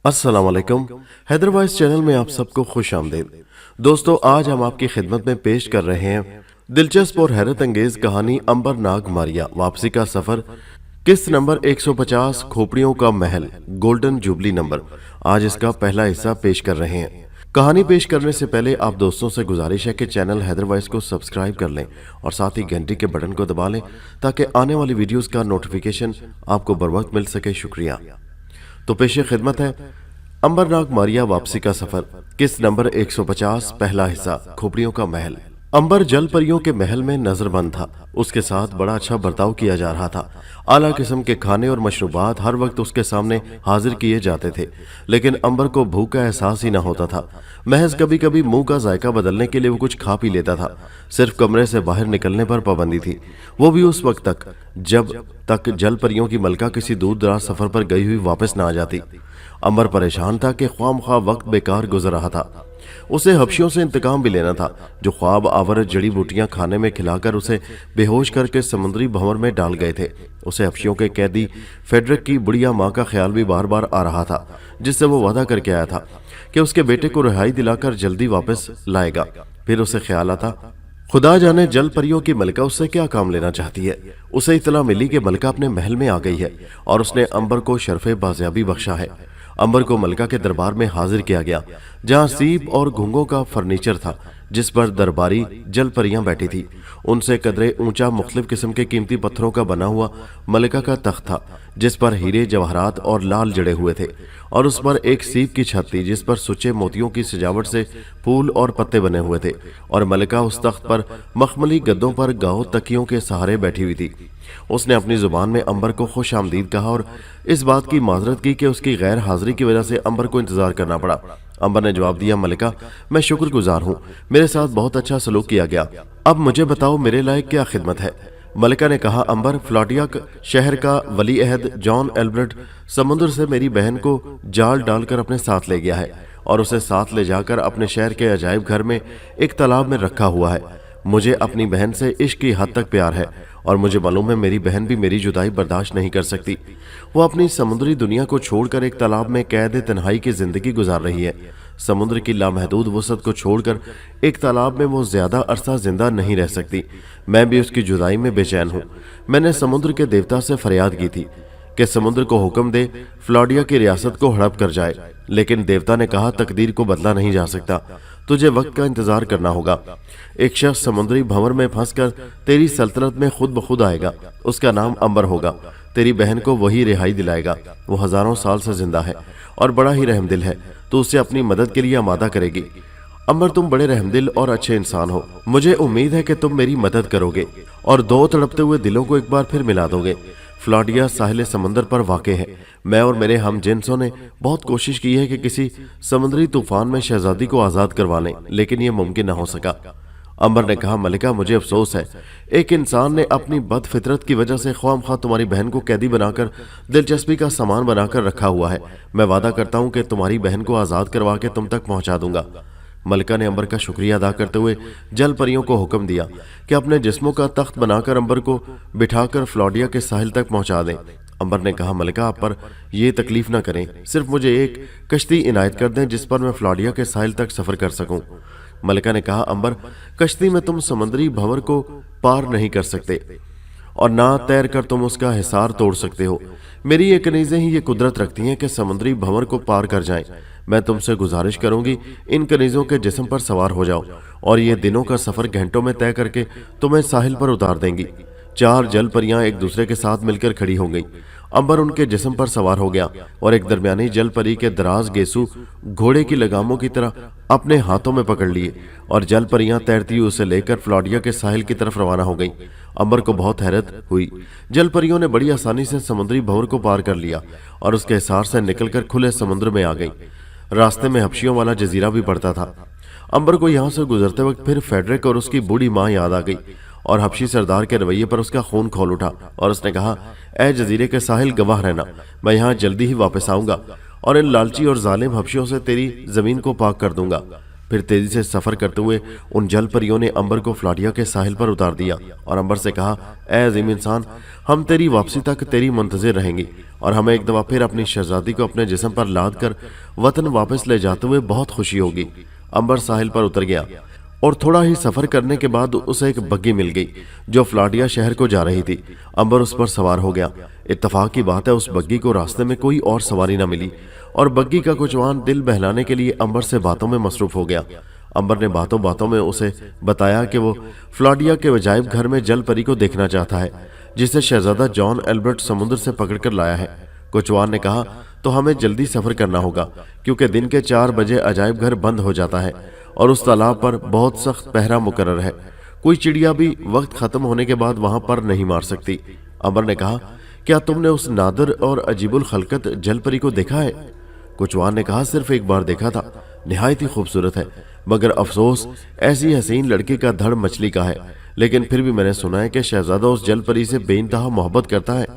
अस्सलाम वालेकुम। Haider voice channel में आप सबको खुश आमदीद। दोस्तों, आज हम आपकी खिदमत में पेश कर रहे हैं दिलचस्प और हैरत अंगेज कहानी अंबर नाग मारिया वापसी का सफर, किस्त नंबर 150, खोपड़ियों का महल, गोल्डन जुबली नंबर। आज इसका पहला हिस्सा पेश कर रहे हैं। कहानी पेश करने से पहले आप दोस्तों से गुजारिश है कि चैनल हैदर वॉइस को सब्सक्राइब कर लें और साथ ही घंटी के बटन को दबा लें ताकि आने वाली वीडियोस का नोटिफिकेशन आपको बर वक्त मिल सके। शुक्रिया। तो पेशे खिदमत है अंबर नाग मारिया वापसी का सफर, किस्त नंबर 150, पहला हिस्सा, खोपड़ियों का महल। अंबर जल परियों के महल में नजरबंद था। उसके साथ बड़ा अच्छा बर्ताव किया जा रहा था। आला किस्म के खाने और मशरूबात हर वक्त उसके सामने हाजिर किए जाते थे, लेकिन अंबर को भूख का एहसास ही न होता था। महज कभी कभी मुंह का जायका बदलने के लिए वो कुछ खा पी लेता था। सिर्फ कमरे से बाहर निकलने पर पाबंदी थी, वो भी उस वक्त तक जब तक जल परियों की मलका किसी दूर दराज सफर पर गई हुई वापस न आ जाती। अंबर परेशान था कि ख्वामख्वाह वक्त बेकार गुजर रहा था। उसे हबशियों से इंतकाम भी लेना था, जो ख्वाब आवर जड़ी बूटियां खाने में खिलाकर उसे बेहोश करके समुद्री भंवर में डाल गए थे। उसे हबशियों के कैदी फेडरिक की बुढ़िया माँ का ख्याल भी बार बार आ रहा था, जिससे वो वादा करके आया था कि उसके बेटे को रिहाई दिलाकर जल्दी वापस लाएगा। फिर उसे ख्याल आता, खुदा जाने जल परियों की मलका उससे क्या काम लेना चाहती है। उसे इतला मिली कि मलका अपने महल में आ गई है और उसने अंबर को शर्फे बाजियाबी बख्शा है। अंबर को मलका के दरबार में हाजिर किया गया, जहां सीप और घुंगों का फर्नीचर था, जिस पर दरबारी जल परियां बैठी थी। उनसे कदरे ऊंचा मुख्तलिफ किस्म के कीमती पत्थरों का बना हुआ मलका का तख्त था, जिस पर हीरे जवाहरात और लाल जड़े हुए थे, और उस पर एक सीप की छत थी, जिस पर सुचे मोतियों की सजावट से फूल और पत्ते बने हुए थे, और मलका उस तख्त पर मखमली गद्दों पर गाओ तकियों के सहारे बैठी हुई थी। उसने अपनी जुबान में अंबर को खुश आमदीद कहा और इस बात की माजरत की कि उसकी गैर हाजिरी की वजह से अंबर को इंतजार करना पड़ा। अंबर ने जवाब दिया, मलिका, मैं शुक्रगुजार हूँ, मेरे साथ बहुत अच्छा सलूक किया गया। अब मुझे बताओ मेरे लायक क्या खिदमत है। मलिका ने कहा, अंबर, फ्लॉटिया शहर का वली अहद जॉन एल्बर्ट समुद्र से मेरी बहन को जाल डालकर अपने साथ ले गया है और उसे साथ ले जाकर अपने शहर के अजायब घर में एक तालाब में रखा हुआ है। मुझे अपनी बहन से इश्क की हद तक प्यार है और मुझे मालूम है मेरी बहन भी मेरी जुदाई बर्दाश्त नहीं कर सकती। वो अपनी समुद्री दुनिया को छोड़कर एक तालाब में कैद तन्हाई की जिंदगी गुजार रही है। समुद्र की लामहदूद वसअत को छोड़कर एक तालाब में वो ज्यादा अरसा जिंदा नहीं रह सकती। मैं भी उसकी जुदाई में बेचैन हूँ। मैंने समुद्र के देवता से फरियाद की थी कि समुद्र को हुक्म दे फ्लॉडिया की रियासत को हड़प कर जाए, लेकिन देवता ने कहा, तकदीर को बदला नहीं जा सकता, तुझे वक्त का इंतजार करना होगा। एक शख्स समुद्री भंवर में फंसकर तेरी सल्तनत में खुद ब खुद आएगा। उसका नाम अंबर होगा। तेरी बहन को वही रिहाई दिलाएगा। वो हजारों साल से जिंदा है और बड़ा ही रहमदिल है, तो उसे अपनी मदद के लिए आमादा करेगी। अंबर, तुम बड़े रहमदिल और अच्छे इंसान हो। मुझे उम्मीद है कि तुम मेरी मदद करोगे और दो तड़पते हुए दिलों को एक बार फिर मिला दोगे। फ्लॉडिया साहिल समंदर पर वाक़े है। मैं और मेरे हम जिन्सों ने बहुत कोशिश की है कि किसी समुद्री तूफान में शहजादी को आज़ाद करवा लें, लेकिन यह मुमकिन न हो सका। अंबर ने कहा, मलिका, मुझे अफसोस है, एक इंसान ने अपनी बदफितरत की वजह से ख्वामख्वाह तुम्हारी बहन को कैदी बनाकर दिलचस्पी का सामान बनाकर रखा हुआ है। मैं वादा करता हूँ कि तुम्हारी बहन को आज़ाद करवा के तुम तक पहुँचा दूंगा। मलिका ने अंबर का शुक्रिया अदा करते हुए जल परियों को हुक्म दिया कि अपने जिस्मों का तख्त बनाकर अंबर को बिठाकर फ्लॉडिया के साहिल तक पहुंचा दें। अंबर ने कहा, मलिका, आप पर यह तकलीफ ना करें, सिर्फ मुझे एक कश्ती इनायत कर दें जिस पर मैं फ्लॉडिया के साहिल तक सफर कर सकूं। मलिका ने कहा, अंबर, कश्ती में तुम समुद्री भंवर को पार नहीं कर सकते और ना तैर कर तुम उसका हिसार तोड़ सकते हो। मेरी ये कनीजें ही ये कुदरत रखती हैं कि समुद्री भंवर को पार कर जाएं। मैं तुमसे गुजारिश करूंगी, इन कनीजों के जिस्म पर सवार हो जाओ और ये दिनों का सफर घंटों में तय करके तुम्हें साहिल पर उतार देंगी। चार जल परियां एक दूसरे के साथ मिलकर खड़ी हो गईं। अंबर उनके जिस्म पर सवार हो गया और एक दरमियानी जल परी के दराज गेसू घोड़े की लगामों की तरह अपने हाथों में पकड़ लिए और जल परियां तैरती हुई उसे लेकर फ्लॉडिया के साहिल की तरफ रवाना हो गईं। अंबर को बहुत हैरत हुई। जल परियों ने बड़ी आसानी से समुद्री भंवर को पार कर लिया और उसके हिसार से निकलकर खुले समुद्र में आ गई। रास्ते में हबशियों वाला जजीरा भी पड़ता था। अंबर को यहाँ से गुजरते वक्त फिर फेडरिक और उसकी बूढ़ी माँ याद आ गई और हबशी सरदार के रवैये पर उसका खून खोल उठा और उसने कहा, ए जजीरे के साहिल, गवाह रहना, मैं यहाँ जल्दी ही वापस आऊंगा और इन लालची और जालिम हबशियों से तेरी जमीन को पाक कर दूंगा। फिर तेजी से सफर करते हुए उन जल परियों ने अंबर को फ्लाडिया के साहिल पर उतार दिया और अंबर से कहा, ए अजीम इंसान, हम तेरी वापसी तक तेरी मुंतजिर रहेंगी और हमें एक दफा फिर अपनी शहजादी को अपने जिस्म पर लाद कर वतन वापस ले जाते हुए बहुत खुशी होगी। अंबर साहिल पर उतर गया और थोड़ा ही सफर करने के बाद उसे एक बग्गी मिल गई जो फ्लाडिया शहर को जा रही थी। अंबर उस पर सवार हो गया। इत्तफाक की बात है, उस बग्गी को रास्ते में कोई और सवारी न मिली और बग्गी का कुचवान दिल बहलाने के लिए अंबर से बातों में मसरूफ हो गया। अंबर ने बातों बातों में उसे बताया कि वो फ्लाडिया के अजायब घर में जल परी को देखना चाहता है जिसे शहजादा जॉन एल्बर्ट समुद्र से पकड़कर लाया है। कुचवान ने कहा, तो हमें जल्दी सफर करना होगा क्योंकि दिन के 4 बजे अजायब घर बंद हो जाता है और उस तालाब पर बहुत सख्त पहरा मुकर्रर है। कोई चिड़िया भी वक्त खत्म होने के बाद वहां पर नहीं मार सकती। अंबर ने कहा, क्या तुमने उस नादर और अजीबुल खलकत जल परी को देखा है? कुचवान ने कहा, सिर्फ एक बार देखा था, निहायत ही खूबसूरत है, मगर अफसोस ऐसी हसीन लड़की का धड़ मछली का है। लेकिन फिर भी मैंने सुना है कि शहजादा उस जल परी से बेइंतहा मोहब्बत करता है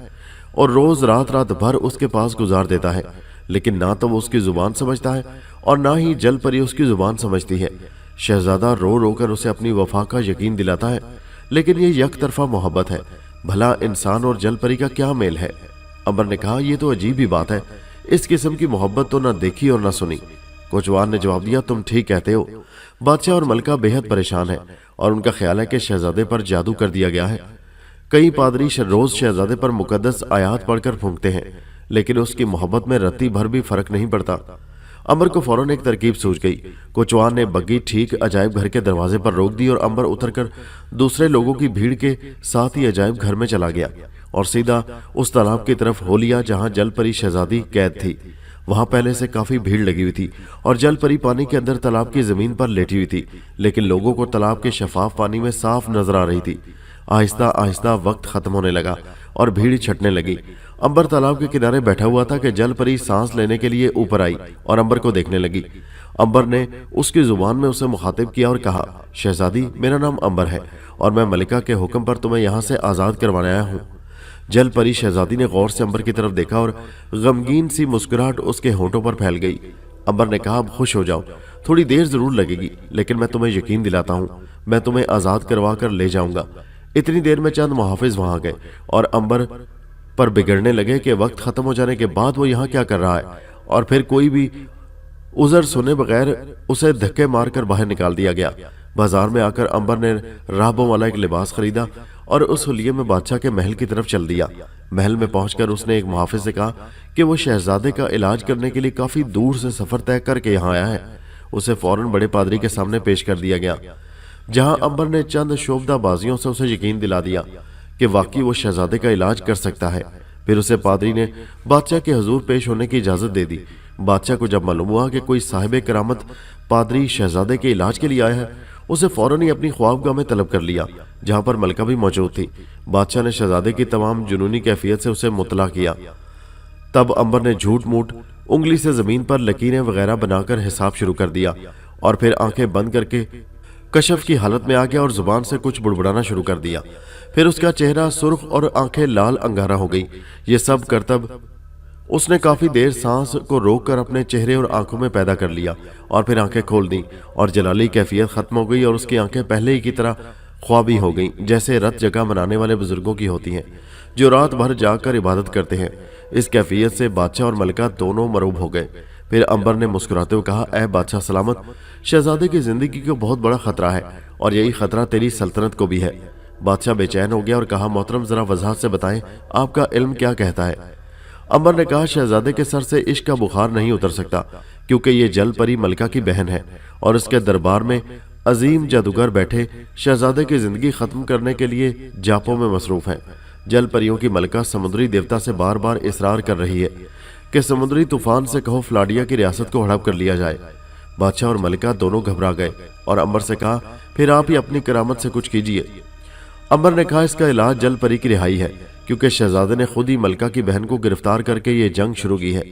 और रोज रात रात भर उसके पास गुजार देता है, लेकिन ना तो वो उसकी जुबान समझता है और ना ही जल परी उसकी जुबान समझती है। शहजादा रो रो कर उसे अपनी वफा का यकीन दिलाता है, लेकिन ये एक तरफा मोहब्बत है। भला इंसान और जल परी का क्या मेल है? अंबर ने कहा, ये तो अजीब ही बात है, इस किस्म की मोहब्बत तो ना देखी और ना सुनी। कोचवान ने जवाब दिया, तुम ठीक कहते हो। बादशाह और मलका बेहद परेशान है और उनका ख्याल है कि शहजादे पर जादू कर दिया गया है। कई पादरी रोज शहजादे पर मुकद्दस आयात पढ़कर फूंकते हैं, लेकिन उसकी मोहब्बत में रत्ती भर भी फर्क नहीं पड़ता। अंबर को फौरन एक तरकीब सूझ गई। कोचवान ने बग्गी ठीक अजायब घर के दरवाजे पर रोक दी और अंबर उतरकर दूसरे लोगों की भीड़ के साथ ही अजायब घर में चला गया और सीधा उस तालाब की तरफ हो लिया जहां जल परी शहजादी कैद थी। वहां पहले से काफी भीड़ लगी हुई थी और जल परी पानी के अंदर तालाब की जमीन पर लेटी हुई थी, लेकिन लोगों को तालाब के शफाफ पानी में साफ नजर आ रही थी। आहिस्ता आहिस्ता वक्त खत्म होने लगा और भीड़ छटने लगी। अंबर तालाब के किनारे बैठा हुआ था कि जल परी सांस लेने के लिए ऊपर आई और अंबर को देखने लगी। अंबर ने उसकी जुबान में उसे मुखातिब किया और कहा, शहजादी, मेरा नाम अंबर है और मैं मलिका के हुक्म पर तुम्हें यहाँ से आजाद करवाने आया हूँ। जल परी शहजादी ने गौर से अंबर की तरफ देखा और गमगीन सी मुस्कुराहट उसके होंठों पर फैल गई। अंबर ने कहा, अब खुश हो जाओ, थोड़ी देर जरूर लगेगी, लेकिन मैं तुम्हें यकीन दिलाता हूँ, मैं तुम्हें आजाद करवा कर ले जाऊंगा। इतनी देर में चंद मुहाफिज वहां गए और अंबर पर बिगड़ने लगे कि वक्त खत्म हो जाने के बाद वो यहाँ क्या कर रहा है, और फिर कोई भी उजर सुने बगैर उसे धक्के मारकर बाहर निकाल दिया गया। बाजार में आकर अंबर ने राहबों वाला एक लिबास खरीदा और उस हुलिये में बादशाह के महल की तरफ चल दिया। महल में पहुंचकर उसने एक मुहाफिज से कहा कि वो शहजादे का इलाज करने के लिए काफी दूर से सफर तय करके यहाँ आया है। उसे फौरन बड़े पादरी के सामने पेश कर दिया गया, जहां अंबर ने चंद शोभदा बाजियों से उसे यकीन दिला दिया कि वाकई वो शहजादे का इलाज कर सकता है। फिर उसे पादरी ने बादशाह के हुजूर पेश होने की इजाजत दे दी। बादशाह को जब मालूम हुआ कि कोई साहिब करामत पादरी शहजादे के इलाज के लिए आया है, उसे फौरन ही अपनी ख्वाबगाह में तलब कर लिया, जहां पर मलका भी मौजूद थी। बादशाह ने शहजादे की तमाम जुनूनी कैफियत से उसे मुतला किया। तब अंबर ने झूठ मूठ उंगली से जमीन पर लकीरें वगैरह बनाकर हिसाब शुरू कर दिया और फिर आंखें बंद करके कशफ की हालत में आ गया और जुबान से कुछ बुड़बुड़ाना शुरू कर दिया। फिर उसका चेहरा सुर्ख और आंखें लाल अंगारा हो गई। ये सब करतब उसने काफी देर सांस को रोककर अपने चेहरे और आंखों में पैदा कर लिया और फिर आंखें खोल दी और जलाली कैफियत खत्म हो गई और उसकी आंखें पहले ही की तरह ख्वाबी हो गईं, जैसे रत जगह मनाने वाले बुजुर्गों की होती हैं जो रात भर जाकर इबादत करते हैं। इस कैफियत से बादशाह और मलिका दोनों मरूब हो गए। फिर अंबर ने मुस्कुराते हुए कहा, ऐ बादशाह सलामत, शहजादे की जिंदगी को बहुत बड़ा खतरा है और यही खतरा तेरी सल्तनत को भी है। बादशाह बेचैन हो गया और कहा, मोहतरम, जरा वजाहत से बताएं, आपका इल्म क्या कहता है? अंबर ने कहा, शहजादे के सर से इश्क का बुखार नहीं उतर सकता क्योंकि ये जल परी मलिका की बहन है और इसके दरबार में अजीम जादूगर बैठे शहजादे की जिंदगी खत्म करने के लिए जापों में मसरूफ हैं। जल परियों की मलिका समुद्री देवता से बार बार इसरार कर रही है कि समुद्री तूफान से कहो फ्लाडिया की रियासत को हड़प कर लिया जाए। बादशाह और मलिका दोनों घबरा गए और अंबर से कहा, फिर आप ही अपनी करामत से कुछ कीजिए। अंबर ने कहा, इसका इलाज जल परी की रिहाई है क्योंकि शहजादे ने खुद ही मलिका की बहन को गिरफ्तार करके ये जंग शुरू की है।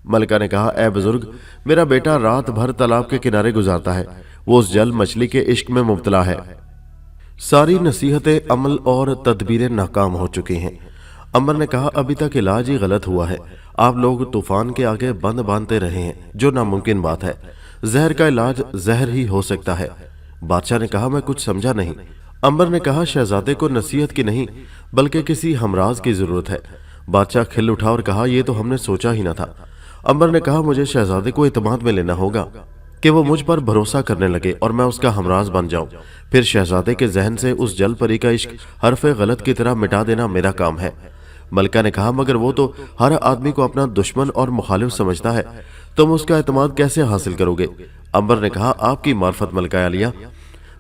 मलिका ने कहा, ए बुजुर्ग, मेरा बेटा रात भर तालाब के किनारे गुजारता है, वो उस जल मछली के इश्क में मुब्तला है। सारी नसीहतें अमल और तदबीरें नाकाम हो चुकी हैं। अंबर ने कहा, अभी तक इलाज ही गलत हुआ है। आप लोग तूफान के आगे बंद बांधते रहे हैं, जो नामुमकिन बात है। जहर का इलाज जहर ही हो सकता है। बादशाह ने कहा, मैं कुछ समझा नहीं। अंबर ने कहा, शहजादे को नसीहत की नहीं बल्कि किसी हमराज की जरूरत है। बादशाह खिल उठा और कहा, यह तो हमने सोचा ही न था। अंबर ने कहा, मुझे शहजादे को इत्मीनान में लेना होगा कि वो मुझ पर भरोसा करने लगे और मैं उसका हमराज बन जाऊं। फिर शहजादे के जहन से उस जल परी का इश्क हरफे गलत की तरह मिटा देना मेरा काम है। मलका ने कहा, मगर वो तो हर आदमी को अपना दुश्मन और मुखालिफ समझता है, तुम उसका एतमाद कैसे हासिल करोगे? अंबर ने कहा, आपकी मार्फत मलका आलिया।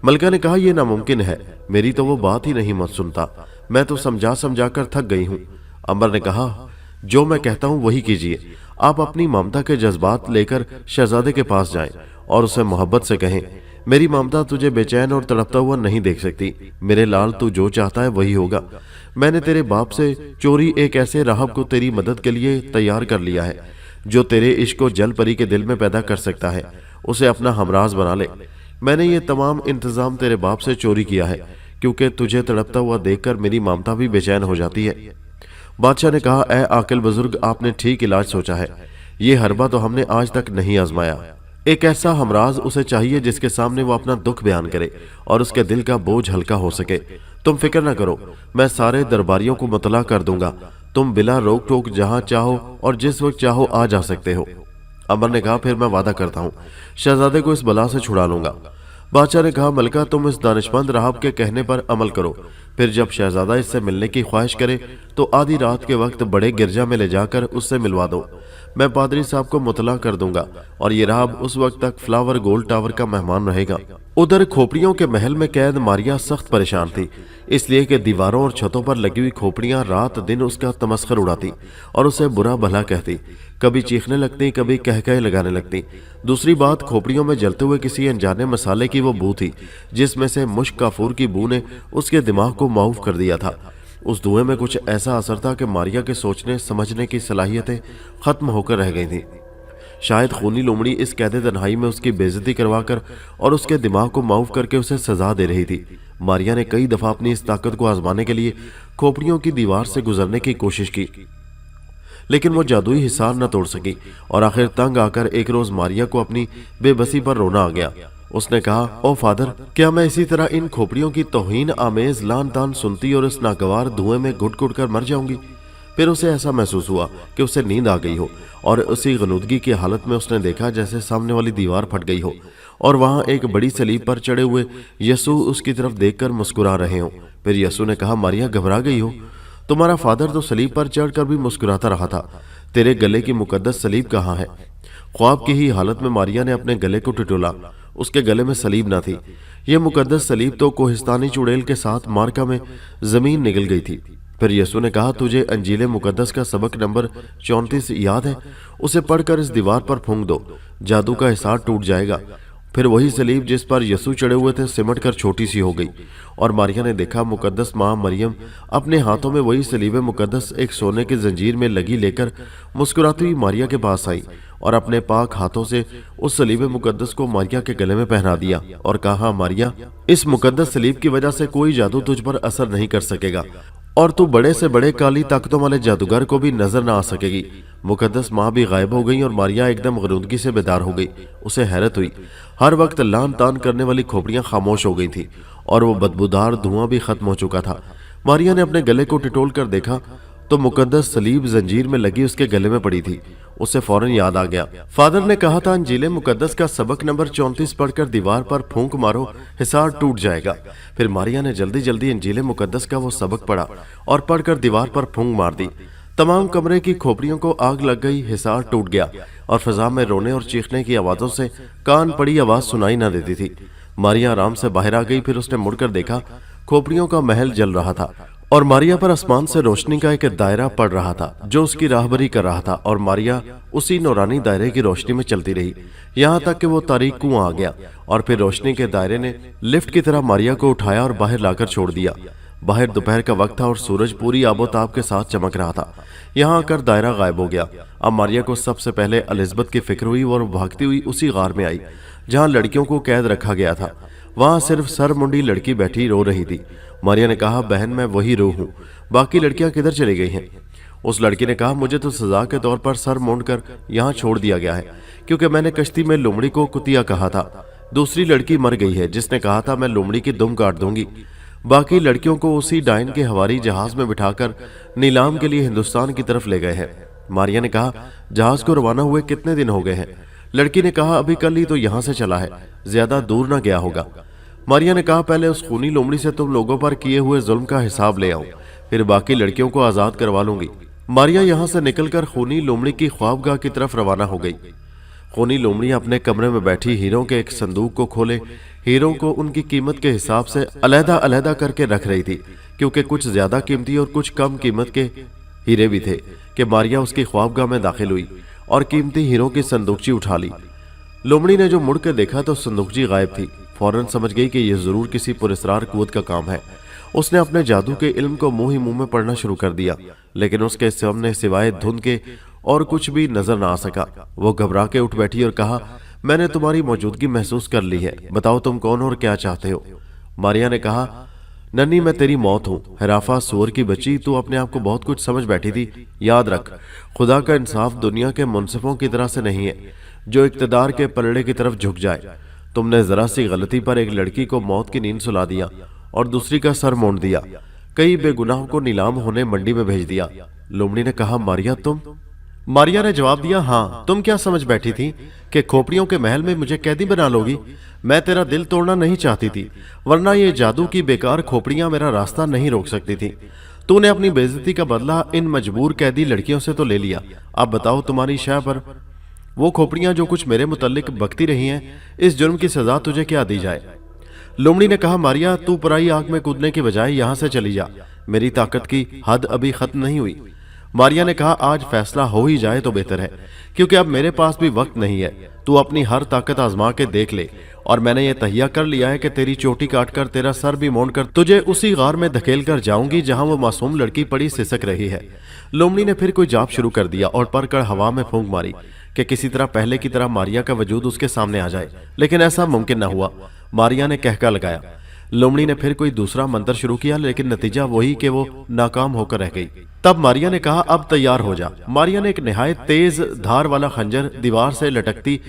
मलका ने कहा, यह नामुमकिन है, मेरी तो वो बात ही नहीं मत सुनता, मैं तो समझा समझा कर थक गई हूँ। अंबर ने कहा, जो मैं कहता हूँ वही कीजिए। आप अपनी ममता के जज्बात लेकर शहजादे के पास जाएं और उसे मोहब्बत से कहें, मेरी ममता तुझे बेचैन और तड़पता हुआ नहीं देख सकती। मेरे लाल, तू जो चाहता है वही होगा। मैंने तेरे बाप से चोरी एक ऐसे राहब को तेरी मदद के लिए तैयार कर लिया है जो तेरे इश्क को जल परी के दिल में पैदा कर सकता है। उसे अपना हमराज बना ले। मैंने ये तमाम इंतजाम तेरे बाप से चोरी किया है क्योंकि तुझे तड़पता हुआ देखकर मेरी ममता भी बेचैन हो जाती है। बादशाह ने कहा, ए आकिल बुजुर्ग, आपने ठीक इलाज सोचा है। ये हरबा तो हमने आज तक नहीं आजमाया। एक ऐसा हमराज उसे चाहिए जिसके सामने वो अपना दुख बयान करे और उसके दिल का बोझ हल्का हो सके। तुम फिक्र न करो, मैं सारे दरबारियों को मुतला कर दूंगा। तुम बिला रोक टोक जहां चाहो और जिस वक्त चाहो आ जा सकते हो। अमर ने कहा, फिर मैं वादा करता हूँ शहजादे को इस बला से छुड़ा लूंगा। बादशाह ने कहा, मलका, तुम इस दानिशमंद राहब के कहने पर अमल करो। फिर जब शहजादा इससे मिलने की ख्वाहिश करे तो आधी रात के वक्त बड़े गिरजा में ले जाकर उससे मिलवा दो। मैं पादरी साहब को मुतला कर दूंगा और ये राहब उस वक्त तक फ्लावर गोल्ड टावर का मेहमान रहेगा। उधर खोपड़ियों के महल में कैद मारिया सख्त परेशान थी, इसलिए कि दीवारों और छतों पर लगी हुई खोपड़ियां रात दिन उसका तमस्खर उड़ाती और उसे बुरा भला कहती। कभी चीखने लगती, कभी कहकहे लगाने लगती। दूसरी बात, खोपड़ियों में जलते हुए किसी अनजाने मसाले की वो बू थी जिसमें से मुश्क काफूर की बू ने उसके दिमाग को माऊफ कर दिया था। उस धुएं में कुछ ऐसा असर था कि मारिया के सोचने समझने की सलाहियतें खत्म होकर रह गई थीं। शायद खूनी लोमड़ी इस कैद तन्हाई में उसकी बेइज्जती करवाकर और उसके दिमाग को माऊफ करके उसे सजा दे रही थी। मारिया ने कई दफा अपनी इस ताकत को आजमाने के लिए खोपड़ियों की दीवार से गुजरने की कोशिश की, लेकिन वो जादुई हिसार न तोड़ सकी और आखिर तंग आकर एक रोज मारिया को अपनी बेबसी पर रोना आ गया। उसने कहा, ओ फादर, क्या मैं इसी तरह इन खोपड़ियों की तौहीन आमेज लान तान सुनती और इस नागवार धुएं में घुट घुट कर मर जाऊंगी? फिर उसे ऐसा महसूस हुआ कि उसे नींद आ गई हो और उसी गनुदगी की हालत में उसने देखा जैसे सामने वाली दीवार फट गई हो और वहां एक बड़ी सलीब पर चढ़े हुए यसू उसकी तरफ देखकर मुस्कुरा रहे हो। फिर यसू ने कहा, मारिया, घबरा गई हो? तुम्हारा फादर तो सलीब पर चढ़कर भी मुस्कुराता रहा था। तेरे गले की मुकद्दस सलीब कहाँ है? ख्वाब की ही हालत में मारिया ने अपने गले को टिटोला। उसके गले में सलीब न थी। यह मुकद्दस सलीब तो कोहिस्तानी चुड़ैल के साथ मार्का में जमीन निगल गई थी। फिर यसू ने कहा, तुझे अंजील मुकद्दस का सबक नंबर 34 याद है? उसे पढ़कर इस दीवार पर फूंक दो, जादू का हिसार टूट जाएगा। फिर वही सलीब जिस पर यसू चढ़े हुए थे सिमट कर छोटी सी हो गई और मारिया ने देखा मुकद्दस माँ मरियम अपने हाथों में वही सलीब मुकद्दस एक सोने की जंजीर में लगी लेकर मुस्कुराती हुई मारिया के पास आई और अपने पाक हाथों से उस सलीब मुकद्दस को मारिया के गले में पहना दिया और कहा, मारिया, इस मुकद्दस सलीब की वजह से कोई जादू तुझ पर असर नहीं कर सकेगा और तू बड़े से बड़े काली ताकतों वाले जादूगर को भी नजर न आ सकेगी। मुकद्दस माँ भी गायब हो गई और मारिया एकदम गरूदगी से बेदार हो गई। उसे हैरत हुई, हर वक्त लान तान करने वाली खोपड़ियां खामोश हो गई थी और वो बदबूदार धुआं भी खत्म हो चुका था। मारिया ने अपने गले को टिटोल कर देखा तो मुकद्दस सलीब जंजीर में लगी उसके गले में पड़ी थी। उसे फौरन याद आ गया, फादर ने कहा था अंजील मुकद्दस का सबक नंबर 34 पढ़कर दीवार पर फूंक मारो, हिसार टूट जाएगा। फिर मारिया ने जल्दी जल्दी अंजील मुकद्दस का वो सबक पढ़ा और पढ़कर दीवार पर फूंक मार दी। तमाम कमरे की खोपड़ियों को आग लग गई, हिसार टूट गया और फिजा में रोने और चीखने की आवाजों से कान पड़ी आवाज सुनाई न देती थी। मारिया आराम से बाहर आ गई। फिर उसने मुड़कर देखा, खोपड़ियों का महल जल रहा था और मारिया पर आसमान से रोशनी का एक दायरा पड़ रहा था जो उसकी राहबरी कर रहा था और मारिया उसी नौरानी दायरे की रोशनी में चलती रही यहाँ तक कि वो तारीक कुआं आ गया और फिर रोशनी के दायरे ने लिफ्ट की तरह मारिया को उठाया और बाहर लाकर छोड़ दिया। बाहर दोपहर का वक्त था और सूरज पूरी आबोताब के साथ चमक रहा था। यहाँ आकर दायरा गायब हो गया। अब मारिया को सबसे पहले एलिजबेथ की फिक्र हुई और भागती हुई उसी गार में आई जहाँ लड़कियों को कैद रखा गया था। वहां सिर्फ सर मुंडी लड़की बैठी रो रही थी। मारिया ने कहा, बहन, मैं वही रूह हूँ, बाकी लड़कियां किधर चली गई हैं? उस लड़की ने कहा, मुझे तो सजा के तौर पर सर मोड़कर यहाँ छोड़ दिया गया है क्योंकि मैंने कश्ती में लोमड़ी को कुतिया कहा था। दूसरी लड़की मर गई है जिसने कहा था मैं लोमड़ी की दुम काट दूंगी। बाकी लड़कियों को उसी डाइन के हवाई जहाज में बिठाकर नीलाम के लिए हिंदुस्तान की तरफ ले गए हैं। मारिया ने कहा, जहाज को रवाना हुए कितने दिन हो गए हैं? लड़की ने कहा, अभी कल ही तो यहाँ से चला है, ज्यादा दूर ना गया होगा। मारिया ने कहा, पहले उस खूनी लोमड़ी से तुम लोगों पर किए हुए जुल्म का हिसाब ले आओ, फिर बाकी लड़कियों को आजाद करवा लूंगी। मारिया यहाँ से निकलकर खूनी लोमड़ी की ख्वाबगाह की तरफ रवाना हो गई। खूनी लोमड़ी अपने कमरे में बैठी हीरों के एक संदूक को खोले हीरों को उनकी कीमत के हिसाब से अलहदा अलहदा करके रख रही थी, क्योंकि कुछ ज्यादा कीमती और कुछ कम कीमत के हीरे भी थे कि मारिया उसकी ख्वाबगाह में दाखिल हुई और कीमती हीरों की संदूकची उठा ली। लोमड़ी ने जो मुड़ के देखा तो संदूकची गायब थी। फौरन समझ गई कि यह जरूर किसी पुरस्रार कुव्वत का काम है। उसने अपने जादू के इल्म को मुंह ही मुंह में पढ़ना शुरू कर दिया, लेकिन उसके सामने सिवाय धुंध के और कुछ भी नजर न आ सका। वो घबरा के उठ बैठी और कहा, मैंने तुम्हारी मौजूदगी महसूस कर ली है, बताओ तुम कौन हो और क्या चाहते हो? मारिया ने कहा, नन्ही मैं तेरी मौत हूँ, हराफा सुअर की बच्ची, तू अपने आप को बहुत कुछ समझ बैठी थी। याद रख, खुदा का इंसाफ दुनिया के मुनसिफों की तरह से नहीं है जो इक्तदार के पलड़े की तरफ झुक जाए। तुमने जरा सी गलती पर एक लड़की को मौत की नींद सुला दिया और दूसरी का सर मोड़ दिया, कई बेगुनाहों को नीलाम होने मंडी में भेज दिया। लोमड़ी ने कहा, मारिया तुम? मारिया ने जवाब दिया, हाँ, तुम क्या समझ बैठी थी कि खोपड़ियों के महल में मुझे कैदी बना लोगी? मैं तेरा दिल तोड़ना नहीं चाहती थी, वरना ये जादू की बेकार खोपड़ियां मेरा रास्ता नहीं रोक सकती थी। तूने अपनी बेइज्जती का बदला इन मजबूर कैदी लड़कियों से तो ले लिया। अब बताओ, तुम्हारी शय पर वो खोपड़ियां जो कुछ मेरे मुतल्लिक बकती रही हैं, इस जुर्म की सजा तुझे क्या दी जाए? लोमड़ी ने कहा, मारिया तू पराई आग में कूदने की बजाय यहाँ से चली जा, मेरी ताकत की हद अभी खत्म नहीं हुई। मारिया ने कहा, आज फैसला हो ही जाए तो बेहतर है, क्योंकि अब मेरे पास भी वक्त नहीं है। तू अपनी हर ताकत आजमा के देख ले, और मैंने ये तहिया कर लिया है कि तेरी चोटी काटकर तेरा सर भी मोड़ कर तुझे उसी गार में धकेल कर जाऊंगी जहां वो मासूम लड़की पड़ी सिसक रही है। लोमड़ी ने फिर कोई जाप शुरू कर दिया और परकर हवा में फूंक मारी कि किसी तरह पहले की तरह मारिया का वजूद उसके सामने आ जाए, लेकिन ऐसा मुमकिन न हुआ। मारिया ने कहका लगाया। लोमड़ी ने फिर कोई दूसरा मंत्र शुरू किया, लेकिन नतीजा वही कि वो नाकाम होकर रह गई। तब मारिया ने कहा, अब तैयार हो जा। मारिया ने एक निहायत तेज धार वाला खंजर दीवार से लटकती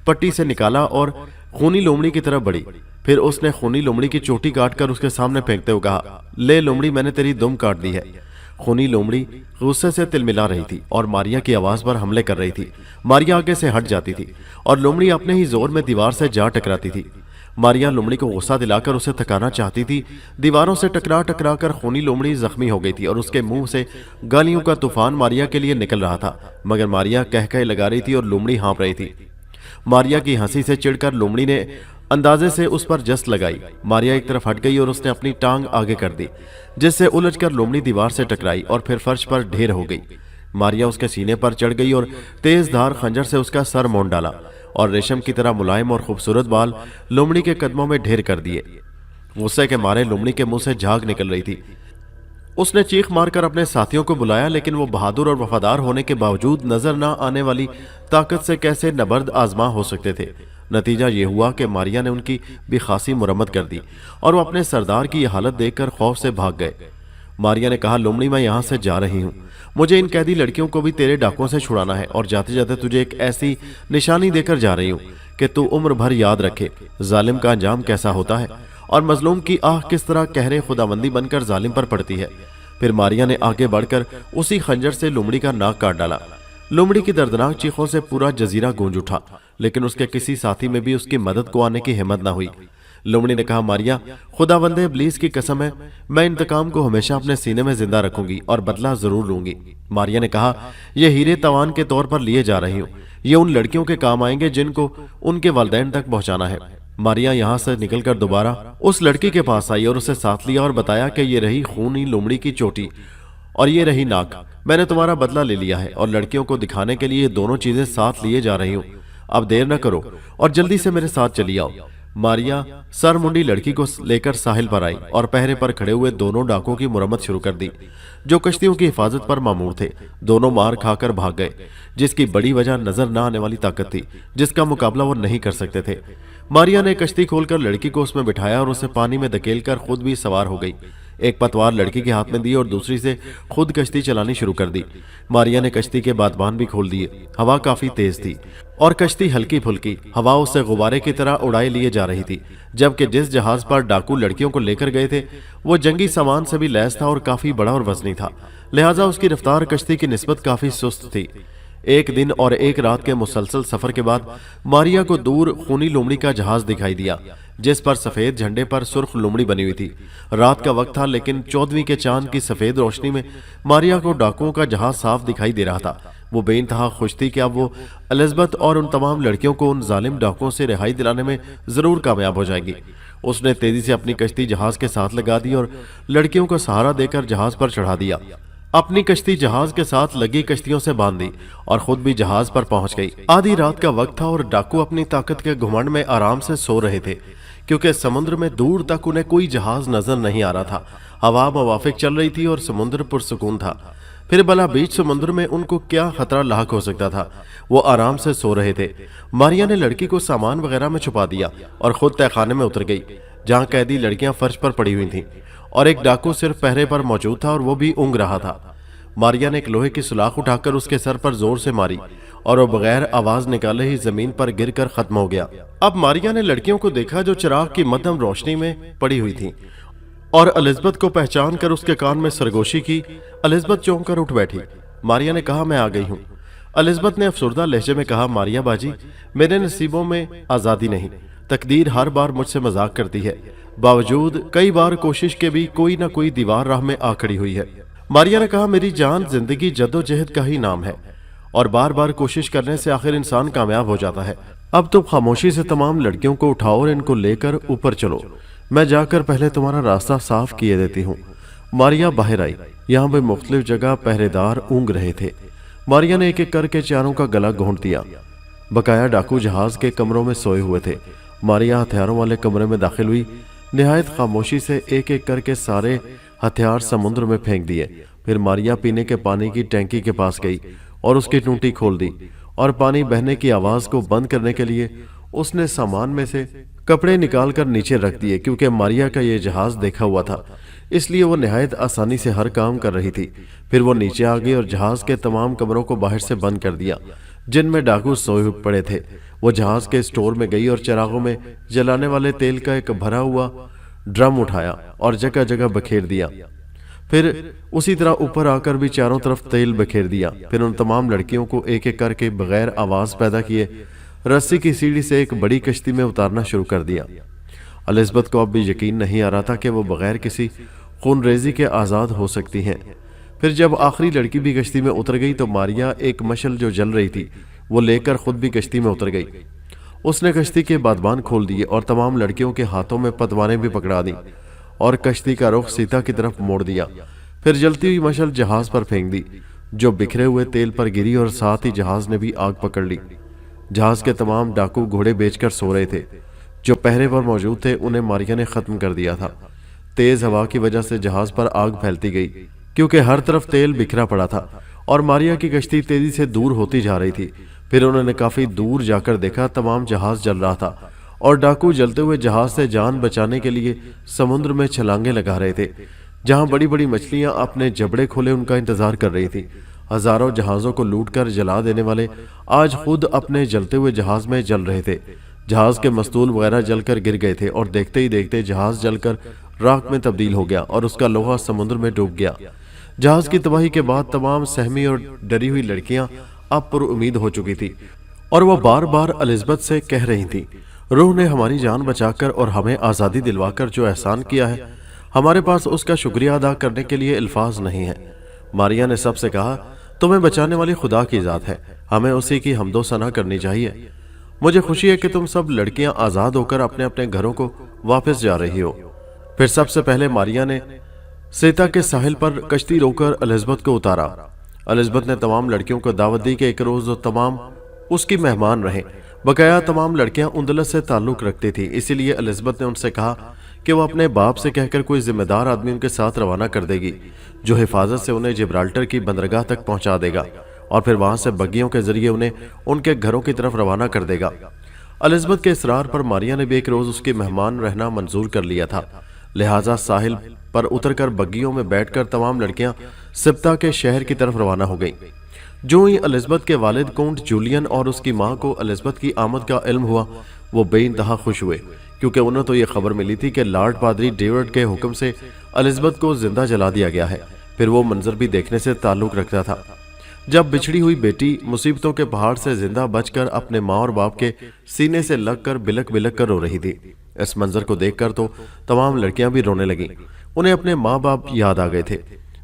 पट्टी से निकाला और खूनी लोमड़ी की तरफ बढ़ी। फिर उसने खूनी लोमड़ी की चोटी काटकर उसके सामने फेंकते हुए कहा, ले लोमड़ी, मैंने तेरी दुम काट दी है। खूनी लोमड़ी गुस्से से तिलमिला रही थी और मारिया की आवाज पर हमले कर रही थी। मारिया आगे से हट जाती थी और लोमड़ी अपने ही जोर में दीवार से जा टकराती थी। मारिया लोमड़ी को गुस्सा दिलाकर उसे थकाना चाहती थी। दीवारों से टकरा टकरा कर खूनी लोमड़ी जख्मी हो गई थी और उसके मुंह से गालियों का तूफान मारिया के लिए निकल रहा था, मगर मारिया कहकहे लगा रही थी और लोमड़ी हाँफ रही थी। मारिया की हंसी से चिढ़कर लोमड़ी ने अंदाजे से उस पर जस्त लगाई। मारिया एक तरफ हट गई और उसने अपनी टांग आगे कर दी, जिससे उलझकर लोमड़ी दीवार से टकराई और फिर फर्श पर ढेर हो गई। मारिया उसके सीने पर चढ़ गई और तेज धार खंजर से उसका सर मोड़ डाला और रेशम की तरह मुलायम और खूबसूरत बाल लोमड़ी के कदमों में ढेर कर दिए। गुस्से के मारे लोमड़ी के मुंह से झाग निकल रही थी। उसने चीख मारकर अपने साथियों को बुलाया, लेकिन वो बहादुर और वफादार होने के बावजूद नजर न आने वाली ताकत से कैसे नबर्द आजमा हो सकते थे। नतीजा ये हुआ कि मारिया ने उनकी भी खासी मुरम्मत कर दी और वो अपने सरदार की यह हालत देखकर खौफ से भाग गए। मारिया ने कहा, लोमड़ी, मैं यहाँ से जा रही हूँ, मुझे इन कैदी लड़कियों को भी तेरे डाकों से छुड़ाना है और जाते जाते तुझे एक ऐसी निशानी देकर जा रही हूँ कि तू उम्र भर याद रखे जालिम का अंजाम कैसा होता है और मजलूम की आह किस तरह कहरे खुदाबंदी बनकर जालिम पर पड़ती है। फिर मारिया ने आगे बढ़कर उसी खंजर से लोमड़ी का नाक काट डाला। लोमड़ी की दर्दनाक चीखों से पूरा जजीरा गूंज उठा, लेकिन उसके किसी साथी में भी उसकी मदद को आने की हिम्मत न हुई। लोमड़ी ने कहा, मारिया, खुदावंदे इब्लीस की कसम है, मैं इंतकाम को हमेशा अपने सीने में जिंदा रखूंगी और बदला जरूर लूंगी। मारिया ने कहा, यह हीरे तवान के तौर पर लिए जा रही हूँ, ये उन लड़कियों के काम आएंगे जिनको उनके वालिदैन तक पहुंचाना है। मारिया यहाँ से निकलकर दोबारा उस लड़की के पास आई और उसे साथ लिया और बताया कि ये रही खूनी लोमड़ी की चोटी और ये रही नाक, मैंने तुम्हारा बदला ले लिया है और लड़कियों को दिखाने के लिए ये दोनों चीजें साथ लिए जा रही हूँ। अब देर न करो और जल्दी से मेरे साथ चली आओ। मारिया सर मुंडी लड़की को लेकर साहिल पर आई और पहरे पर खड़े हुए दोनों डाकों की मुरम्मत शुरू कर दी जो कश्तियों की हिफाजत पर मामूर थे। दोनों मार खाकर भाग गए, जिसकी बड़ी वजह नजर न आने वाली ताकत थी जिसका मुकाबला वो नहीं कर सकते थे। मारिया ने कश्ती खोलकर लड़की को उसमें बिठाया और उसे पानी में धकेलकर खुद भी सवार हो गई। एक पतवार लड़की के हाथ में दी और दूसरी से खुद कश्ती चलानी शुरू कर दी। मारिया ने कश्ती के बादबान भी खोल दिए। हवा काफी तेज थी और कश्ती हल्की फुल्की हवा से गुब्बारे की तरह उड़ाए लिए जा रही थी, जबकि जिस जहाज पर डाकू लड़कियों को लेकर गए थे वो जंगी सामान से भी लैस था और काफी बड़ा और वजनी था, लिहाजा उसकी रफ्तार कश्ती की निस्बत काफी सुस्त थी। एक दिन और एक रात के मुसलसल सफर के बाद मारिया को दूर खूनी लोमड़ी का जहाज दिखाई दिया, जिस पर सफेद झंडे पर सुर्ख लोमड़ी बनी हुई थी। रात का वक्त था, लेकिन 14वीं के चांद की सफेद रोशनी में मारिया को डाकुओं का जहाज साफ दिखाई दे रहा था। वो बेइंतहा खुश थी कि अब वो एलिजबेथ और उन तमाम लड़कियों को उन जालिम डाकुओं से रिहाई दिलाने में जरूर कामयाब हो जाएगी। उसने तेजी से अपनी कश्ती जहाज के साथ लगा दी और लड़कियों को सहारा देकर जहाज पर चढ़ा दिया। अपनी कश्ती जहाज के साथ लगी कश्तियों से बांध दी और खुद भी जहाज पर पहुंच गई। आधी रात का वक्त था और डाकू अपनी ताकत के घुमंड में आराम से सो रहे थे, क्योंकि समुद्र में दूर तक उन्हें कोई जहाज नजर नहीं आ रहा था। हवा मुवाफिक चल रही थी और समुद्र पुरसुकून था। फिर भला बीच समुद्र में उनको क्या खतरा लाक हो सकता था। वो आराम से सो रहे थे। मारिया ने लड़की को सामान वगैरह में छुपा दिया और खुद तहखाने में उतर गई, जहां कैदी लड़कियां फर्श पर पड़ी हुई थीं और एक डाकू सिर्फ पहरे पर मौजूद था और वो भी ऊँघ रहा था। मारिया ने एक लोहे की सुलाख उठाकर उसके सर पर जोर से मारी और वो बगैर आवाज निकाले ही जमीन पर गिरकर खत्म हो गया। अब मारिया ने लड़कियों को देखा जो चिराग की मध्यम रोशनी में पड़ी हुई थीं और एलिजबेथ को पहचान कर उसके कान में सरगोशी की। एलिजबेथ चौंक कर उठ बैठी। मारिया ने कहा, मैं आ गई हूँ। एलिजबेथ ने अफसुर्दा लहजे में कहा, मारिया बाजी, मेरे नसीबों में आजादी नहीं। तकदीर हर बार मुझसे मजाक करती है। बावजूद कई बार कोशिश के भी कोई ना कोई दीवार राह में आ खड़ी हुई है। मारिया ने कहा, मेरी जान जिंदगी जद्दोजहद का ही नाम है और बार बार कोशिश करने से आखिर इंसान कामयाब हो जाता है। अब तुम खामोशी से तमाम लड़कियों को उठाओ और इनको लेकर ऊपर चलो। मैं जाकर पहले तुम्हारा रास्ता साफ किए देती हूँ। मारिया बाहर आई। यहाँ पे मुख्तलिफ जगह पहरेदार ऊँघ रहे थे। मारिया ने एक एक करके चारों का गला घोंट दिया। बकाया डाकू जहाज के कमरों में सोए हुए थे। मारिया हथियारों वाले कमरे में दाखिल हुई। निहायत खामोशी से एक एक करके सारे हथियार समुद्र में फेंक दिए। फिर मारिया पीने के पानी की टैंकी के पास गई और उसकी टूटी खोल दी और पानी बहने की आवाज को बंद करने के लिए उसने सामान में से कपड़े निकालकर नीचे रख दिए। क्योंकि मारिया का यह जहाज देखा हुआ था, इसलिए वो निहायत आसानी से हर काम कर रही थी। फिर वो नीचे आ गई और जहाज के तमाम कमरों को बाहर से बंद कर दिया जिनमें डाकू सोए पड़े थे। वो जहाज के स्टोर में गई और चिरागों में जलाने वाले तेल का एक भरा हुआ ड्रम उठाया और जगह जगह बखेर दिया। फिर उसी तरह ऊपर आकर भी चारों तरफ तेल बखेर दिया। फिर उन तमाम लड़कियों को एक एक करके बगैर आवाज पैदा किए रस्सी की सीढ़ी से एक बड़ी कश्ती में उतारना शुरू कर दिया। एलिजबेथ को अब भी यकीन नहीं आ रहा था कि वो बगैर किसी खूनरेजी के आज़ाद हो सकती हैं। फिर जब आखिरी लड़की भी कश्ती में उतर गई तो मारिया एक मशल जो जल रही थी वो लेकर खुद भी कश्ती में उतर गई। उसने कश्ती के बादबान खोल दिए और तमाम लड़कियों के हाथों में पतवारें भी पकड़ा दी और कश्ती का रुख सीता की तरफ मोड़ दिया। फिर जलती हुई मशल जहाज पर फेंक दी, जो बिखरे हुए तेल पर गिरी और साथ ही जहाज ने भी आग पकड़ ली। जहाज के तमाम डाकू घोड़े बेचकर सो रहे थे। जो पहरे पर मौजूद थे उन्हें मारिया ने खत्म कर दिया था। तेज हवा की वजह से जहाज पर आग फैलती गई, क्योंकि हर तरफ तेल बिखरा पड़ा था और मारिया की कश्ती तेजी से दूर होती जा रही थी। फिर उन्होंने काफी दूर जाकर देखा तमाम जहाज जल रहा था और डाकू जलते हुए जहाज से जान बचाने के लिए समुद्र में छलांगे लगा रहे थे। जहां बड़ी बड़ी मछलियां अपने जबड़े खोले उनका इंतजार कर रही थी। हजारों जहाजों को लूटकर जला देने वाले आज खुद अपने जलते हुए जहाज में जल रहे थे। जहाज के मस्तूल वगैरह जलकर गिर गए थे और देखते ही देखते जहाज जलकर राख में तब्दील हो गया और उसका लोहा समुद्र में डूब गया। जहाज की तबाही के बाद तमाम सहमी और डरी हुई लड़कियां अब पर उम्मीद हो चुकी थी और वह बार बार एलिजबेथ से कह रही थी, रूह ने हमारी जान बचाकर और हमें आज़ादी दिलवाकर जो एहसान किया है, हमारे पास उसका शुक्रिया अदा करने के लिए अल्फाज नहीं है। मारिया ने सबसे कहा, तुम्हें बचाने वाली खुदा की ज़ात है, हमें उसी की हम्दो सना करनी चाहिए। मुझे खुशी है कि तुम सब लड़कियां आज़ाद होकर अपने अपने घरों को वापस जा रही हो। फिर सबसे पहले मारिया ने सीता के साहिल पर कश्ती रोकर एलिजबेथ को उतारा। एलिजबेथ ने तमाम लड़कियों को दावत दी कि एक रोज वो तमाम उसकी मेहमान रहे। बकाया तमाम लड़कियां उंदलस से ताल्लुक रखती थी, इसीलिए एलिजबेथ ने उनसे कहा कि वो अपने बाप से कहकर कोई जिम्मेदार आदमी उनके साथ रवाना कर देगी, जो हिफाजत से उन्हें जिब्राल्टर की बंदरगाह तक पहुंचा देगा और फिर वहां से बग्गियों के जरिए उन्हें उनके घरों की तरफ रवाना कर देगा। الزبتھ کے اصرار پر ماریا نے بھی ایک روز اس کی مہمان رہنا منظور کر لیا تھا، لہٰذا ساحل پر اتر کر بگیوں میں بیٹھ کر تمام لڑکیاں سبتا کے شہر کی طرف روانہ ہو گئیں۔ جو ہی الزبتھ کے والد کونٹ جولین اور اس کی ماں کو الزبتھ کی آمد کا علم ہوا، وہ بے انتہا خوش ہوئے، کیونکہ انہیں تو یہ خبر ملی تھی کہ لارڈ پادری ڈیوڈ کے حکم سے الزبتھ کو زندہ جلا دیا گیا ہے۔ پھر وہ منظر بھی دیکھنے سے تعلق رکھتا تھا جب بچھڑی ہوئی بیٹی مصیبتوں کے پہاڑ سے زندہ بچ کر اپنے ماں اور باپ کے سینے سے لگ کر بلک بلک کر رو رہی تھی۔ اس منظر کو دیکھ کر تو تمام لڑکیاں بھی رونے لگیں، انہیں اپنے ماں باپ یاد آ گئے تھے۔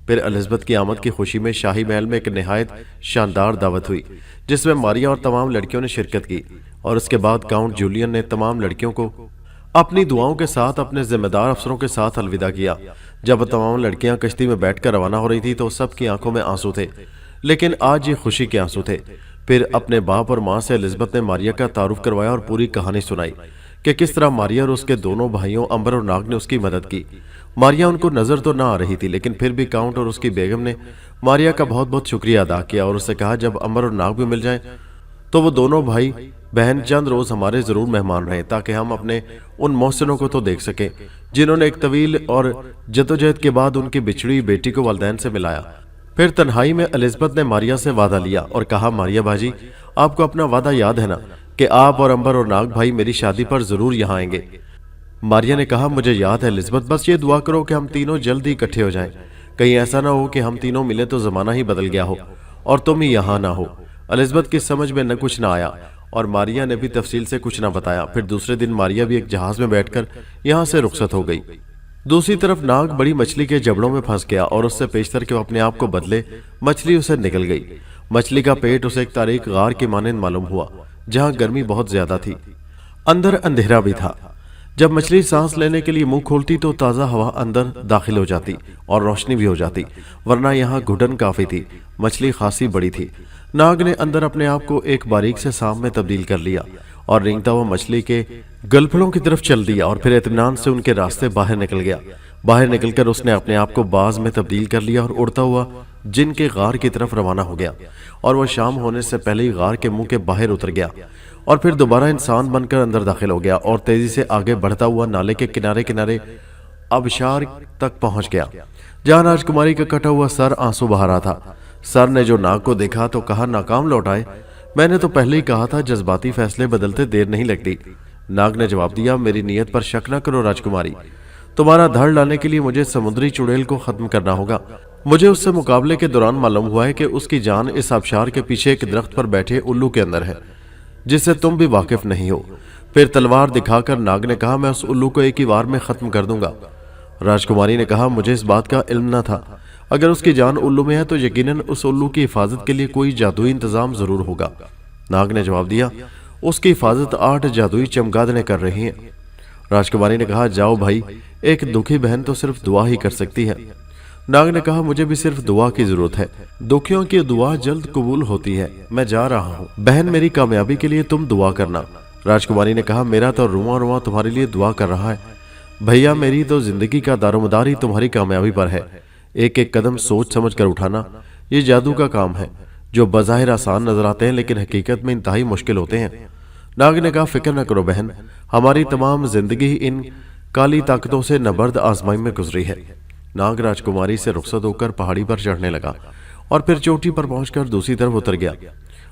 پھر الزبتھ کی آمد کی خوشی میں شاہی محل میں ایک نہایت شاندار دعوت ہوئی، جس میں ماریا اور تمام لڑکیوں نے شرکت کی، اور اس کے بعد کاؤنٹ جولین نے تمام لڑکیوں کو اپنی دعاؤں کے ساتھ اپنے ذمہ دار افسروں کے ساتھ الوداع کیا۔ جب تمام لڑکیاں کشتی میں بیٹھ کر روانہ ہو رہی تھی تو سب کی آنکھوں میں آنسو تھے، لیکن آج یہ خوشی کے آنسو تھے۔ پھر اپنے باپ اور ماں سے الزبتھ نے ماریا کا تعارف کروایا اور پوری کہانی سنائی کہ کس طرح ماریا اور اس کے دونوں بھائیوں امبر اور ناگ نے اس کی مدد کی۔ ماریا ان کو نظر تو نہ آ رہی تھی، لیکن پھر بھی کاؤنٹ اور اس کی بیگم نے ماریا کا بہت بہت شکریہ ادا کیا اور اسے کہا جب امبر اور ناگ بھی مل جائیں تو وہ دونوں بھائی بہن چند روز ہمارے ضرور مہمان رہیں، تاکہ ہم اپنے ان محسنوں کو تو دیکھ سکیں جنہوں نے ایک طویل اور جدوجہد کے بعد ان کی بچھڑی بیٹی کو والدین سے ملایا۔ پھر تنہائی میں الزبتھ نے ماریا سے وعدہ لیا اور کہا، ماریا باجی، آپ کو اپنا وعدہ یاد ہے نا کہ آپ اور امبر اور ناگ بھائی میری شادی پر ضرور یہاں آئیں گے؟ ماریا نے کہا، مجھے یاد ہے الزبتھ، بس یہ دعا کرو کہ ہم تینوں جلد ہی اکٹھے ہو جائیں، کہیں ایسا نہ ہو کہ ہم تینوں ملے تو زمانہ ہی بدل گیا ہو اور تم ہی یہاں نہ ہو۔ الزبتھ کی سمجھ میں نہ کچھ نہ آیا اور ماریا نے بھی تفصیل سے کچھ نہ بتایا۔ پھر دوسرے دن ماریا بھی ایک جہاز میں بیٹھ کر یہاں سے رخصت ہو گئی۔ دوسری طرف ناگ بڑی مچھلی کے جبڑوں میں پھنس گیا اور اس سے پیشتر کہ وہ اپنے آپ کو بدلے، مچھلی اسے نکل گئی۔ مچھلی کا پیٹ اسے ایک تاریک غار کے مانند معلوم ہوا، جہاں گرمی بہت زیادہ تھی، اندر اندھیرا بھی تھا۔ جب مچھلی سانس لینے کے لیے منہ کھولتی تو تازہ ہوا اندر داخل ہو جاتی اور روشنی بھی ہو جاتی، ورنہ یہاں گھٹن کافی تھی۔ مچھلی خاصی بڑی تھی۔ ناگ نے اندر اپنے آپ کو ایک باریک سے سانپ میں تبدیل کر لیا اور رینگتا ہوا مچھلی کے گلپھڑوں کی طرف چل دیا اور پھر اطمینان سے ان کے راستے باہر نکل گیا۔ باہر نکل کر اس نے اپنے آپ کو باز میں تبدیل کر لیا اور اڑتا ہوا جن کے غار کی طرف روانہ ہو گیا، اور وہ شام ہونے سے پہلے ہی غار کے منہ کے باہر اتر گیا اور پھر دوبارہ انسان بن کر اندر داخل ہو گیا اور تیزی سے آگے بڑھتا ہوا نالے کے کنارے کنارے آبشار تک پہنچ گیا، جہاں راجکماری کا کٹا ہوا سر آنسو بہا رہا تھا۔ سر نے جو ناگ کو دیکھا تو کہا، ناکام لوٹ آئے، میں نے تو پہلے ہی کہا تھا جذباتی فیصلے بدلتے دیر نہیں لگتی۔ ناگ نے جواب دیا، میری نیت پر شک نہ کرو راجکماری، تمہارا دھڑ لانے کے لیے مجھے سمندری چڑیل کو ختم کرنا ہوگا۔ مجھے اس سے مقابلے کے دوران معلوم ہوا ہے کہ اس کی جان اس آبشار کے پیچھے ایک درخت پر بیٹھے الو کے اندر ہے، جس سے تم بھی واقف نہیں ہو۔ پھر تلوار دکھا کر ناگ نے کہا، میں اس الو کو ایک ہی وار میں ختم کر دوں گا۔ راجکماری نے کہا، مجھے اس بات کا علم نہ تھا، اگر اس کی جان الو میں ہے تو یقیناً اس الو کی حفاظت کے لیے کوئی جادوئی انتظام ضرور ہوگا۔ ناگ نے جواب دیا، اس کی حفاظت 8 جادوئی چمگادڑیں کر رہی ہیں۔ راجکماری نے کہا، جاؤ بھائی، ایک دکھی بہن تو صرف دعا ہی کر سکتی ہے۔ ناگ نے کہا، مجھے بھی صرف دعا کی ضرورت ہے، دکھیوں کی دعا جلد قبول ہوتی ہے، میں جا رہا ہوں، بہن میری کامیابی کے لیے تم دعا کرنا۔ راجکماری نے کہا، میرا تو رواں رواں تمہارے لیے دعا کر رہا ہے بھیا، میری تو زندگی کا دارومدار ہی تمہاری کامیابی پر ہے۔ ایک ایک قدم سوچ سمجھ کر اٹھانا یہ جادو کا کام ہے، جو بظاہر آسان نظر آتے ہیں لیکن حقیقت میں انتہائی مشکل ہوتے ہیں۔ ناگ نے کہا، فکر نہ کرو بہن، ہماری تمام زندگی ان کالی طاقتوں سے نبرد آزمائی میں گزری ہے۔ ناگ راجکماری سے رخصت ہو کر پہاڑی پر چڑھنے لگا اور پھر چوٹی پر پہنچ کر دوسری طرف اتر گیا۔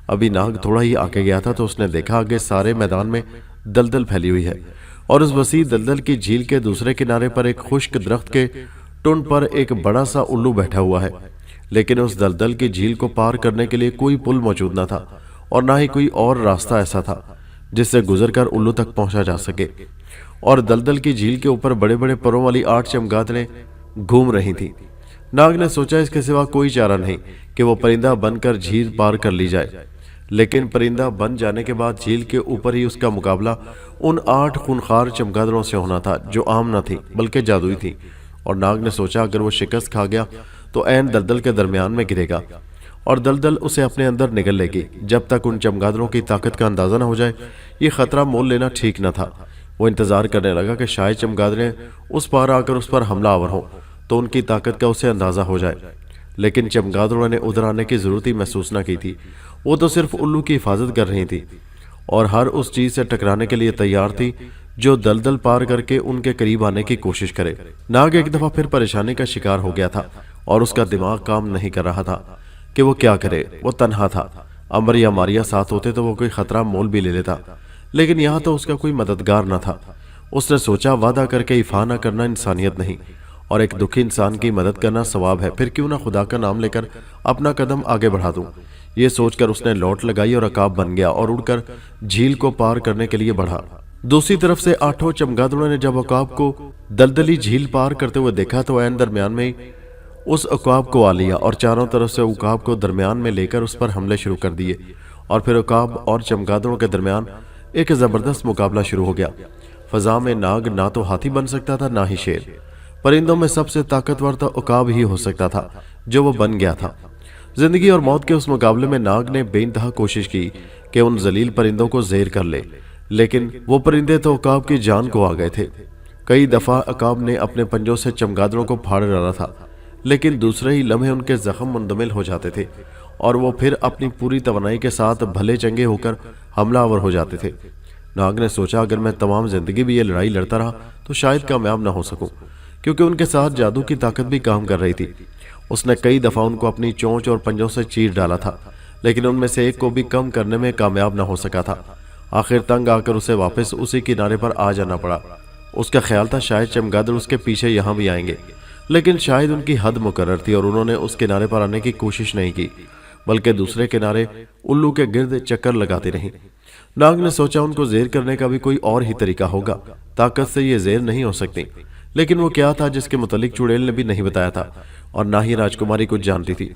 ابھی ناگ تھوڑا ہی آگے گیا تھا تو اس نے دیکھا آگے سارے میدان میں دلدل پھیلی ہوئی ہے اور اس وسیع دلدل کی جھیل کے دوسرے کنارے پر ایک خشک درخت کے ٹنڈ پر ایک بڑا سا الو بیٹھا ہوا ہے، لیکن اس دلدل کی جھیل کو پار کرنے کے لیے کوئی پل موجود نہ تھا اور نہ ہی کوئی اور راستہ ایسا تھا جس سے گزر کر الو تک پہنچا جا سکے، اور دلدل کی جھیل کے اوپر بڑے بڑے پروں والی 8 چمگادڑیں گھوم رہی تھیں۔ ناگ نے سوچا اس کے سوا کوئی چارہ نہیں کہ وہ پرندہ بن کر جھیل پار کر لی جائے، لیکن پرندہ بن جانے کے بعد جھیل کے اوپر ہی اس کا مقابلہ ان 8 خونخوار چمگادڑوں سے ہونا تھا جو عام نہ تھی بلکہ جادوئی تھی، اور ناگ نے سوچا اگر وہ شکست کھا گیا تو عین دلدل کے درمیان میں گرے گا اور دلدل اسے اپنے اندر نگل لے گی۔ جب تک ان چمگادڑوں کی طاقت کا اندازہ نہ ہو جائے یہ خطرہ مول لینا ٹھیک نہ تھا۔ وہ انتظار کرنے لگا کہ شاید چمگادڑیں اس پار آ کر اس پر حملہ آور ہوں تو ان کی طاقت کا اسے اندازہ ہو جائے، لیکن چمگادڑوں نے ادھر آنے کی ضرورت ہی محسوس نہ کی تھی، وہ تو صرف الو کی حفاظت کر رہی تھی اور ہر اس چیز سے ٹکرانے کے لیے تیار تھی جو دلدل پار کر کے ان کے قریب آنے کی کوشش کرے۔ ناگ ایک دفعہ پھر پریشانی کا شکار ہو گیا تھا اور اس کا دماغ کام نہیں کر رہا تھا کہ وہ کیا کرے۔ وہ تنہا تھا۔ امبر یا ماریا ساتھ ہوتے تو وہ کوئی خطرہ مول بھی لے لیتا، لیکن یہاں تو اس کا کوئی مددگار نہ تھا۔ اس نے سوچا وعدہ کر کے ایفا نہ کرنا انسانیت نہیں، اور ایک دکھی انسان کی مدد کرنا ثواب ہے، پھر کیوں نہ خدا کا نام لے کر اپنا قدم آگے بڑھا دوں۔ یہ سوچ کر اس نے لوٹ لگائی اور عقاب بن گیا اور اڑ کر جھیل کو پار کرنے کے لیے بڑھا۔ دوسری طرف سے آٹھوں چمگادڑوں نے جب عقاب کو دلدلی جھیل پار کرتے ہوئے دیکھا تو عین درمیان میں اس عقاب کو آ لیا اور چاروں طرف سے عقاب کو درمیان میں لے کر اس پر حملے شروع کر دیے، اور پھر عقاب اور چمگادڑوں کے درمیان ایک زبردست مقابلہ شروع ہو گیا۔ فضا میں ناگ نہ تو ہاتھی بن سکتا تھا نہ ہی شیر۔ پرندوں میں سب سے طاقتور تو عقاب ہی ہو سکتا تھا، جو وہ بن گیا تھا۔ زندگی اور موت کے اس مقابلے میں ناگ نے بے انتہا کوشش کی کہ ان ذلیل پرندوں کو زیر کر لے، لیکن وہ پرندے تو عقاب کی جان کو آ گئے تھے۔ کئی دفعہ عقاب نے اپنے پنجوں سے چمگادڑوں کو پھاڑ ڈالا تھا، لیکن دوسرے ہی لمحے ان کے زخم مندمل ہو جاتے تھے اور وہ پھر اپنی پوری توانائی کے ساتھ بھلے چنگے ہو کر حملہ آور ہو جاتے تھے۔ ناگ نے سوچا اگر میں تمام زندگی بھی یہ لڑائی لڑتا رہا تو شاید کامیاب نہ ہو سکوں، کیونکہ ان کے ساتھ جادو کی طاقت بھی کام کر رہی تھی۔ اس نے کئی دفعہ ان کو اپنی چونچ اور پنجوں سے چیر ڈالا تھا، لیکن ان میں سے ایک کو بھی کم کرنے میں کامیاب نہ ہو سکا تھا۔ آخر تنگ آ کر اسے واپس اسی کنارے پر آ جانا پڑا۔ اس کا خیال تھا شاید چمگادڑ اس کے پیچھے یہاں بھی آئیں گے، لیکن شاید ان کی حد مقرر تھی اور انہوں نے اس کنارے پر آنے کی کوشش نہیں کی، بلکہ دوسرے کنارے الو کے گرد چکر لگاتی رہیں۔ ناگ نے سوچا ان کو زیر کرنے کا بھی کوئی اور ہی طریقہ ہوگا، طاقت سے یہ زیر نہیں ہو سکتی، لیکن وہ کیا تھا جس کے متعلق چڑیل نے بھی نہیں بتایا تھا، اور نہ ہی راجکماری کچھ جانتی تھی۔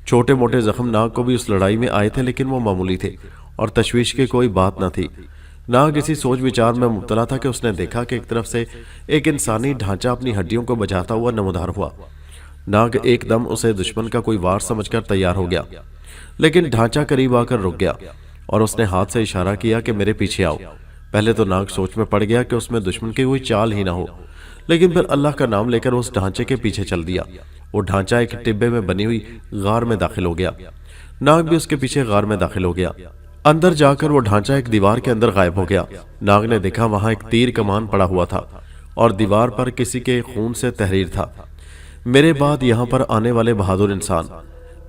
چھوٹے موٹے زخم ناگ کو بھی اس لڑائی میں آئے تھے، لیکن وہ معمولی تھے اور تشویش کی کوئی بات نہ تھی۔ ناگ اسی سوچ وچار میں مبتلا تھا کہ اس نے دیکھا کہ ایک طرف سے ایک انسانی ڈھانچہ اپنی ہڈیوں کو بجاتا ہوا نمودار ہوا۔ ناگ ایک دم اسے دشمن کا کوئی وار سمجھ کر تیار ہو گیا، لیکن ڈھانچہ قریب آ کر رک گیا اور اس نے ہاتھ سے اشارہ کیا کہ میرے پیچھے آؤ۔ پہلے تو ناگ سوچ میں پڑ گیا کہ اس میں دشمن کی کوئی چال ہی نہ ہو، لیکن پھر اللہ کا نام لے کر اس ڈھانچے کے پیچھے چل دیا۔ وہ ڈھانچہ ایک ٹبے میں بنی ہوئی غار میں داخل ہو گیا۔ ناگ بھی اس کے پیچھے غار میں داخل ہو گیا۔ اندر جا کر وہ ڈھانچہ ایک دیوار کے اندر غائب ہو گیا۔ ناگ نے دیکھا وہاں ایک تیر کمان پڑا ہوا تھا اور دیوار پر کسی کے خون سے تحریر تھا، میرے بعد یہاں پر آنے والے بہادر انسان۔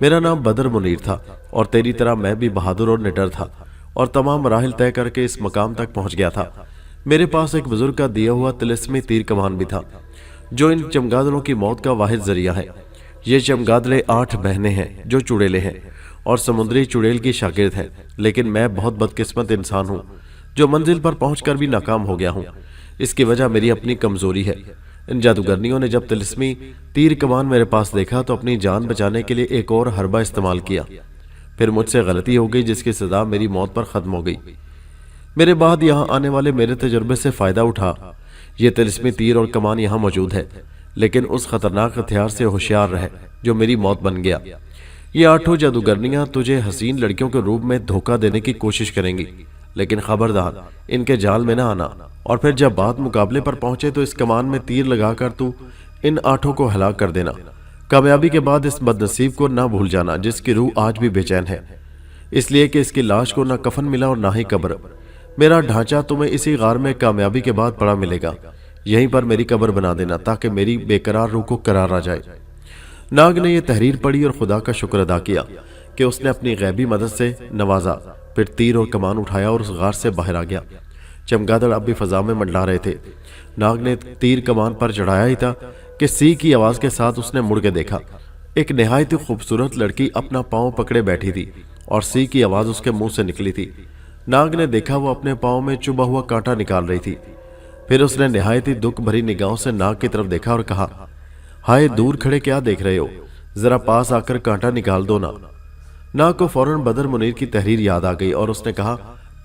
میرا نام بدر منیر تھا اور تیری طرح میں بھی بہادر اور نڈر تھا اور تمام مراحل طے کر کے اس مقام تک پہنچ گیا تھا۔ میرے پاس ایک بزرگ کا دیا ہوا طلسمی تیر کمان بھی تھا جو ان چمگادڑوں کی موت کا واحد ذریعہ ہے۔ یہ چمگادڑیں 8 بہنیں ہیں جو چڑیلیں ہیں اور سمندری چڑیل کی شاگرد ہیں، لیکن میں بہت بدقسمت انسان ہوں جو منزل پر پہنچ کر بھی ناکام ہو گیا ہوں۔ اس کی وجہ میری اپنی کمزوری ہے۔ ان جادوگرنیوں نے جب طلسمی تیر کمان میرے پاس دیکھا تو اپنی جان بچانے کے لیے ایک اور حربہ استعمال کیا، پھر مجھ سے غلطی ہو گئی جس کی سزا میری موت پر ختم ہو گئی۔ میرے بعد یہاں آنے والے میرے تجربے سے فائدہ اٹھا یہ طلسمی تیر اور کمان یہاں موجود ہے، لیکن اس خطرناک ہتھیار سے ہوشیار رہے جو میری موت بن گیا۔ یہ 8 جادوگرنیاں تجھے حسین لڑکیوں کے روپ میں دھوکہ دینے کی کوشش کریں گی، لیکن خبردار ان کے جال میں نہ آنا، اور پھر جب بات مقابلے پر پہنچے تو اس کمان میں تیر لگا کر تو ان 8 کو ہلاک کر دینا۔ کامیابی کے بعد اس بدنصیب کو نہ بھول جانا جس کی روح آج بھی بے چین ہے، اس لیے کہ اس کی لاش کو نہ کفن ملا اور نہ ہی قبر۔ میرا ڈھانچہ تمہیں اسی غار میں کامیابی کے بعد پڑا ملے گا، یہیں پر میری قبر بنا دینا تاکہ میری بے قرار روح کو قرار آ جائے۔ ناگ نے یہ تحریر پڑھی اور خدا کا شکر ادا کیا کہ اس نے اپنی غیبی مدد سے نوازا، پھر تیر اور کمان اٹھایا اور اس غار سے باہر آ گیا۔ چمگادڑ اب بھی فضا میں منڈلا رہے تھے۔ ناگ نے تیر کمان پر چڑھایا ہی تھا کہ سی کی آواز کے ساتھ اس نے مڑ کے دیکھا۔ ایک نہایت ہی خوبصورت لڑکی اپنا پاؤں پکڑے بیٹھی تھی اور سی کی آواز اس کے منہ سے نکلی تھی۔ ناگ نے دیکھا وہ اپنے پاؤں میں چبھا ہوا کانٹا نکال رہی تھی۔ پھر اس نے نہایت ہی دکھ بھری نگاہوں سے ناگ کی طرف دیکھا اور کہا، ہائے دور کھڑے کیا دیکھ رہے ہو، ذرا پاس آ کر کانٹا نکال دو نا۔ ناگ کو فوراً بدر منیر کی تحریر یاد آ گئی اور اس نے کہا،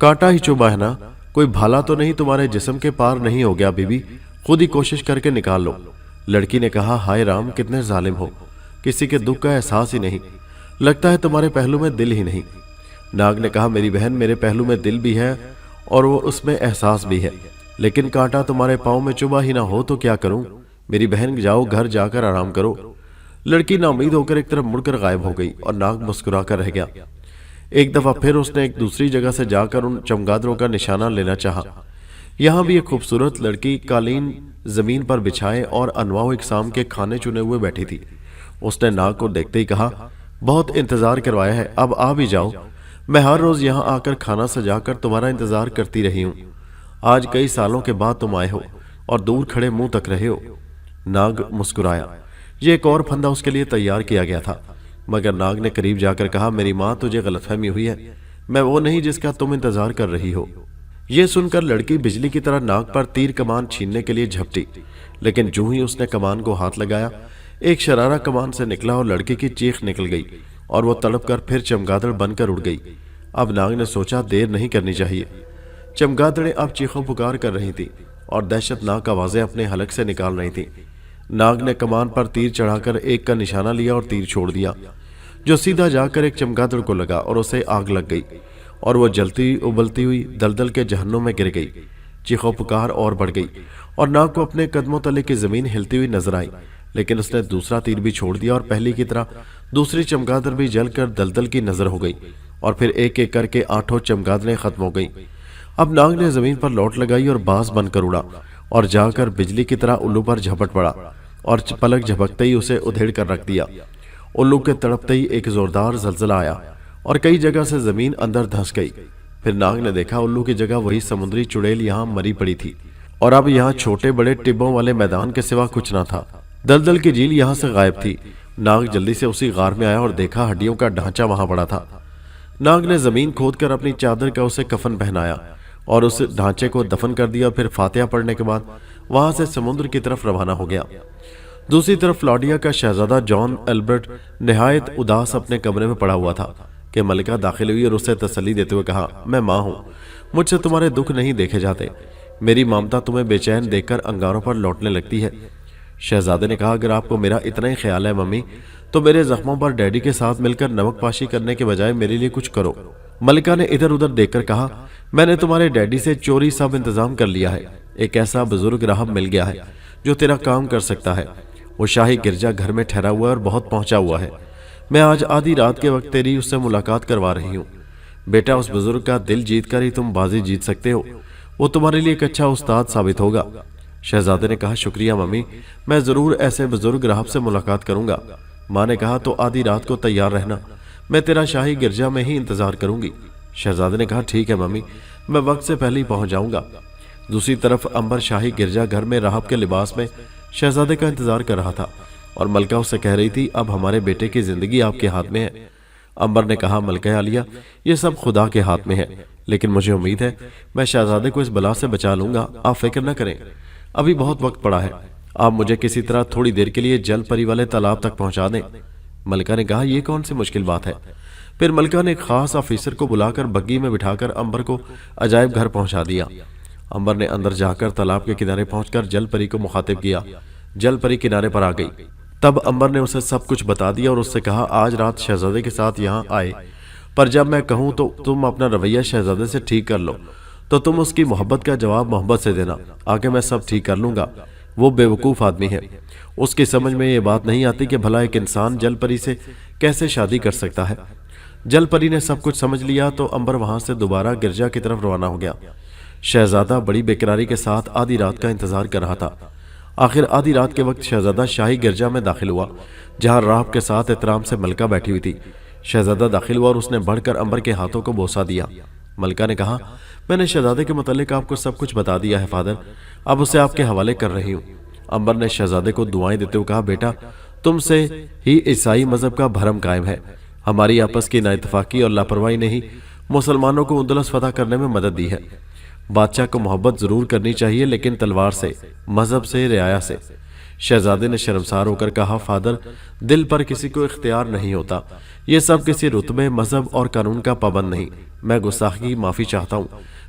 کانٹا ہی چبھا ہے نا، کوئی بھالا تو نہیں تمہارے جسم کے پار نہیں ہو گیا بی بی، خود ہی کوشش کر کے نکال لو۔ لڑکی نے کہا، ہائے رام کتنے ظالم ہو، کسی کے دکھ کا احساس ہی نہیں، لگتا ہے تمہارے پہلو میں دل ہی نہیں۔ ناگ نے کہا، میری بہن میرے پہلو میں دل بھی ہے اور وہ اس میں احساس بھی ہے، لیکن کانٹا تمہارے پاؤں میں چبھا ہی نہ ہو تو کیا کروں؟ میری بہن جاؤ گھر جا کر آرام کرو۔ لڑکی نا امید ہو کر ایک طرف مڑ کر غائب ہو گئی اور ناگ مسکرا کر رہ گیا۔ एक दफा फिर उसने एक दूसरी जगह से जाकर उन चमगादड़ों का निशाना लेना चाहा। यहाँ भी एक खूबसूरत लड़की कालीन जमीन पर बिछाए और अनवाओ इकसाम के खाने चुने हुए बैठी थी। उसने नाग को देखते ही कहा, बहुत इंतजार करवाया है, अब आ भी जाओ। मैं हर रोज यहाँ आकर खाना सजाकर तुम्हारा इंतजार करती रही हूँ। आज कई सालों के बाद तुम आए हो और दूर खड़े मुंह तक रहे हो। नाग मुस्कुराया। ये एक और फंदा उसके लिए तैयार किया गया था, मगर नाग ने करीब जाकर कहा, मेरी माँ, तुझे गलतफहमी हुई है, मैं वो नहीं जिसका तुम इंतजार कर रही हो। यह सुनकर लड़की बिजली की तरह नाग पर तीर कमान छीनने के लिए झपटी, लेकिन जो ही उसने कमान को हाथ लगाया, एक शरारा कमान से निकला और लड़की की चीख निकल गई और वो तड़प कर फिर चमगादड़ बनकर उड़ गई। अब नाग ने सोचा देर नहीं करनी चाहिए। चमगादड़ें अब चीखों पुकार कर रही थी और दहशतनाक आवाजें अपने हलक से निकाल रही थी। नाग ने कमान पर तीर चढ़ाकर एक का निशाना लिया और तीर छोड़ दिया, जो सीधा जाकर एक चमगादड़ को लगा और उसे आग लग गई और वो जलती उबलती हुई दलदल के जहन्नुम में गिर गई। चीखों पुकार और बढ़ गई और नाग को अपने कदमों तले की जमीन हिलती हुई नजर आई, लेकिन उसने दूसरा तीर भी छोड़ दिया और पहली की तरह दूसरी चमगादड़ भी जलकर दलदल की नजर हो गई और फिर एक एक करके 8 चमगादड़ें खत्म हो गई। अब नाग ने जमीन पर लौट लगाई और बाज बनकर उड़ा और जाकर बिजली की तरह उल्लू पर झपट पड़ा और पलक झपकते ही उसे उधेड़ कर रख दिया। उल्लू के तड़पते ही एक जोरदार जलजला आया और कई जगह से जमीन अंदर धंस गई। फिर नाग ने देखा उल्लू की जगह वही समुद्री चुड़ैल यहाँ मरी पड़ी थी और अब यहाँ छोटे बड़े टिब्बों वाले मैदान के सिवा कुछ ना था। दलदल की झील यहाँ से गायब थी। नाग जल्दी से उसी गार में आया और देखा हड्डियों का ढांचा वहां पड़ा था। नाग ने जमीन खोदकर अपनी चादर का उसे कफन पहनाया और उस ढांचे को दफन कर दिया। फिर फातिहा पढ़ने के बाद वहां से समुद्र की तरफ रवाना हो गया। दूसरी तरफ लॉडिया का शहजादा जॉन एल्बर्ट निहायत उदास अपने कमरे में पड़ा हुआ था कि मलिका दाखिल हुई और उसे तसल्ली देते हुए कहा, मैं माँ हूँ, मुझसे तुम्हारे दुख नहीं देखे जाते। मेरी ममता तुम्हें बेचैन देखकर अंगारों पर लौटने लगती है। शहजादे ने कहा, अगर आपको मेरा इतना ही ख्याल है मम्मी, तो मेरे जख्मों पर डैडी के साथ मिलकर नमक पाशी करने के बजाय मेरे लिए कुछ करो। मलिका ने इधर उधर देखकर कहा, मैंने तुम्हारे डैडी से चोरी सब इंतजाम कर लिया है। एक ऐसा बुजुर्ग राहब मिल गया है जो तेरा काम कर सकता है। वो शाही गिरजा घर में ठहरा हुआ है और बहुत पहुंचा हुआ है। मैं आज आधी रात के वक्त तेरी उससे मुलाकात करवा रही हूँ। बेटा, उस बुजुर्ग का दिल जीत कर ही तुम बाजी जीत सकते हो। वो तुम्हारे लिए एक अच्छा उस्ताद साबित होगा। शहजादे ने कहा, शुक्रिया मम्मी, मैं जरूर ऐसे बुजुर्ग राहब से मुलाकात करूंगा। माँ ने कहा, तो आधी रात को तैयार रहना, मैं तेरा शाही गिरजा में ही इंतजार करूंगी। शहजादे ने कहा, ठीक है मम्मी, मैं वक्त से पहले ही पहुंच जाऊंगा। दूसरी तरफ अंबर शाही गिरजा घर में राहब के लिबास में शहजादे का इंतजार कर रहा था और मलका उससे कह रही थी, अब हमारे बेटे की जिंदगी आपके हाथ में है। अंबर ने कहा, मलका आलिया, ये सब खुदा के हाथ में है, लेकिन मुझे उम्मीद है मैं शहजादे को इस बला से बचा लूंगा। आप फिक्र न करें, अभी बहुत वक्त पड़ा है। आप मुझे किसी तरह थोड़ी देर के लिए जल परी वाले तालाब तक पहुंचा दें। मलका ने कहा, यह कौन सी मुश्किल बात है। फिर मलका ने एक खास ऑफिसर को बुलाकर बग्गी में बिठाकर अंबर को अजायब घर पहुंचा दिया। अंबर ने अंदर जाकर तालाब के किनारे पहुंचकर जल परी को मुखातिब किया। जल परी किनारे पर आ गई। तब अंबर ने उसे सब कुछ बता दिया और उससे कहा, आज रात शहजादे के साथ यहाँ आए, पर जब मैं कहूँ तो तुम अपना रवैया शहजादे से ठीक कर लो, तो तुम उसकी मोहब्बत का जवाब मोहब्बत से देना। आगे मैं सब ठीक कर लूंगा। वो बेवकूफ़ आदमी है, उसकी समझ में ये बात नहीं आती कि भला एक इंसान जल परी से कैसे शादी कर सकता है। जल परी ने सब कुछ समझ लिया तो अंबर वहां से दोबारा गिरजा की तरफ रवाना हो गया। शहजादा बड़ी बेकरारी के साथ आधी रात का इंतजार कर रहा था। आखिर आधी रात के वक्त शहजादा शाही गिरजा में दाखिल हुआ, जहां राहब के साथ एहतराम से मलका बैठी हुई थी। शहजादा दाखिल हुआ और उसने बढ़कर अंबर के हाथों को बोसा दिया। मलका ने कहा, मैंने शहजादे के मुतालिक आपको सब कुछ बता दिया है फादर, अब उसे आपके हवाले कर रही हूँ। अंबर ने शहजादे को दुआएं देते हुए कहा, बेटा, तुमसे ही ईसाई मजहब का भरम कायम है। हमारी आपस की नाइतफाकी और लापरवाही ने ही मुसलमानों को उंदलस फतह करने में मदद दी है। बादशाह को मोहब्बत जरूर करनी चाहिए, लेकिन तलवार से, मजहब से, रियाया से। शहजादे ने शर्मसार होकर कहा, फादर, दिल पर किसी को इख्तियार नहीं होता। ये सब किसी रुतबे, मजहब और कानून का पाबंद नहीं। मैं गुस्ताखी की माफी चाहता हूँ,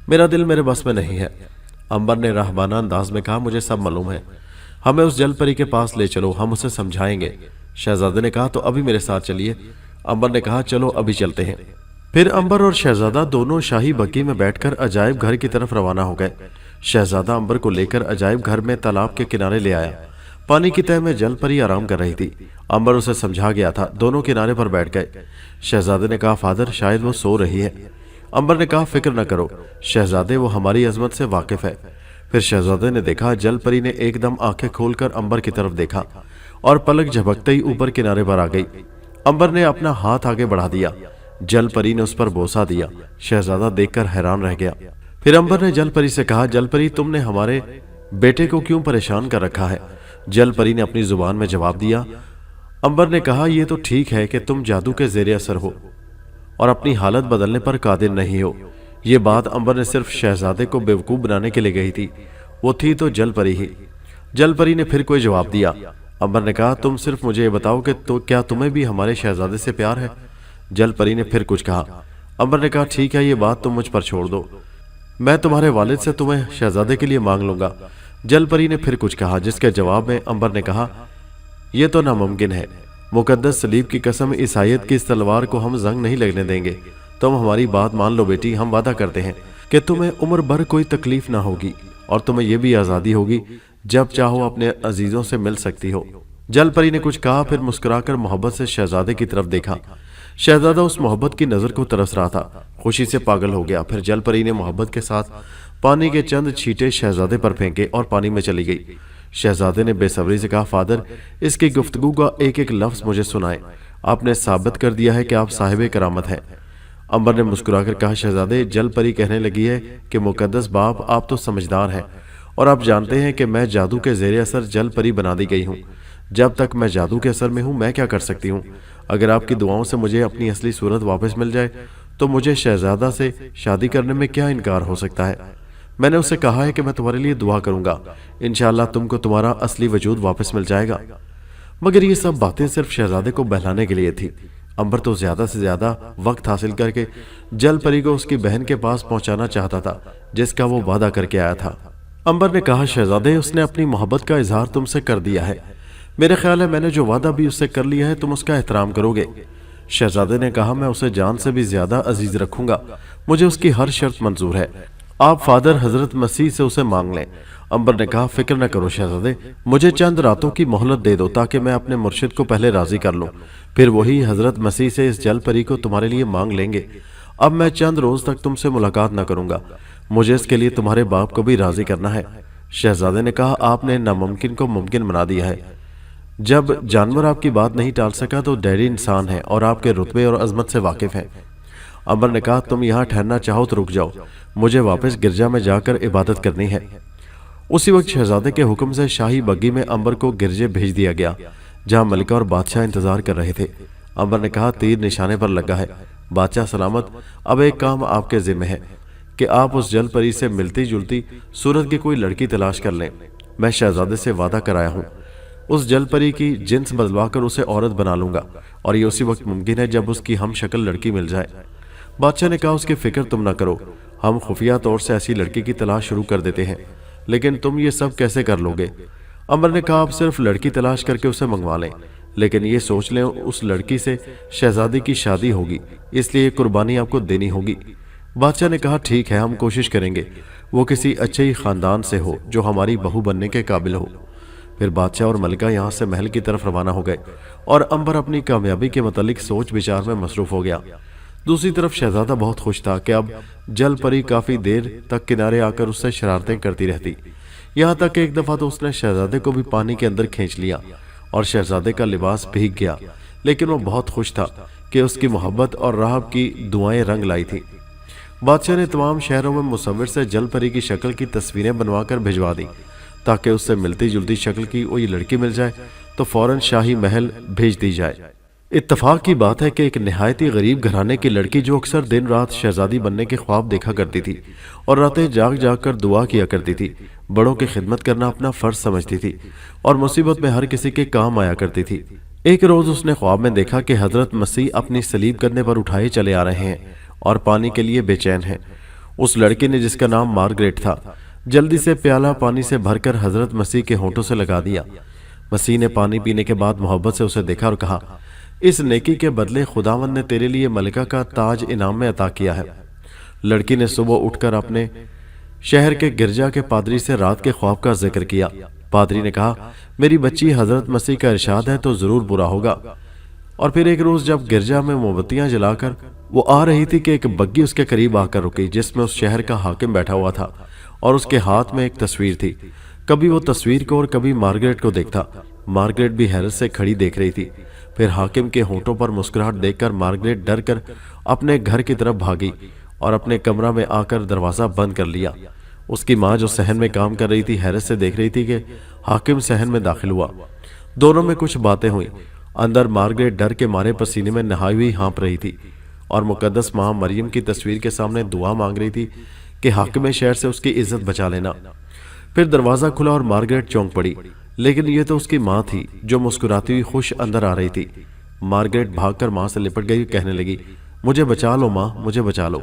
मेरा दिल मेरे बस में नहीं है। अंबर ने रहबाना अंदाज में कहा, मुझे सब मालूम है, हमें उस जल परी के पास ले चलो, हम उसे समझाएंगे। शहजादे ने कहा, तो अभी मेरे साथ चलिए। अंबर ने कहा, चलो अभी चलते हैं। फिर अंबर और शहजादा दोनों शाही बग्गी में बैठकर अजायब घर की तरफ रवाना हो गए। शहजादा अंबर को लेकर अजायब घर में तालाब के किनारे ले आया। پانی کی تہہ میں جل پری آرام کر رہی تھی۔ امبر اسے سمجھا گیا تھا، دونوں کنارے پر بیٹھ گئے۔ شہزادے نے کہا فادر شاید وہ سو رہی ہے۔ امبر نے کہا فکر نہ کرو شہزادے، وہ ہماری عظمت سے واقف ہے۔ پھر شہزادے نے دیکھا جل پری نے ایک دم آنکھیں کھول کر امبر کی طرف دیکھا اور پلک جھپکتے ہی اوپر کنارے پر آ گئی۔ امبر نے اپنا ہاتھ آگے بڑھا دیا، جل پری نے اس پر بوسہ دیا۔ شہزادہ دیکھ کر حیران رہ گیا۔ پھر امبر نے جل پری سے کہا جل پری تم نے ہمارے بیٹے کو کیوں پریشان کر رکھا ہے؟ جل پری نے اپنی زبان میں جواب دیا۔ امبر نے کہا یہ تو ٹھیک ہے کہ تم جادو کے زیر اثر ہو اور اپنی حالت بدلنے پر قادر نہیں ہو۔ یہ بات امبر نے صرف شہزادے کو بیوقوف بنانے کے لیے کہی تھی، وہ تھی تو جل پری ہی۔ جل پری نے پھر کوئی جواب دیا۔ امبر نے کہا تم صرف مجھے یہ بتاؤ کہ کیا تمہیں بھی ہمارے شہزادے سے پیار ہے؟ جل پری نے پھر کچھ کہا۔ امبر نے کہا ٹھیک ہے یہ بات تم مجھ پر چھوڑ دو، میں تمہارے والد سے تمہیں شہزادے کے لیے مانگ لوں گا۔ جل پری نے پھر کچھ کہا جس کے جواب میں امبر نے کہا یہ تو ناممکن ہے، مقدس صلیب کی قسم عیسائیت کی اس تلوار کو ہم زنگ نہیں لگنے دیں گے۔ تم ہماری بات مان لو بیٹی، ہم وعدہ کرتے ہیں کہ تمہیں عمر بھر کوئی تکلیف نہ ہوگی اور تمہیں یہ بھی آزادی ہوگی جب چاہو اپنے عزیزوں سے مل سکتی ہو۔ جل پری نے کچھ کہا پھر مسکرا کر محبت سے شہزادے کی طرف دیکھا۔ شہزادہ اس محبت کی نظر کو ترس رہا تھا، خوشی سے پاگل ہو گیا۔ پھر جل پری نے محبت کے ساتھ پانی کے چند چھینٹے شہزادے پر پھینکے اور پانی میں چلی گئی۔ شہزادے نے بے صبری سے کہا فادر اس کی گفتگو کا ایک ایک لفظ مجھے سنائے، آپ نے ثابت کر دیا ہے کہ آپ صاحب کرامت ہیں۔ امبر نے مسکرا کر کہا شہزادے جل پری کہنے لگی ہے کہ مقدس باپ آپ تو سمجھدار ہیں اور آپ جانتے ہیں کہ میں جادو کے زیر اثر جل پری بنا دی گئی ہوں۔ جب تک میں جادو کے اثر میں ہوں میں کیا کر سکتی ہوں؟ اگر آپ کی دعاؤں سے مجھے اپنی اصلی صورت واپس مل جائے تو مجھے شہزادہ سے شادی کرنے میں کیا انکار ہو سکتا ہے؟ میں نے اسے کہا ہے کہ میں تمہارے لیے دعا کروں گا، انشاءاللہ تم کو تمہارا اصلی وجود واپس مل جائے گا۔ مگر یہ سب باتیں صرف شہزادے کو بہلانے کے لیے تھی۔ امبر تو زیادہ سے زیادہ وقت حاصل کر کے جل پری کو اس کی بہن کے پاس پہنچانا چاہتا تھا جس کا وہ وعدہ کر کے آیا تھا۔ امبر نے کہا شہزادے اس نے اپنی محبت کا اظہار تم سے کر دیا ہے، میرے خیال ہے میں نے جو وعدہ بھی اس سے کر لیا ہے تم اس کا احترام کرو گے۔ شہزادے نے کہا میں اسے جان سے بھی زیادہ عزیز رکھوں گا، مجھے اس کی ہر شرط منظور ہے، آپ فادر حضرت مسیح سے اسے مانگ لیں۔ امبر نے کہا فکر نہ کرو شہزادے، مجھے چند راتوں کی مہلت دے دو تاکہ میں اپنے مرشد کو پہلے راضی کر لوں، پھر وہی حضرت مسیح سے اس جل پری کو تمہارے لیے مانگ لیں گے۔ اب میں چند روز تک تم سے ملاقات نہ کروں گا، مجھے اس کے لیے تمہارے باپ کو بھی راضی کرنا ہے۔ شہزادے نے کہا آپ نے ناممکن کو ممکن بنا دیا ہے، جب جانور آپ کی بات نہیں ٹال سکا تو ڈیڈی انسان ہے اور آپ کے رتبے اور عظمت سے واقف ہے۔ امبر نے کہا تم یہاں ٹھہرنا چاہو تو رک جاؤ، مجھے واپس گرجا میں جا کر عبادت کرنی ہے۔ اسی وقت شہزادے کے حکم سے شاہی بگی میں امبر کو گرجے بھیج دیا گیا جہاں ملکہ اور بادشاہ انتظار کر رہے تھے۔ امبر نے کہا تیر نشانے پر لگا ہے، بادشاہ سلامت، اب ایک کام آپ کے ذمہ ہے کہ آپ اس جل پری سے ملتی جلتی صورت کی کوئی لڑکی تلاش کر لیں۔ میں شہزادے سے وعدہ کرایا ہوں اس جل پری کی جنس بدلوا کر اسے عورت بنا لوں گا، اور یہ اسی وقت ممکن ہے جب اس کی ہم شکل لڑکی مل جائے۔ بادشاہ نے کہا اس کی فکر تم نہ کرو، ہم خفیہ طور سے ایسی لڑکی کی تلاش شروع کر دیتے ہیں، لیکن تم یہ سب کیسے کر لو گے؟ امبر نے کہا آپ صرف لڑکی تلاش کر کے اسے منگوا لیں، لیکن یہ سوچ لیں اس لڑکی سے شہزادی کی شادی ہوگی، اس لیے قربانی آپ کو دینی ہوگی۔ بادشاہ نے کہا ٹھیک ہے ہم کوشش کریں گے، وہ کسی اچھے ہی خاندان سے ہو جو ہماری بہو بننے کے قابل ہو۔ پھر بادشاہ اور ملکہ یہاں سے محل کی طرف روانہ ہو گئے اور امبر اپنی کامیابی کے متعلق سوچ بچار میں مصروف ہو گیا۔ دوسری طرف شہزادہ بہت خوش تھا کہ اب جل پری کافی دیر تک کنارے آ کر اس سے شرارتیں کرتی رہتی، یہاں تک کہ ایک دفعہ تو اس نے شہزادے کو بھی پانی کے اندر کھینچ لیا اور شہزادے کا لباس بھیگ گیا، لیکن وہ بہت خوش تھا کہ اس کی محبت اور راہب کی دعائیں رنگ لائی تھی۔ بادشاہ نے تمام شہروں میں مصور سے جل پری کی شکل کی تصویریں بنوا کر بھجوا دی تاکہ اس سے ملتی جلتی شکل کی کوئی لڑکی مل جائے تو فوراً شاہی محل بھیج دی جائے۔ اتفاق کی بات ہے کہ ایک نہایت ہی غریب گھرانے کی لڑکی جو اکثر دن رات شہزادی بننے کے خواب دیکھا کرتی تھی اور راتیں جاگ جاگ کر دعا کیا کرتی تھی، بڑوں کی خدمت کرنا اپنا فرض سمجھتی تھی اور مصیبت میں ہر کسی کے کام آیا کرتی تھی۔ ایک روز اس نے خواب میں دیکھا کہ حضرت مسیح اپنی صلیب کرنے پر اٹھائے چلے آ رہے ہیں اور پانی کے لیے بے چین ہیں۔ اس لڑکی نے جس کا نام مارگریٹ تھا جلدی سے پیالہ پانی سے بھر کر حضرت مسیح کے ہونٹوں سے لگا دیا۔ مسیح نے پانی پینے کے بعد محبت سے اسے دیکھا اور کہا اس نیکی کے بدلے خداوند نے تیرے لیے ملکہ کا تاج انعام میں عطا کیا ہے۔ لڑکی نے صبح اٹھ کر اپنے شہر کے گرجا کے پادری سے رات کے خواب کا ذکر کیا۔ پادری نے کہا میری بچی حضرت مسیح کا ارشاد ہے تو ضرور برا ہوگا۔ اور پھر ایک روز جب گرجا میں موم بتیاں جلا کر وہ آ رہی تھی کہ ایک بگی اس کے قریب آ کر رکی جس میں اس شہر کا حاکم بیٹھا ہوا تھا اور اس کے ہاتھ میں ایک تصویر تھی۔ کبھی وہ تصویر کو اور کبھی مارگریٹ کو دیکھتا۔ مارگریٹ بھی حیرت سے کھڑی دیکھ رہی تھی۔ پھر حاکم کے ہونٹوں پر مسکراہٹ دیکھ کر مارگریٹ ڈر کر اپنے گھر کی طرف بھاگی اور اپنے کمرہ میں آ کر دروازہ بند کر لیا۔ اس کی ماں جو صحن میں کام کر رہی تھی حیرت سے دیکھ رہی تھی کہ حاکم صحن میں داخل ہوا۔ دونوں میں کچھ باتیں ہوئیں۔ اندر مارگریٹ ڈر کے مارے پسینے میں نہائی ہوئی ہانپ رہی تھی اور مقدس ماں مریم کی تصویر کے سامنے دعا مانگ رہی تھی کہ حاکم شہر سے اس کی عزت بچا لینا۔ پھر دروازہ کھلا اور مارگریٹ چونک پڑی، لیکن یہ تو اس کی ماں تھی جو مسکراتی ہوئی خوش اندر آ رہی تھی۔ مارگریٹ بھاگ کر ماں سے لپٹ گئی، کہنے لگی مجھے بچا لو ماں، مجھے بچا لو۔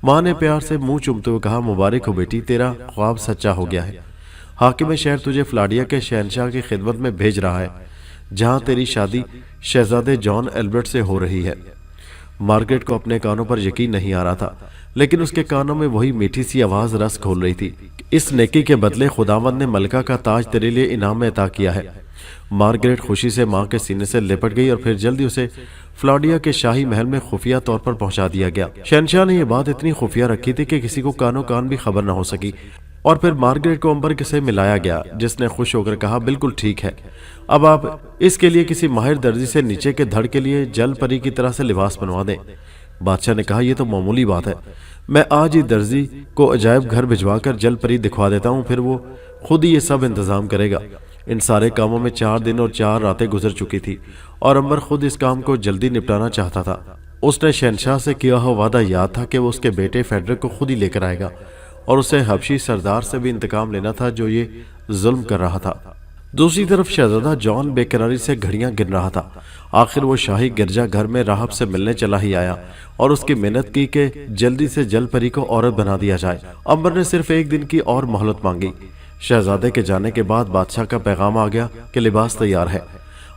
ماں نے پیار سے منہ چومتے ہوئے کہا مبارک ہو بیٹی، تیرا خواب سچا ہو گیا ہے۔ حاکم شہر تجھے فلاڈیا کے شہنشاہ کی خدمت میں بھیج رہا ہے جہاں تیری شادی شہزادے جان ایلبرٹ سے ہو رہی ہے۔ مارگریٹ کو اپنے کانوں پر یقین نہیں آ رہا تھا، لیکن اس کے کانوں میں وہی میٹھی سی آواز رس کھول رہی تھی، اس نیکی کے بدلے خداوند نے ملکہ کا تاج تیرے لیے انعام میں عطا کیا ہے۔ مارگریٹ خوشی سے ماں کے سینے سے لپٹ گئی اور پھر جلدی اسے فلاڈیا کے شاہی محل میں خفیہ طور پر پہنچا دیا گیا۔ شہنشاہ نے یہ بات اتنی خفیہ رکھی تھی کہ کسی کو کانوں کان بھی خبر نہ ہو سکی۔ اور پھر مارگریٹ کو امبر سے ملایا گیا جس نے خوش ہو کر کہا بالکل ٹھیک ہے، اب آپ اس کے لیے کسی ماہر درزی سے نیچے کے دھڑ کے لیے جل پری کی طرح سے لباس بنوا دیں۔ بادشاہ نے کہا یہ تو معمولی بات ہے، میں آج ہی درزی کو عجائب گھر بھجوا کر جل پری دکھوا دیتا ہوں، پھر وہ خود ہی یہ سب انتظام کرے گا۔ ان سارے کاموں میں 4 دن اور 4 راتیں گزر چکی تھی اور امبر خود اس کام کو جلدی نپٹانا چاہتا تھا۔ اس نے شہنشاہ سے کیا ہوا وعدہ یاد تھا کہ وہ اس کے بیٹے فیڈرک کو خود ہی لے کر آئے گا اور اسے حبشی سردار سے بھی انتقام لینا تھا جو یہ ظلم کر رہا تھا۔ دوسری طرف شہزادہ جان بے قراری سے گھڑیاں گن رہا تھا۔ آخر وہ شاہی گرجا گھر میں راہب سے ملنے چلا ہی آیا اور اس کی محنت کی کہ جلدی سے جل پری کو عورت بنا دیا جائے۔ امبر نے صرف 1 دن کی اور مہلت مانگی۔ شہزادے کے جانے کے بعد بادشاہ کا پیغام آ گیا کہ لباس تیار ہے۔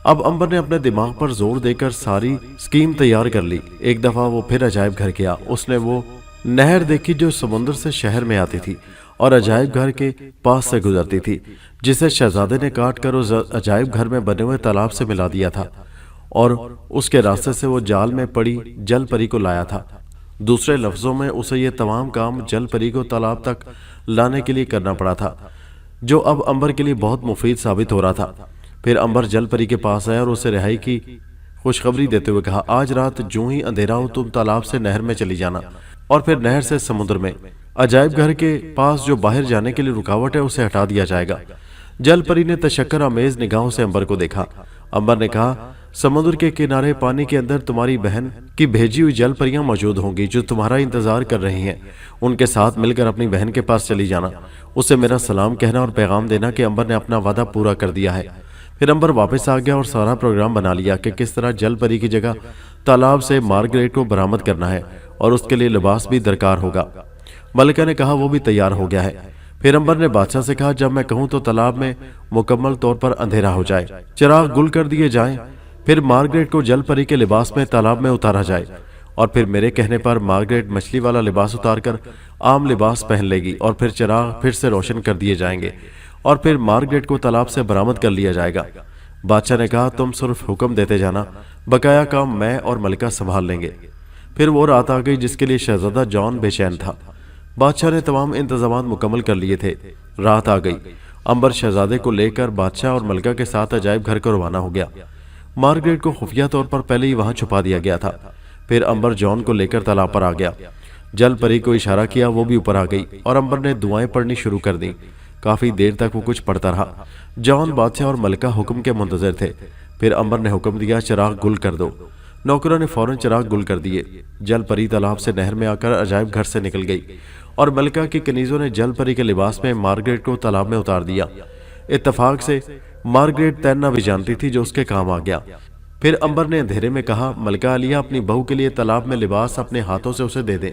اب امبر نے اپنے دماغ پر زور دے کر ساری سکیم تیار کر لی۔ ایک دفعہ وہ پھر عجائب گھر گیا۔ اس نے وہ نہر دیکھی جو سمندر سے شہر میں آتی تھی اور عجائب گھر کے پاس سے گزرتی تھی، جسے شہزادے نے کاٹ کر اس عجائب گھر میں بنے ہوئے تالاب سے ملا دیا تھا اور اس کے راستے سے وہ جال میں پڑی جل پری کو لایا تھا۔ دوسرے لفظوں میں اسے یہ تمام کام جل پری کو تالاب تک لانے کے لیے کرنا پڑا تھا، جو اب امبر کے لیے بہت مفید ثابت ہو رہا تھا۔ پھر امبر جل پری کے پاس آیا اور اسے رہائی کی خوشخبری دیتے ہوئے کہا آج رات جو ہی اندھیرا ہو تم تالاب سے نہر میں چلی جانا اور پھر نہر سے سمندر میں۔ عجائب گھر کے پاس جو باہر جانے کے لیے رکاوٹ ہے اسے ہٹا دیا جائے گا۔ جل پری نے تشکر آمیز نگاہوں سے امبر کو دیکھا۔ امبر نے کہا سمندر کے کنارے پانی کے اندر تمہاری بہن کی بھیجی ہوئی جل پریاں موجود ہوں گی جو تمہارا انتظار کر رہی ہیں، ان کے ساتھ مل کر اپنی بہن کے پاس چلی جانا، اسے میرا سلام کہنا اور پیغام دینا کہ امبر نے اپنا وعدہ پورا کر دیا ہے۔ پھر امبر واپس آ گیا اور سارا پروگرام بنا لیا کہ کس طرح جل پری کی جگہ تالاب سے مارگریٹ کو برآمد کرنا ہے اور اس کے لیے لباس بھی درکار ہوگا۔ ملکہ نے کہا وہ بھی تیار ہو گیا ہے۔ پھر امبر نے بادشاہ سے کہا جب میں کہوں تو تالاب میں مکمل طور پر اندھیرا ہو جائے، چراغ گل کر دیے جائیں، پھر مارگریٹ کو جل پری کے لباس میں تالاب میں اتارا جائے اور پھر میرے کہنے پر مارگریٹ مچھلی والا لباس اتار کر عام لباس پہن لے گی اور پھر چراغ پھر سے روشن کر دیے جائیں گے اور پھر مارگریٹ کو تالاب سے برآمد کر لیا جائے گا۔ بادشاہ نے کہا تم صرف حکم دیتے جانا، بقایا کام میں اور ملکہ سنبھال لیں گے۔ پھر وہ رات آ گئی جس کے لیے شہزادہ جان بے چین تھا۔ بادشاہ نے تمام انتظامات مکمل کر لیے تھے۔ رات آ گئی۔ امبر شہزادے کو لے کر بادشاہ اور ملکہ کے ساتھ عجائب گھر کو روانہ ہو گیا۔ مارگریٹ کو خفیہ طور پر پہلے ہی وہاں چھپا دیا گیا تھا۔ پھر امبر جان کو لے کر تالاب پر آ گیا۔ جل پری کو اشارہ کیا، وہ بھی اوپر آ گئی اور امبر نے دعائیں پڑھنی شروع کر دیں۔ کافی دیر تک وہ کچھ پڑھتا رہا۔ جان بادشاہ اور ملکہ حکم کے منتظر تھے۔ پھر امبر نے حکم دیا چراغ گل کر دو۔ نوکروں نے فوراً چراغ گل کر دیے۔ جل پری تالاب سے نہر میں آ کر عجائب گھر سے نکل گئی اور ملکہ کی کنیزوں نے جل پری کے لباس میں مارگریٹ کو تالاب میں اتار دیا۔ اتفاق سے مارگریٹ تیرنا بھی جانتی تھی جو اس کے کام آ گیا۔ پھر امبر نے اندھیرے میں کہا ملکہ عالیہ اپنی بہو کے لیے تالاب میں لباس اپنے ہاتھوں سے اسے دے دیں۔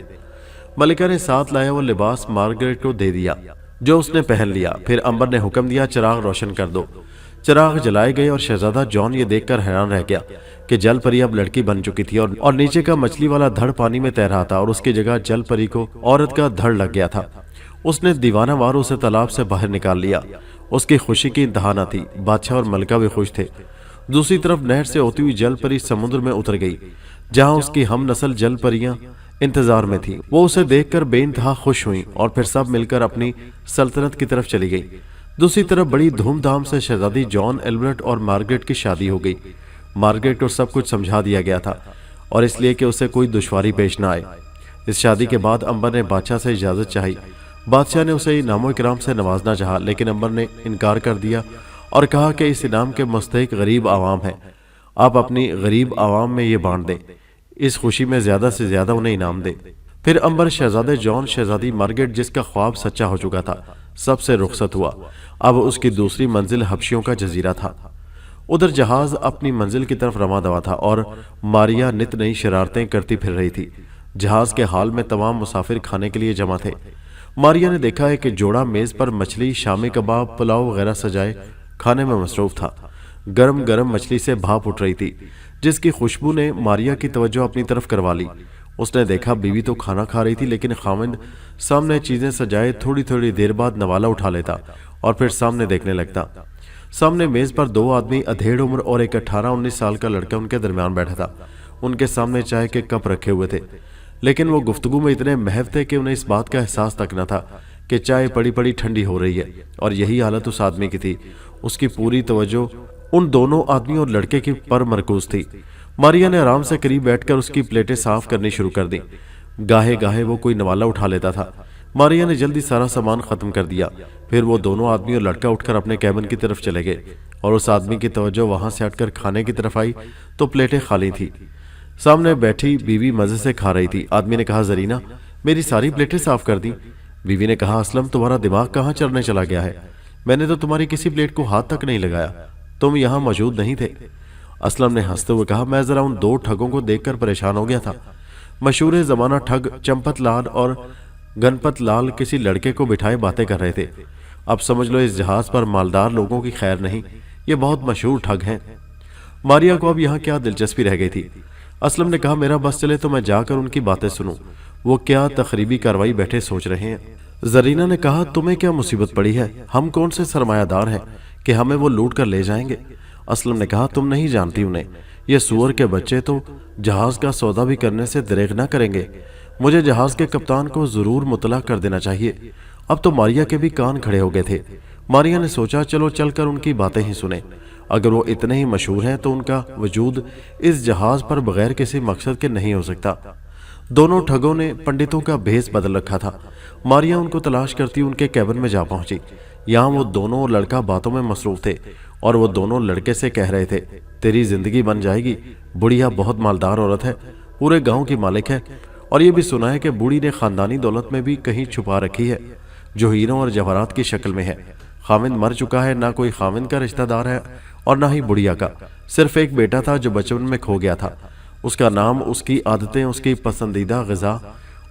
ملکہ نے ساتھ لایا وہ لباس مارگریٹ کو دے دیا جو اس نے پہن لیا۔ پھر امبر نے حکم دیا چراغ روشن کر دو۔ چراغ جلائے گئے اور شہزادہ جان یہ دیکھ کر حیران رہ گیا کہ جل پری اب لڑکی بن چکی تھی اور نیچے کا مچھلی والا دھڑ پانی میں تیر رہا تھا اور اس کی جگہ جل پری کو عورت کا دھڑ لگ گیا تھا۔ اس نے دیوانہ وار اسے تالاب سے باہر نکال لیا उसकी खुशी की इंतहा न थी। बादशाह और मलका भी खुश थे। दूसरी तरफ नहर से होती हुई जल परी समुद्र में उतर गई, जहां उसकी हम नस्ल जल परियां इंतजार में थी। वो उसे देखकर बेइंतहा खुश हुई और फिर सब मिलकर अपनी सल्तनत की तरफ चली गई। दूसरी तरफ बड़ी धूमधाम से शहजादी जॉन एल्बर्ट और मार्गरेट की शादी हो गई। मार्गरेट को सब कुछ समझा दिया गया था और इसलिए कि उसे कोई दुश्वारी पेश न आए। इस शादी के बाद अंबर ने बादशाह से इजाजत चाही। बादशाह ने उसे इनामो इकराम से नवाजना चाहा, लेकिन अंबर ने इनकार कर दिया और कहा कि इस इनाम के मुस्तहिक गरीब आवाम है, आप अपनी गरीब आवाम में ये बांट दें, इस खुशी में ज्यादा से ज्यादा उन्हें इनाम दे। फिर अंबर शहजादे जॉन, शहजादी मार्गरेट जिसका ख्वाब सच्चा हो चुका था, सबसे रुखसत हुआ। अब उसकी दूसरी मंजिल हबशियों का जजीरा था। उधर जहाज अपनी मंजिल की तरफ रवा दवा था और मारिया नित नई शरारतें करती फिर रही थी। जहाज के हाल में तमाम मुसाफिर खाने के लिए जमा थे। मारिया ने देखा है कि जोड़ा मेज पर मछली, शामी कबाब, पुलाव वगैरह सजाए खाने में मसरूफ था। गरम गरम मछली से भाप उठ रही थी, जिसकी खुशबू ने मारिया की तवज्जो अपनी तरफ करवा ली। उसने देखा बीवी तो खाना खा रही थी, लेकिन खाविंद सामने चीजें सजाए थोड़ी थोड़ी देर बाद नवाला उठा लेता और फिर सामने देखने लगता। सामने मेज पर दो आदमी अधेड़ उम्र और एक 18-19 साल का लड़का उनके दरमियान बैठा था। उनके सामने चाय के कप रखे हुए थे, लेकिन वो गुफ्तगू में इतने महव थे कि उन्हें इस बात का एहसास तक न था कि चाय पड़ी पड़ी ठंडी हो रही है। और यही हालत उस आदमी की थी। उसकी पूरी तवज्जो उन दोनों आदमी और लड़के की पर मरकूज थी। मारिया ने आराम से करीब बैठकर उसकी प्लेटें साफ करनी शुरू कर दी। गाहे गाहे वो कोई नवाला उठा लेता था। मारिया ने जल्दी सारा सामान खत्म कर दिया। फिर वो दोनों आदमी और लड़का उठकर अपने कैबिन की तरफ चले गए और उस आदमी की तवज्जो वहां से हटकर खाने की तरफ आई तो प्लेटें खाली थी। सामने बैठी बीवी मजे से खा रही थी। आदमी ने कहा, जरीना, मेरी सारी प्लेटें साफ कर दी। बीवी ने कहा, असलम, तुम्हारा दिमाग कहाँ चढ़ने चला गया है? मैंने तो तुम्हारी किसी प्लेट को हाथ तक नहीं लगाया, तुम यहाँ मौजूद नहीं थे। असलम ने हंसते हुए कहा, मैं जरा उन दो ठगों को देखकर परेशान हो गया था। मशहूर जमाना ठग चंपत लाल और गणपत लाल किसी लड़के को बिठाए बातें कर रहे थे। अब समझ लो इस जहाज पर मालदार लोगों की खैर नहीं, ये बहुत मशहूर ठग हैं। मारिया को अब यहाँ क्या दिलचस्पी रह गई थी। असलम ने कहा, मेरा बस चले तो मैं जाकर उनकी बातें सुनूं, वो क्या तखरीबी कार्रवाई बैठे सोच रहे हैं। जरीना ने कहा, तुम्हें क्या मुसीबत पड़ी है? हम कौन से सरमायादार हैं कि हमें वो लूट कर ले जाएंगे? असलम ने कहा, तुम नहीं जानती उन्हें, ये सुअर के बच्चे तो जहाज का सौदा भी करने से दरेग न करेंगे। मुझे जहाज के कप्तान को जरूर मुतला कर देना चाहिए। अब तो मारिया के भी कान खड़े हो गए थे। मारिया ने सोचा, चलो चलकर उनकी बातें ही सुने। अगर वो इतने ही मशहूर हैं तो उनका वजूद इस जहाज पर बगैर किसी मकसद के नहीं हो सकता। दोनों ठगों ने पंडितों का भेष बदल रखा था। मारिया उनको तलाश करती उनके कैबिन में जा पहुंची। यहाँ वो दोनों लड़का बातों में मसरूफ थे और वो दोनों लड़के से कह रहे थे, तेरी जिंदगी बन जाएगी, बुढ़िया बहुत मालदार औरत है, पूरे गांव की मालिक है, और ये भी सुना है कि बूढ़ी ने खानदानी दौलत में भी कहीं छुपा रखी है जो हीरों और जवाहरात की शक्ल में है। खाविंद मर चुका है, ना कोई खाविंद का रिश्तेदार है और ना ही बुढ़िया का। सिर्फ एक बेटा था जो बचपन में खो गया था। उसका नाम, उसकी आदतें, उसकी पसंदीदा ग़िज़ा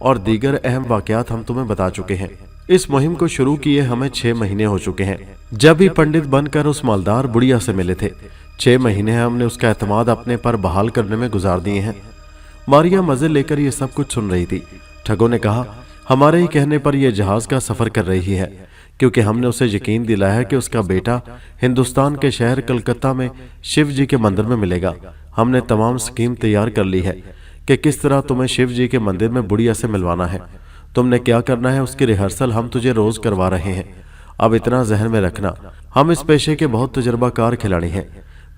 और दीगर अहम वाक़यात हम तुम्हें बता चुके हैं। इस मुहिम को शुरू किए हमें 6 महीने हो चुके हैं। जब भी पंडित बनकर उस मालदार बुढ़िया से मिले थे, 6 महीने हमने उसका एतमाद अपने पर बहाल करने में गुजार दिए हैं। मारिया मजे लेकर ये सब कुछ सुन रही थी। ठगों ने कहा, हमारे ही कहने पर यह जहाज का सफर कर रही है, क्योंकि हमने उसे यकीन दिलाया है कि उसका बेटा हिंदुस्तान के शहर कलकत्ता में शिव जी के मंदिर में मिलेगा। हमने तमाम स्कीम तैयार कर ली है कि किस तरह तुम्हें शिव जी के मंदिर में बुढ़िया से मिलवाना है। तुमने क्या करना है उसकी रिहर्सल हम तुझे रोज करवा रहे हैं। अब इतना जहन में रखना, हम इस पेशे के बहुत तजुर्बाकार खिलाड़ी हैं।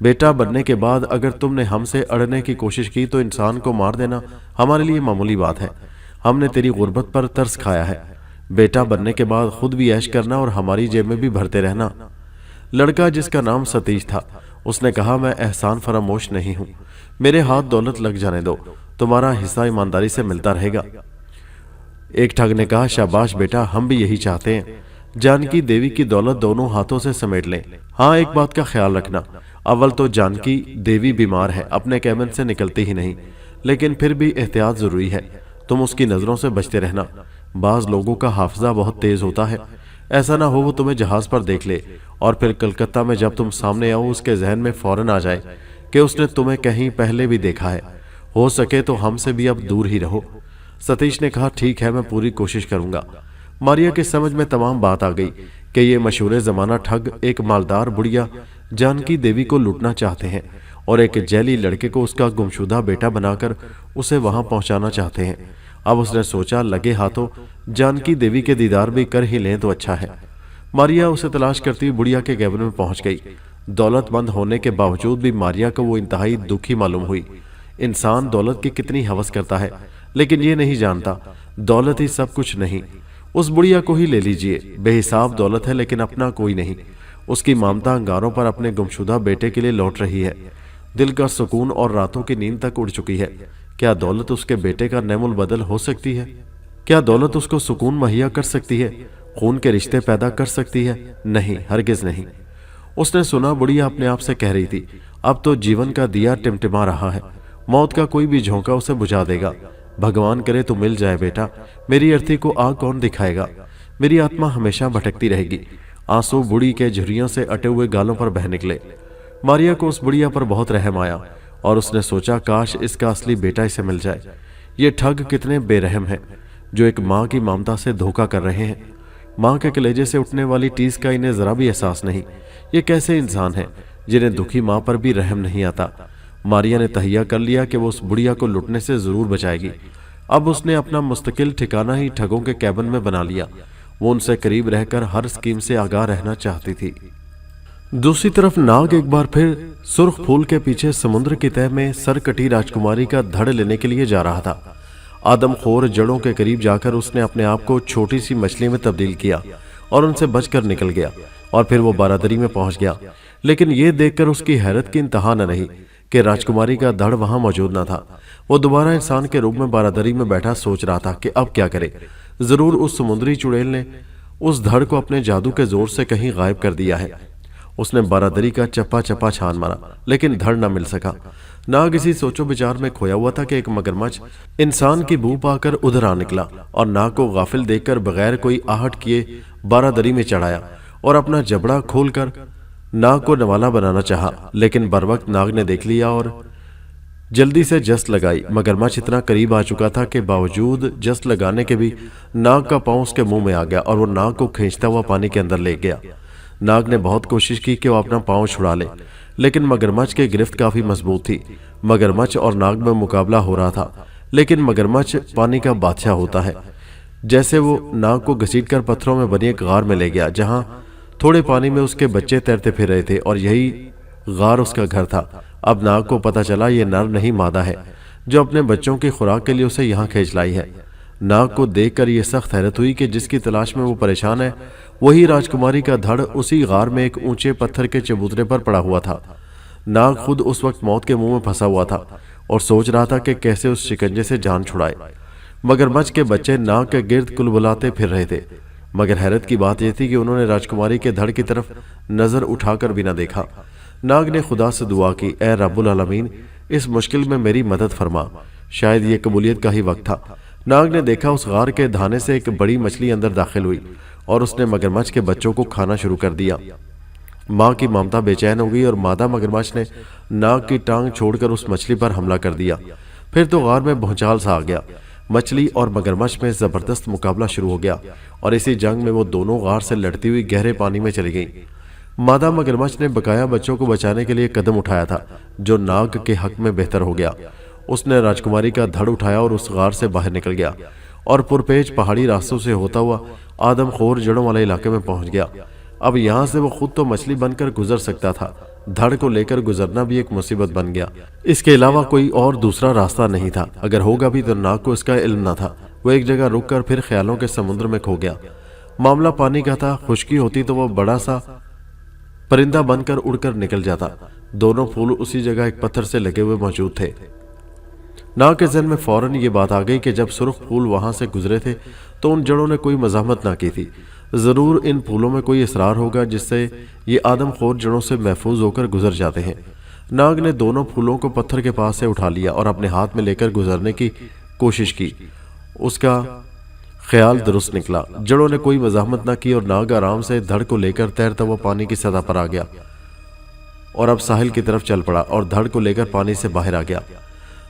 बेटा बनने के बाद अगर तुमने हमसे अड़ने की कोशिश की तो इंसान को मार देना हमारे लिए मामूली बात है। हमने तेरी गुर्बत पर तरस खाया है। बेटा बनने के बाद खुद भी ऐश करना और हमारी जेब में भी भरते रहना। लड़का, जिसका नाम सतीश था, उसने कहा, मैं एहसान फरामोश नहीं हूं, मेरे हाथ दौलत लग जाने दो, तुम्हारा हिस्सा ईमानदारी से मिलता रहेगा। एक ठग ने कहा, शाबाश बेटा, हम भी यही चाहते हैं। जानकी देवी की दौलत दोनों हाथों से समेट लें। हाँ, एक बात का ख्याल रखना, अव्वल तो जानकी देवी बीमार है, अपने कैबिन से निकलती ही नहीं, लेकिन फिर भी एहतियात जरूरी है। तुम उसकी नजरों से बचते रहना। बाज लोगों का हाफजा बहुत तेज होता है, ऐसा ना हो वो तुम्हें जहाज पर देख ले और फिर कलकत्ता में जब तुम सामने आओ उसके जहन में फौरन आ जाए कि उसने तुम्हें कहीं पहले भी देखा है। हो सके तो हमसे भी अब दूर ही रहो। सतीश ने कहा, ठीक है, मैं पूरी कोशिश करूंगा। मारिया की समझ में तमाम बात आ गई کہ یہ مشہور زمانہ ٹھگ ایک مالدار بڑھیا جانکی دیوی کو لوٹنا چاہتے ہیں اور ایک جیلی لڑکے کو اس کا گمشدہ بیٹا بنا کر اسے وہاں پہنچانا چاہتے ہیں۔ اب اس نے سوچا لگے ہاتھوں جانکی دیوی کے دیدار بھی کر ہی لیں تو اچھا ہے۔ ماریا اسے تلاش کرتی ہوئی بڑھیا کے کیبن میں پہنچ گئی۔ دولت مند ہونے کے باوجود بھی ماریا کو وہ انتہائی دکھی معلوم ہوئی۔ انسان دولت کی کتنی ہوس کرتا ہے، لیکن یہ نہیں جانتا دولت ہی سب کچھ نہیں۔ اس بڑھیا کو ہی لے لیجئے، بے حساب دولت ہے لیکن اپنا کوئی نہیں۔ اس کی مامتا انگاروں پر اپنے گمشدہ بیٹے کے لیے لوٹ رہی ہے۔ دل کا سکون اور راتوں کی نیند تک اڑ چکی ہے۔ کیا دولت اس کے بیٹے کا نعم البدل ہو سکتی ہے؟ کیا دولت اس کو سکون مہیا کر سکتی ہے، خون کے رشتے پیدا کر سکتی ہے؟ نہیں، ہرگز نہیں۔ اس نے سنا بڑھیا اپنے آپ سے کہہ رہی تھی، اب تو جیون کا دیا ٹمٹما رہا ہے، موت کا کوئی بھی جھونکا اسے بجھا دے گا۔ بھگوان کرے تو مل جائے بیٹا، میری ارتھی کو آگ کون دکھائے گا؟ میری آتما ہمیشہ بھٹکتی رہے گی۔ آنسو بوڑھی کے جھریوں سے اٹے ہوئے گالوں پر بہہ نکلے۔ ماریا کو اس بڑھیا پر بہت رحم آیا اور اس نے سوچا کاش اس کا اصلی بیٹا اسے مل جائے۔ یہ ٹھگ کتنے بے رحم ہیں جو ایک ماں کی مامتا سے دھوکہ کر رہے ہیں۔ ماں کے کلیجے سے اٹھنے والی ٹیس کا انہیں ذرا بھی احساس نہیں۔ یہ کیسے انسان ہیں جنہیں دکھی ماں پر بھی رحم نہیں آتا؟ ماریا نے تہیہ کر لیا کہ وہ اس بڑھیا کو لٹنے سے ضرور بچائے گی۔ اب اس نے اپنا مستقل ٹھکانہ ہی ٹھگوں کے کیبن میں بنا لیا۔ وہ ان سے قریب رہ کر ہر اسکیم سے آگاہ رہنا چاہتی تھی۔ دوسری طرف ناگ ایک بار پھر سرخ پھول کے پیچھے سمندر کی تہہ میں سر کٹی راجکماری کا دھڑ لینے کے لیے جا رہا تھا۔ آدم خور جڑوں کے قریب جا کر اس نے اپنے آپ کو چھوٹی سی مچھلی میں تبدیل کیا اور ان سے بچ کر نکل گیا، اور پھر وہ بارادری میں پہنچ گیا۔ لیکن یہ دیکھ کر اس کی حیرت کی انتہا نہ رہی کہ راجکماری کا دھڑ وہاں موجود نہ تھا۔ وہ دوبارہ انسان کے روپ میں بارادری میں بیٹھا سوچ رہا تھا کہ اب کیا کرے۔ ضرور اس سمندری چڑیل نے اس دھڑ کو اپنے جادو کے زور سے کہیں غائب کر دیا ہے۔ اس نے بارادری کا چپا چپا چھان مارا لیکن دھڑ نہ مل سکا۔ ناگ اسی سوچو بچار میں کھویا ہوا تھا کہ ایک مگرمچھ انسان کی بو پا کر ادھر آ نکلا اور ناگ کو غافل دیکھ کر بغیر کوئی آہٹ کیے بارادری میں چڑھایا اور اپنا جبڑا کھول کر ناگ کو نوالا بنانا چاہا، لیکن بروقت ناگ نے دیکھ لیا اور جلدی سے جست لگائی۔ مگرمچھ اتنا قریب آ چکا تھا کہ باوجود جست لگانے کے بھی ناگ کا پاؤں اس کے منہ میں آ گیا اور وہ ناگ کو کھینچتا ہوا پانی کے اندر لے گیا۔ ناگ نے بہت کوشش کی کہ وہ اپنا پاؤں چھڑا لے، لیکن مگرمچھ کی گرفت کافی مضبوط تھی۔ مگرمچھ اور ناگ میں مقابلہ ہو رہا تھا، لیکن مگرمچھ پانی کا بادشاہ ہوتا ہے۔ جیسے وہ ناگ کو گھسیٹ کر پتھروں میں بنی ایک غار میں لے گیا جہاں تھوڑے پانی میں اس کے بچے تیرتے پھر رہے تھے اور یہی غار اس کا گھر تھا۔ اب ناگ کو پتہ چلا یہ نر نہیں مادہ ہے جو اپنے بچوں کی خوراک کے لیے اسے یہاں کھینچ لائی ہے۔ ناگ کو دیکھ کر یہ سخت حیرت ہوئی کہ جس کی تلاش میں وہ پریشان ہے وہی راجکماری کا دھڑ اسی غار میں ایک اونچے پتھر کے چبوترے پر پڑا ہوا تھا۔ ناگ خود اس وقت موت کے منہ میں پھنسا ہوا تھا اور سوچ رہا تھا کہ کیسے اس شکنجے سے جان چھڑائے۔ مگرمچھ کے بچے ناگ کے گرد کلبلاتے پھر رہے تھے، مگر حیرت کی بات یہ تھی کہ انہوں نے راجکماری کے دھڑ کی طرف نظر اٹھا کر بھی نہ دیکھا۔ ناگ نے خدا سے دعا کی، اے رب العالمین، اس مشکل میں میری مدد فرما۔ شاید یہ قبولیت کا ہی وقت تھا۔ ناگ نے دیکھا اس غار کے دھانے سے ایک بڑی مچھلی اندر داخل ہوئی اور اس نے مگرمچھ کے بچوں کو کھانا شروع کر دیا۔ ماں کی مامتا بے چین ہو گئی اور مادہ مگرمچھ نے ناگ کی ٹانگ چھوڑ کر اس مچھلی پر حملہ کر دیا۔ پھر تو غار میں بھونچال سا آ گیا۔ مچھلی اور مگرمچھ میں زبردست مقابلہ شروع ہو گیا اور اسی جنگ میں وہ دونوں غار سے لڑتی ہوئی گہرے پانی میں چلی گئیں۔ مادہ مگرمچھ نے بقایا بچوں کو بچانے کے لیے قدم اٹھایا تھا جو ناگ کے حق میں بہتر ہو گیا۔ اس نے راجکماری کا دھڑ اٹھایا اور اس غار سے باہر نکل گیا اور پرپیچ پہاڑی راستوں سے ہوتا ہوا آدم خور جڑوں والے علاقے میں پہنچ گیا۔ اب یہاں سے وہ خود تو مچھلی بن کر گزر سکتا تھا، دھڑ کو لے کر گزرنا بھی ایک مصیبت بن گیا۔ اس کے علاوہ کوئی اور دوسرا راستہ نہیں تھا، اگر ہوگا بھی تو ناگ کو اس کا علم نہ تھا۔ وہ ایک جگہ رک کر پھر خیالوں کے سمندر میں کھو گیا۔ معاملہ پانی کا تھا، خشکی ہوتی تو وہ بڑا سا پرندہ بن کر اڑ کر نکل جاتا۔ دونوں پھول اسی جگہ ایک پتھر سے لگے ہوئے موجود تھے۔ ناگ کے ذہن میں فوراً یہ بات آ گئی کہ جب سرخ پھول وہاں سے گزرے تھے تو ان جڑوں نے کوئی مزاحمت نہ کی تھی۔ ضرور ان پھولوں میں کوئی اسرار ہوگا جس سے یہ آدم خور جڑوں سے محفوظ ہو کر گزر جاتے ہیں۔ ناگ نے دونوں پھولوں کو پتھر کے پاس سے اٹھا لیا اور اپنے ہاتھ میں لے کر گزرنے کی کوشش کی۔ اس کا خیال درست نکلا، جڑوں نے کوئی مزاحمت نہ کی اور ناگ آرام سے دھڑ کو لے کر تیرتا ہوا پانی کی سطح پر آ گیا اور اب ساحل کی طرف چل پڑا اور دھڑ کو لے کر پانی سے باہر آ گیا۔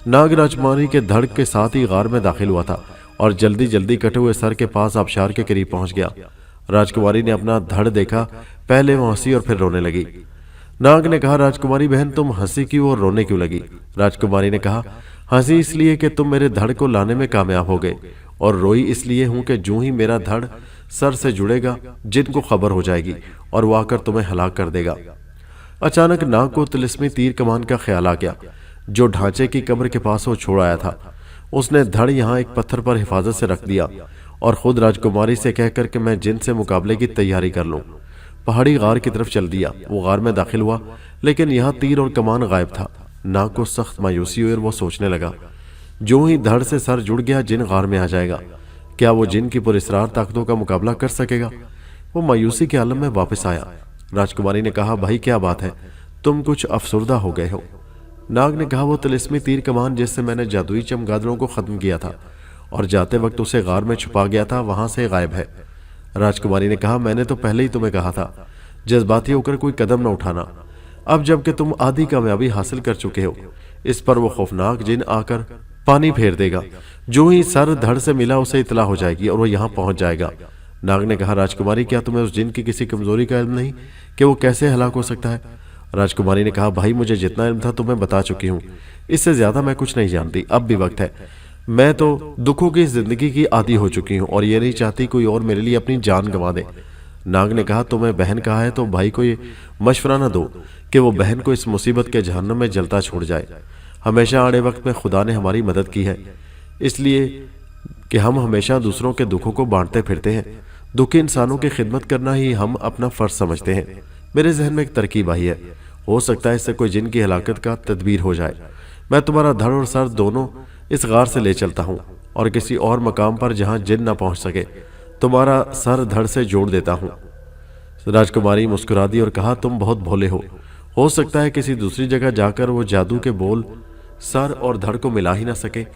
ناگ راجکماری کے دھڑ کے ساتھ ہی غار میں داخل ہوا تھا اور جلدی جلدی کٹے ہوئے سر کے پاس آبشار کے قریب پہنچ گیا۔ राजकुमारी ने अपना धड़ देखा, पहले वो हंसी और फिर रोने लगी। नाग ने कहा, राजकुमारी बहन तुम हंसी क्यों और रोने क्यों लगी? राजकुमारी ने कहा, हंसी इसलिए कि तुम मेरे धड़ को लाने में कामयाब हो गए, और रोई इसलिए हूं कि जूं ही मेरा धड़ सर से जुड़ेगा जिन को खबर हो जाएगी और वो आकर तुम्हें हलाक कर देगा। अचानक नाग को तिलिस्मी तीर कमान का ख्याल आ गया जो ढांचे की कब्र के पास वो छोड़ आया था। उसने धड़ यहाँ एक पत्थर पर हिफाजत से रख दिया और खुद राजकुमारी से कहकर कि मैं जिन से मुकाबले की तैयारी कर लूं, पहाड़ी गार की तरफ चल दिया। वो गार में दाखिल हुआ, लेकिन यहाँ तीर और कमान गायब था। नाग को सख्त मायूसी हुई और वो सोचने लगा, जो ही धड़ से सर जुड़ गया जिन गार में आ जाएगा, क्या वो जिन की पुरस्रार ताकतों का मुकाबला कर सकेगा? वो मायूसी के आलम में वापस आया। राजकुमारी ने कहा, भाई क्या बात है, तुम कुछ अफसुर्दा हो गए हो। नाग ने कहा, वो तिलिस्मी तीर कमान जिससे मैंने जादुई चमगादड़ों को खत्म किया था और जाते वक्त उसे गार में छुपा गया था, वहां से गायब है। राजकुमारी ने कहा, मैंने तो पहले ही तुम्हें कहा था जज्बाती होकर कोई कदम न उठाना। अब जबकि तुम आधी कामयाबी हासिल कर चुके हो, इस पर वो खौफनाक जिन आकर पानी फेर देगा। जो ही सर धड़ से मिला उसे इतला हो जाएगी और वो यहाँ पहुंच जाएगा। नाग ने कहा, राजकुमारी क्या तुम्हें उस जिन की किसी कमजोरी का इल्म नहीं कि वो कैसे हलाक हो सकता है? राजकुमारी ने कहा, भाई मुझे जितना इल्म था तुम्हें बता चुकी हूँ, इससे ज्यादा मैं कुछ नहीं जानती। अब भी वक्त है, मैं तो दुखों की जिंदगी की आदी हो चुकी हूँ और ये नहीं चाहती कोई और मेरे लिए अपनी जान गंवा दे। नाग ने कहा, तुम्हें बहन कहा है तो भाई को ये मशवरा न दो कि वो बहन को इस मुसीबत के जहन्नम में जलता छोड़ जाए। हमेशा आड़े वक्त में खुदा ने हमारी मदद की है, इसलिए कि हम हमेशा दूसरों के दुखों को बांटते फिरते हैं। दुखी इंसानों की खिदमत करना ही हम अपना फर्ज समझते हैं। मेरे जहन में एक तरकीब आई है, हो सकता है इससे कोई जिन की हलाकत का तदबीर हो जाए। मैं तुम्हारा धड़ और सर दोनों इस गार से ले चलता हूँ और किसी और मकाम पर जहाँ जिन न पहुँच सके तुम्हारा सर धड़ से जोड़ देता हूँ। राजकुमारी मुस्कुरा दी और कहा, तुम बहुत भोले हो सकता है किसी दूसरी जगह जाकर वो जादू के बोल सर और धड़ को मिला ही ना सके।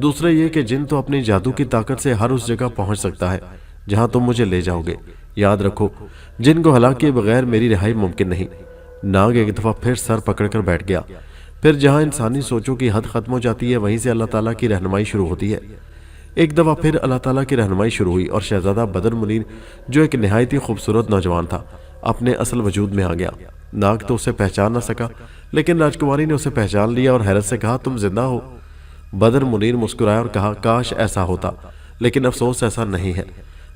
दूसरा ये कि जिन तो अपनी जादू की ताकत से हर उस जगह पहुंच सकता है जहां तुम मुझे ले जाओगे। याद रखो, जिन को हलाक किए बगैर मेरी रिहाई मुमकिन नहीं। नाग एक दफा फिर सर पकड़कर बैठ गया। फिर जहां इंसानी सोचों की हद खत्म हो जाती है वहीं से अल्लाह ताला की रहनुमाई शुरू होती है। एक दफा फिर अल्लाह ताला की रहनुमाई शुरू हुई और शहजादा बदर मुनीर, जो एक निहायत ही खूबसूरत नौजवान था, अपने असल वजूद में आ गया। नाग तो उसे पहचान न सका, लेकिन राजकुमारी ने उसे पहचान लिया और हैरत से कहा, तुम जिंदा हो? बदर मुनीर मुस्कुराया और कहा, काश ऐसा होता, लेकिन अफसोस ऐसा नहीं है।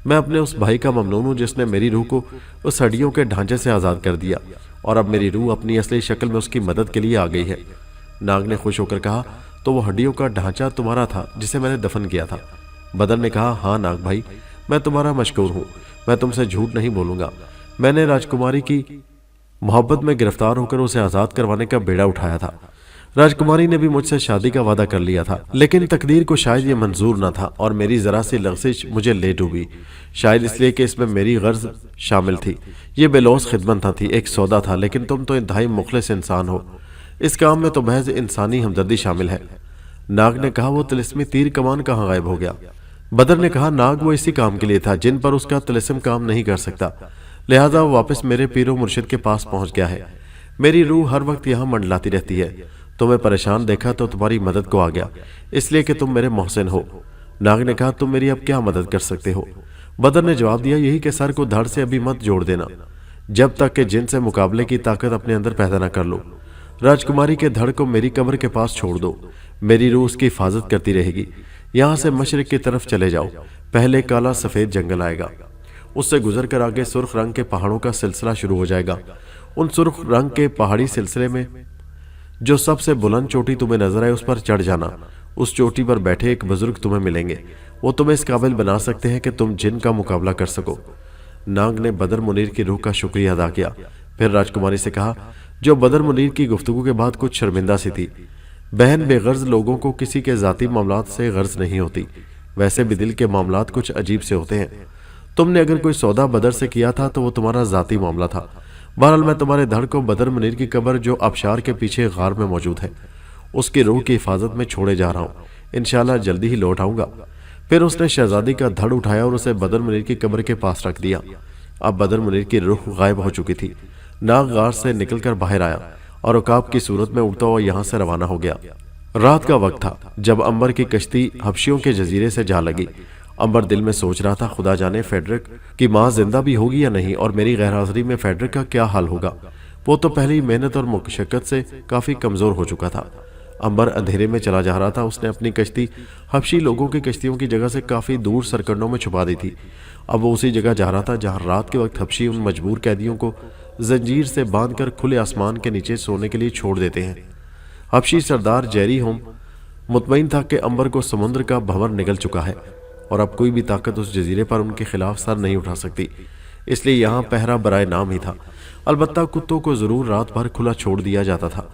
मैं अपने उस भाई का ममनून हूँ जिसने मेरी रूह को उस हड्डियों के ढांचे से आज़ाद कर दिया और अब मेरी रूह अपनी असली शक्ल में उसकी मदद के लिए आ गई है। नाग ने खुश होकर कहा, तो वो हड्डियों का ढांचा तुम्हारा था जिसे मैंने दफन किया था? बदर ने कहा, हाँ नाग भाई, मैं तुम्हारा मशकूर हूँ। मैं तुमसे झूठ नहीं बोलूंगा। मैंने राजकुमारी की मोहब्बत में गिरफ्तार होकर उसे आज़ाद करवाने का बेड़ा उठाया था। राजकुमारी ने भी मुझसे शादी का वादा कर लिया था, लेकिन तकदीर को शायद ये मंजूर न था और मेरी जरा सी लग़ज़िश मुझे ले डूबी। शायद इसलिए कि इसमें मेरी गर्ज शामिल थी। ये बेलौस खिदमत न थी, एक सौदा था। लेकिन तुम तो इंतहाई मुखलिस इंसान हो, इस काम में तो महज इंसानी हमदर्दी शामिल है। नाग ने कहा, वो तिलिस्मी तीर कमान कहाँ गायब हो गया? बदर ने कहा, नाग वो इसी काम के लिए था जिन पर उसका तिलिस्म काम नहीं कर सकता, लिहाजा वो वापस मेरे पीरो मुर्शिद के पास पहुंच गया है। मेरी रूह हर वक्त यहाँ मंडलाती रहती है। तुम्हें परेशान देखा तो तुम्हारी मदद को आ गया, इसलिए कि तुम मेरे मोहसिन हो। नाग ने कहा, तुम मेरी अब क्या मदद कर सकते हो? बदर ने जवाब दिया, यही कि सर को धड़ से अभी मत जोड़ देना जब तक कि जिन से मुकाबले की ताकत अपने अंदर पैदा न कर लो। राजकुमारी के धड़ को मेरी कब्र के पास छोड़ दो, मेरी रूह उसकी हिफाजत करती रहेगी। यहाँ से मशरिक की तरफ चले जाओ, पहले काला सफेद जंगल आएगा, उससे गुजर कर आगे सुर्ख रंग के पहाड़ों का सिलसिला शुरू हो जाएगा। उन सुर्ख रंग के पहाड़ी सिलसिले में जो सबसे बुलंद चोटी तुम्हें नजर आए उस पर चढ़ जाना। उस चोटी पर बैठे एक बुजुर्ग तुम्हें मिलेंगे, वो तुम्हें इस काबिल बना सकते हैं कि तुम जिन का मुकाबला कर सको। नाग ने बदर मुनीर की रूह का शुक्रिया अदा किया। फिर राजकुमारी से कहा, जो बदर मुनीर की गुफ्तगू के बाद कुछ शर्मिंदा सी थी। बहन, बेगर्ज लोगों को किसी के जाती मामलात से गर्ज नहीं होती, वैसे भी दिल के मामलात कुछ अजीब से होते हैं। तुमने अगर कोई सौदा बदर से किया था तो वो तुम्हारा जाती मामला था। बहरहाल मैं तुम्हारे धड़ को बदर मुनीर की कब्र जो आबशार के पीछे गार में मौजूद है उसकी रूह की हिफाजत में छोड़े जा रहा हूँ। इंशाल्लाह जल्दी ही लौट आऊंगा। फिर उसने शहजादी का धड़ उठाया और उसे बदर मुनीर की कब्र के पास रख दिया। अब बदर मुनीर की रूह गायब हो चुकी थी। नाग गार से निकलकर बाहर आया और उकाब की सूरत में उड़ता हुआ यहाँ से रवाना हो गया। रात का वक्त था जब अंबर की कश्ती हबशियों के जजीरे से जा लगी अंबर दिल में सोच रहा था, खुदा जाने फेडरिक की माँ जिंदा भी होगी या नहीं, और मेरी गैरहाजिरी में फेडरिक का क्या हाल होगा। वो तो पहले ही मेहनत और मुशक्कत से काफी कमजोर हो चुका था। अंबर अंधेरे में चला जा रहा था। उसने अपनी कश्ती हबशी लोगों की कश्तियों की जगह से काफी दूर सरकंडों में छुपा दी थी। अब वो उसी जगह जा रहा था जहां रात के वक्त हबशी उन मजबूर कैदियों को जंजीर से बांधकर खुले आसमान के नीचे सोने के लिए छोड़ देते हैं। हबशी सरदार जेरी होम मुतमईन था कि अंबर को समुद्र का भंवर निगल चुका है और अब कोई भी ताकत उस जजीरे पर उनके खिलाफ सर नहीं उठा सकती, इसलिए यहाँ पहरा बराए नाम ही था। अलबत्ता कुत्तों को जरूर रात भर खुला छोड़ दिया जाता था,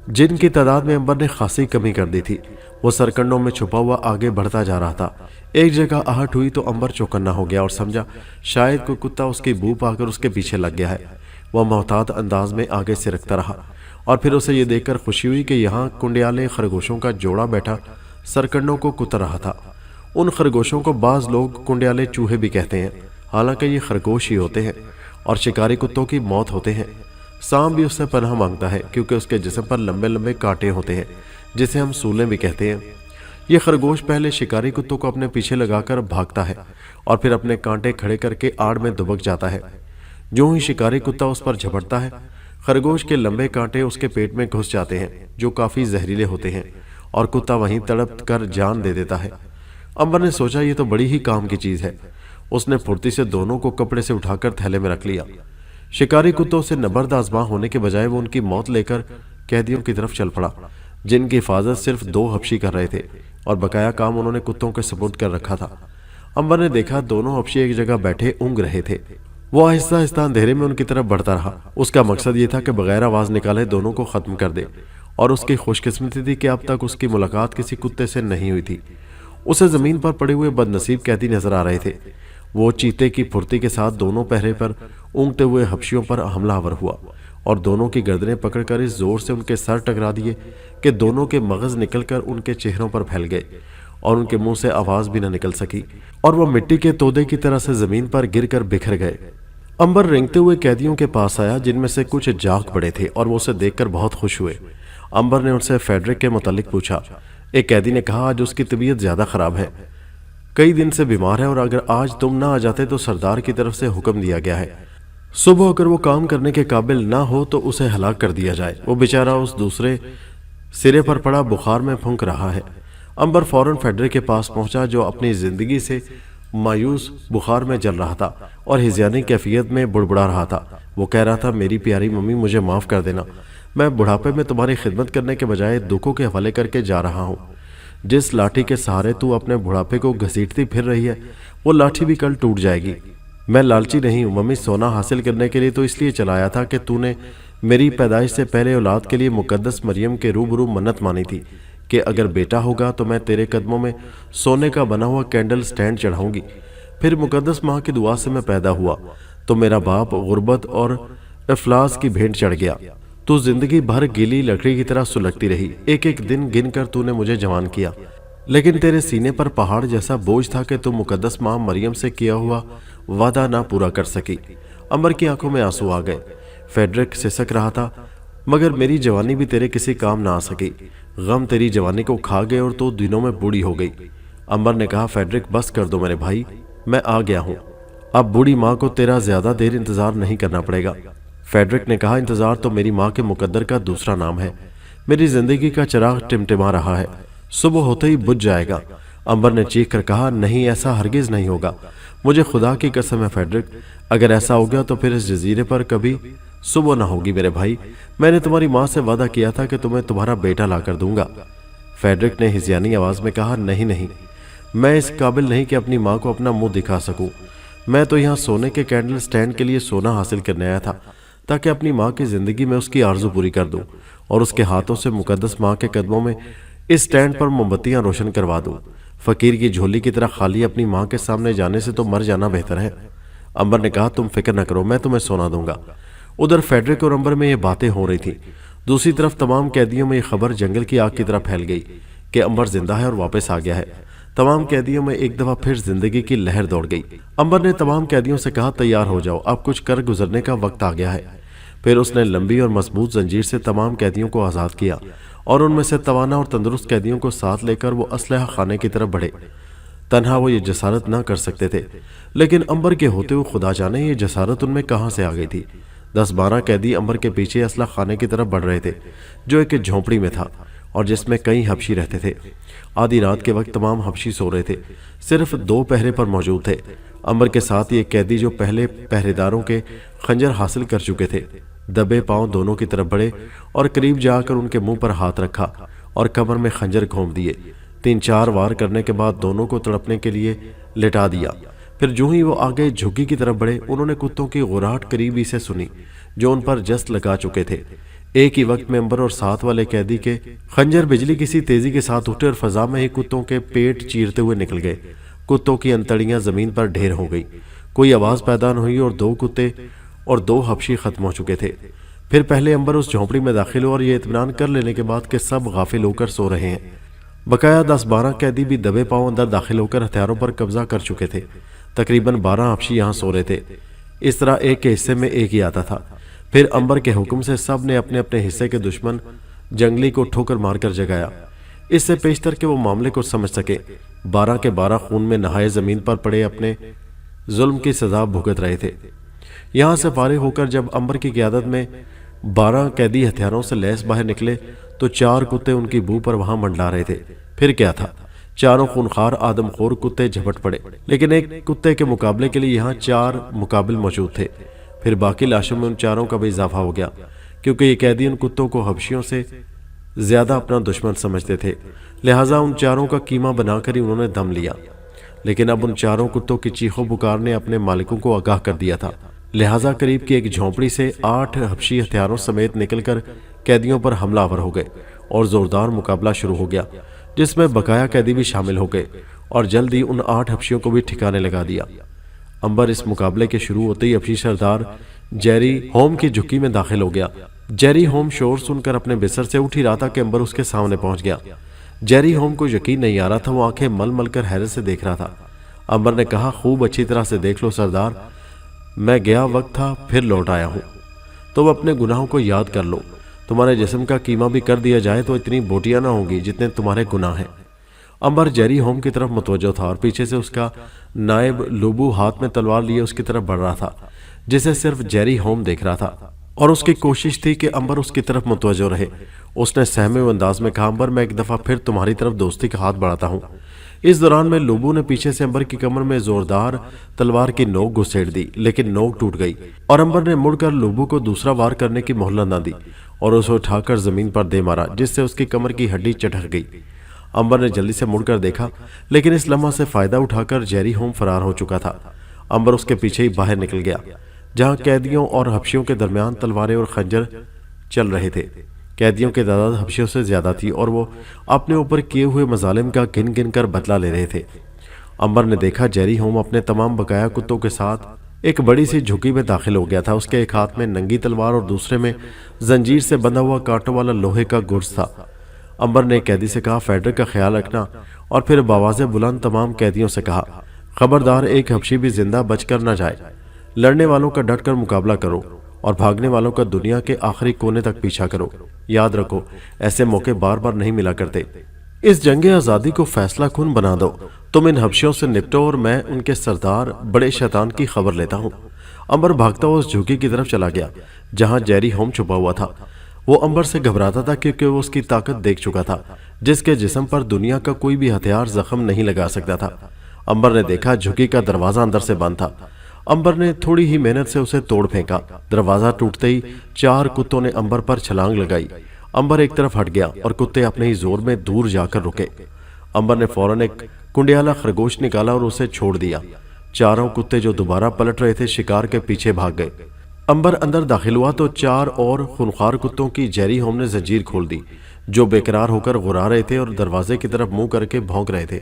जिनकी तादाद में अंबर ने खासी कमी कर दी थी। वो सरकंडों में छुपा हुआ आगे बढ़ता जा रहा था। एक जगह आहट हुई तो अंबर चौकन्ना हो गया और समझा शायद कोई कुत्ता उसकी बू पाकर उसके पीछे लग गया है। वह मोहतात अंदाज में आगे से रखता रहा और फिर उसे ये देखकर खुशी हुई कि यहाँ कुंडियाले खरगोशों का जोड़ा बैठा सरकंडों को कुतर रहा था। उन खरगोशों को बाज लोग कुंडियाले चूहे भी कहते हैं, हालांकि ये खरगोश ही होते हैं और शिकारी कुत्तों की मौत होते हैं। सांप भी उससे पनाह मांगता है क्योंकि उसके जिस्म पर लंबे लंबे कांटे होते हैं, जिसे हम सूलें भी कहते हैं। ये खरगोश पहले शिकारी कुत्तों को अपने पीछे लगाकर भागता है और फिर अपने कांटे खड़े करके आड़ में दुबक जाता है। जो ही शिकारी कुत्ता उस पर झपटता है, खरगोश के लंबे कांटे उसके पेट में घुस जाते हैं, जो काफी जहरीले होते हैं, और कुत्ता वहीं तड़प कर जान दे देता है। अंबर ने सोचा ये तो बड़ी ही काम की चीज है। उसने फुर्ती से दोनों को कपड़े से उठाकर थैले में रख लिया। शिकारी कुत्तों से नबर्द आजमा होने के बजाय वो उनकी मौत लेकर कैदियों की तरफ चल पड़ा, जिनकी हिफाजत सिर्फ 2 हबशी कर रहे थे और बकाया काम उन्होंने कुत्तों के सुपुर्द कर रखा था। अंबर ने देखा दोनों हबशी एक जगह बैठे ऊँग रहे थे। वो आहिस्ता आहिस्ता अंधेरे में उनकी तरफ बढ़ता रहा। उसका मकसद ये था कि बगैर आवाज निकाले दोनों को खत्म कर दे, और उसकी खुशकिस्मती थी कि अब तक उसकी मुलाकात किसी कुत्ते से नहीं हुई थी। उसे जमीन पर पड़े हुए बदनसीब कैदी नजर आ रहे थे। वो चीते की फुर्ती के साथ दोनों पहरे पर ऊँगते हुए हबशियों पर हमलावर हुआ और दोनों की गर्दनें पकड़कर इस जोर से उनके सर टकरा दिए कि दोनों के मगज निकलकर उनके चेहरों पर फैल गए और उनके मुंह से आवाज भी न निकल सकी, और वह मिट्टी के तोदे की तरह से जमीन पर गिरकर बिखर गए। अंबर रेंगते हुए कैदियों के पास आया, जिनमें से कुछ जाग पड़े थे और वो उसे देखकर बहुत खुश हुए। अंबर ने उनसे फेडरिक के मुतालिक पूछा। एक कैदी ने कहा, आज उसकी तबीयत ज्यादा खराब है, कई दिन से बीमार है, और अगर आज तुम ना आ जाते तो सरदार की तरफ से हुक्म दिया गया है, सुबह अगर वो काम करने के काबिल ना हो तो उसे हलाक कर दिया जाए। वो बेचारा उस दूसरे सिरे पर पड़ा बुखार में फूंक रहा है। अंबर फौरन फेडरिक के पास पहुंचा, जो अपनी जिंदगी से मायूस बुखार में जल रहा था और हिज़यानी कैफियत में बुड़बुड़ा रहा था। वो कह रहा था, मेरी प्यारी मम्मी, मुझे माफ कर देना। मैं बुढ़ापे में तुम्हारी खिदमत करने के बजाय दुखों के हवाले करके जा रहा हूँ। जिस लाठी के सहारे तू अपने बुढ़ापे को घसीटती फिर रही है, वो लाठी भी कल टूट जाएगी। मैं लालची नहीं हूँ मम्मी, सोना हासिल करने के लिए तो इसलिए चलाया था कि तूने मेरी पैदाइश से पहले औलाद के लिए मुकद्दस मरियम के रूबरू मन्नत मानी थी कि अगर बेटा होगा तो मैं तेरे कदमों में सोने का बना हुआ कैंडल स्टैंड चढ़ाऊंगी। फिर मुकद्दस माँ की दुआ से मैं पैदा हुआ तो मेरा बाप गुर्बत और इफलास की भेंट चढ़ गया। तू जिंदगी भर गीली लकड़ी की तरह सुलगती रही। एक एक दिन गिनकर तूने मुझे जवान किया, लेकिन तेरे सीने पर पहाड़ जैसा बोझ था कि तू मुकद्दस माँ मरियम से किया हुआ वादा ना पूरा कर सकी। अंबर की आंखों में आंसू आ गए। फेडरिक सिसक रहा था, मगर मेरी जवानी भी तेरे किसी काम ना आ सकी। गम तेरी जवानी को खा गए और तो दिनों में बूढ़ी हो गई। अंबर ने कहा, फेडरिक बस कर दो मेरे भाई, मैं आ गया हूँ। अब बूढ़ी माँ को तेरा ज्यादा देर इंतजार नहीं करना पड़ेगा। फेडरिक ने कहा, इंतजार तो मेरी माँ के मुकद्दर का दूसरा नाम है। मेरी जिंदगी का चिराग टिमटिमा रहा है, सुबह होते ही बुझ जाएगा। अंबर ने चीख कर कहा, नहीं, ऐसा हरगिज नहीं होगा। मुझे खुदा की कसम है फेडरिक, अगर ऐसा हो गया तो फिर इस जजीरे पर कभी सुबह ना होगी मेरे भाई। मैंने तुम्हारी माँ से वादा किया था कि तुम्हें तुम्हारा बेटा लाकर दूंगा। फेडरिक ने हिज़यानी आवाज में कहा, नहीं नहीं, मैं इस काबिल नहीं कि अपनी माँ को अपना मुंह दिखा सकूं। मैं तो यहाँ सोने के कैंडल स्टैंड के लिए सोना हासिल करने आया था, ताकि अपनी माँ की जिंदगी में उसकी आरजू पूरी कर दूं और उसके हाथों से मुकद्दस माँ के कदमों में इस स्टैंड पर मोमबत्तियां रोशन करवा दूं। फकीर की झोली की तरह खाली अपनी माँ के सामने जाने से तो मर जाना बेहतर है। अंबर ने कहा, तुम फिक्र न करो, मैं तुम्हें सोना दूंगा। उधर फेडरिक और अंबर में ये बातें हो रही थी। दूसरी तरफ तमाम कैदियों में ये खबर जंगल की आग की तरह फैल गई कि अंबर जिंदा है और वापस आ गया है। तमाम कैदियों में एक दफा फिर जिंदगी की लहर दौड़ गई। अंबर ने तमाम कैदियों से कहा, तैयार हो जाओ, अब कुछ कर गुजरने का वक्त आ गया है। फिर उसने लंबी और मजबूत जंजीर से तमाम कैदियों को आजाद किया और उनमें से तवाना और तंदुरुस्त कैदियों को साथ लेकर वो असलहा खाने की तरफ बढ़े। तन्हा वो ये जसारत ना कर सकते थे, लेकिन अंबर के होते हुए खुदा जाने ये जसारत उनमें कहाँ से आ गई थी। 10-12 कैदी अंबर के पीछे असला खाने की तरफ बढ़ रहे थे, जो एक झोंपड़ी में था और जिसमें कई हबशी रहते थे। आधी रात के वक्त तमाम हबशी सो रहे थे, सिर्फ 2 पहरे पर मौजूद थे। अंबर के साथ ये कैदी जो पहले पहरेदारों के खंजर हासिल कर चुके थे, दबे पांव दोनों की तरफ बढ़े और करीब जाकर उनके मुंह पर हाथ रखा और कमर में खंजर घोंप दिए। 3-4 वार करने के बाद दोनों को तड़पने के लिए लेटा दिया। फिर जो ही वो आगे झुग्गी की तरफ बढ़े, उन्होंने कुत्तों की गुर्राहट करीबी से सुनी जो उन पर जस्त लगा चुके थे। एक ही वक्त में अंबर और साथ वाले कैदी के खंजर बिजली किसी तेजी के साथ उठे और फजा में ही कुत्तों के पेट चीरते हुए निकल गए। कुत्तों की अंतड़ियां जमीन पर ढेर हो गई। कोई आवाज पैदा न हुई और 2 कुत्ते और 2 हबशी खत्म हो चुके थे। फिर पहले अंबर उस झोंपड़ी में दाखिल हुआ और ये इत्मीनान कर लेने के बाद कि सब गाफिल होकर सो रहे हैं। बकाया 10-12 कैदी भी दबे पांव अंदर दाखिल होकर हथियारों पर कब्जा कर चुके थे। तकरीबन 12 हबशी यहाँ सो रहे थे। इस तरह एक के हिस्से में एक ही आता था। फिर अंबर के हुक्म से सब ने अपने अपने हिस्से के दुश्मन जंगली को ठोकर मारकर जगाया, इससे पेशतर के वो मामले को समझ सके। 12 के 12 खून में नहाए जमीन पर पड़े अपने जुल्म की सजा भुगत रहे थे। यहाँ से फारिग होकर जब अंबर की क़ियादत में 12 कैदी हथियारों से लैस बाहर निकले तो 4 कुत्ते उनकी बू पर वहां मंडला रहे थे। फिर क्या था, चारों खूनखार आदमखोर कुत्ते झपट पड़े, लेकिन एक कुत्ते के मुकाबले के लिए यहाँ 4 मुकाबिल मौजूद थे। फिर बाकी लाशों में उन चारों का भी इजाफा हो गया, क्योंकि ये कैदी उन कुत्तों को हबशियों से ज्यादा अपना दुश्मन समझते थे। लिहाजा उन चारों का कीमा बनाकर ही उन्होंने दम लिया। लेकिन अब उन चारों कुत्तों की चीखों पुकार ने अपने मालिकों को आगाह कर दिया था। लिहाजा करीब की एक झोंपड़ी से 8 हबशी हथियारों समेत निकलकर कैदियों पर हमलावर हो गए और जोरदार मुकाबला शुरू हो गया, जिसमें बकाया कैदी भी शामिल हो गए और जल्द ही उन 8 हबशियों को भी ठिकाने लगा दिया। अंबर इस मुकाबले के शुरू होते ही हबशी सरदार जेरी होम की झुग्गी में दाखिल हो गया। जेरी होम शोर सुनकर अपने बिस्तर से उठ ही रहा था कि अंबर उसके सामने पहुंच गया। जेरी होम को यकीन नहीं आ रहा था, वो आंखें मल मल कर हैरत से देख रहा था। अंबर ने कहा, खूब अच्छी तरह से देख लो सरदार, मैं गया वक्त था फिर लौट आया हूं। तुम अपने गुनाहों को याद कर लो। तुम्हारे जिस्म का कीमा भी कर दिया जाए तो इतनी बोटियां ना होंगी जितने तुम्हारे गुनाह हैं। अंबर जेरी होम की तरफ मुतवज्जो था और पीछे से उसका नायब लुबू हाथ में तलवार लिए उसकी तरफ बढ़ रहा था, जिसे सिर्फ जेरी होम देख रहा था और उसकी कोशिश थी कि अंबर उसकी तरफ मुतवज्जो रहे। उसने सहमे हुए अंदाज में कहा, अंबर मैं एक दफा फिर तुम्हारी तरफ दोस्ती का हाथ बढ़ाता हूं। इस दौरान में लुबू ने पीछे से अंबर की कमर में जोरदार तलवार की नोक घुसेड़ दी, लेकिन नोक टूट गई और अंबर ने मुड़कर लुबू को दूसरा वार करने की मोहलत न दी और उसे उठाकर जमीन पर दे मारा, जिससे उसकी कमर की हड्डी चटक गई। अंबर ने जल्दी से मुड़कर देखा, लेकिन इस लम्हा से फायदा उठाकर जेरी होम फरार हो चुका था। अंबर उसके पीछे ही बाहर निकल गया, जहां कैदियों और हबशियों के दरमियान तलवारें और खंजर चल रहे थे। कैदियों की तादाद हबशियों से ज्यादा थी और वो अपने ऊपर किए हुए मजालिम का गिन गिन कर बदला ले रहे थे। अंबर ने देखा जेरी होम अपने तमाम बकाया कुत्तों के साथ एक बड़ी सी झुग्गी में दाखिल हो गया था। उसके एक हाथ में नंगी तलवार और दूसरे में जंजीर से बंधा हुआ कांटों वाला लोहे का गुर्ज था। अंबर ने कैदी से कहा, फेडर का ख्याल रखना, और फिर बावाज़े बुलंद तमाम कैदियों से कहा, खबरदार एक हबशी भी जिंदा बचकर न जाए। लड़ने वालों का डट कर मुकाबला करो और भागने वालों का दुनिया के आखिरी कोने तक पीछा करो। याद रखो, ऐसे मौके बार बार नहीं मिला करते। इस जंगे आज़ादी को फैसला कुन बना दो। तुम इन हबशियों से निपटो और मैं उनके सरदार बड़े शैतान की खबर लेता हूँ। अंबर भागता हुआ उस झुग्गी की तरफ चला गया जहाँ जेरी होम छुपा हुआ था। वो अंबर से घबराता था क्योंकि वो उसकी ताकत देख चुका था, जिसके जिस्म पर दुनिया का कोई भी हथियार जख्म नहीं लगा सकता था। अंबर ने देखा झुग्गी का दरवाजा अंदर से बंद था। अंबर ने थोड़ी ही मेहनत से उसे तोड़ फेंका। दरवाजा टूटते ही 4 कुत्तों ने अंबर पर छलांग लगाई। अंबर एक तरफ हट गया और कुत्ते अपने ही जोर में दूर जाकर रुके। अंबर ने फौरन एक कुंडियाला खरगोश निकाला और उसे छोड़ दिया। चारों कुत्ते जो दोबारा पलट रहे थे शिकार के पीछे भाग गए। अंबर अंदर दाखिल हुआ तो 4 और खूनखार कुत्तों की जेरी होम ने जंजीर खोल दी, जो बेकरार होकर गुर्रा रहे थे और दरवाजे की तरफ मुंह करके भौंक रहे थे।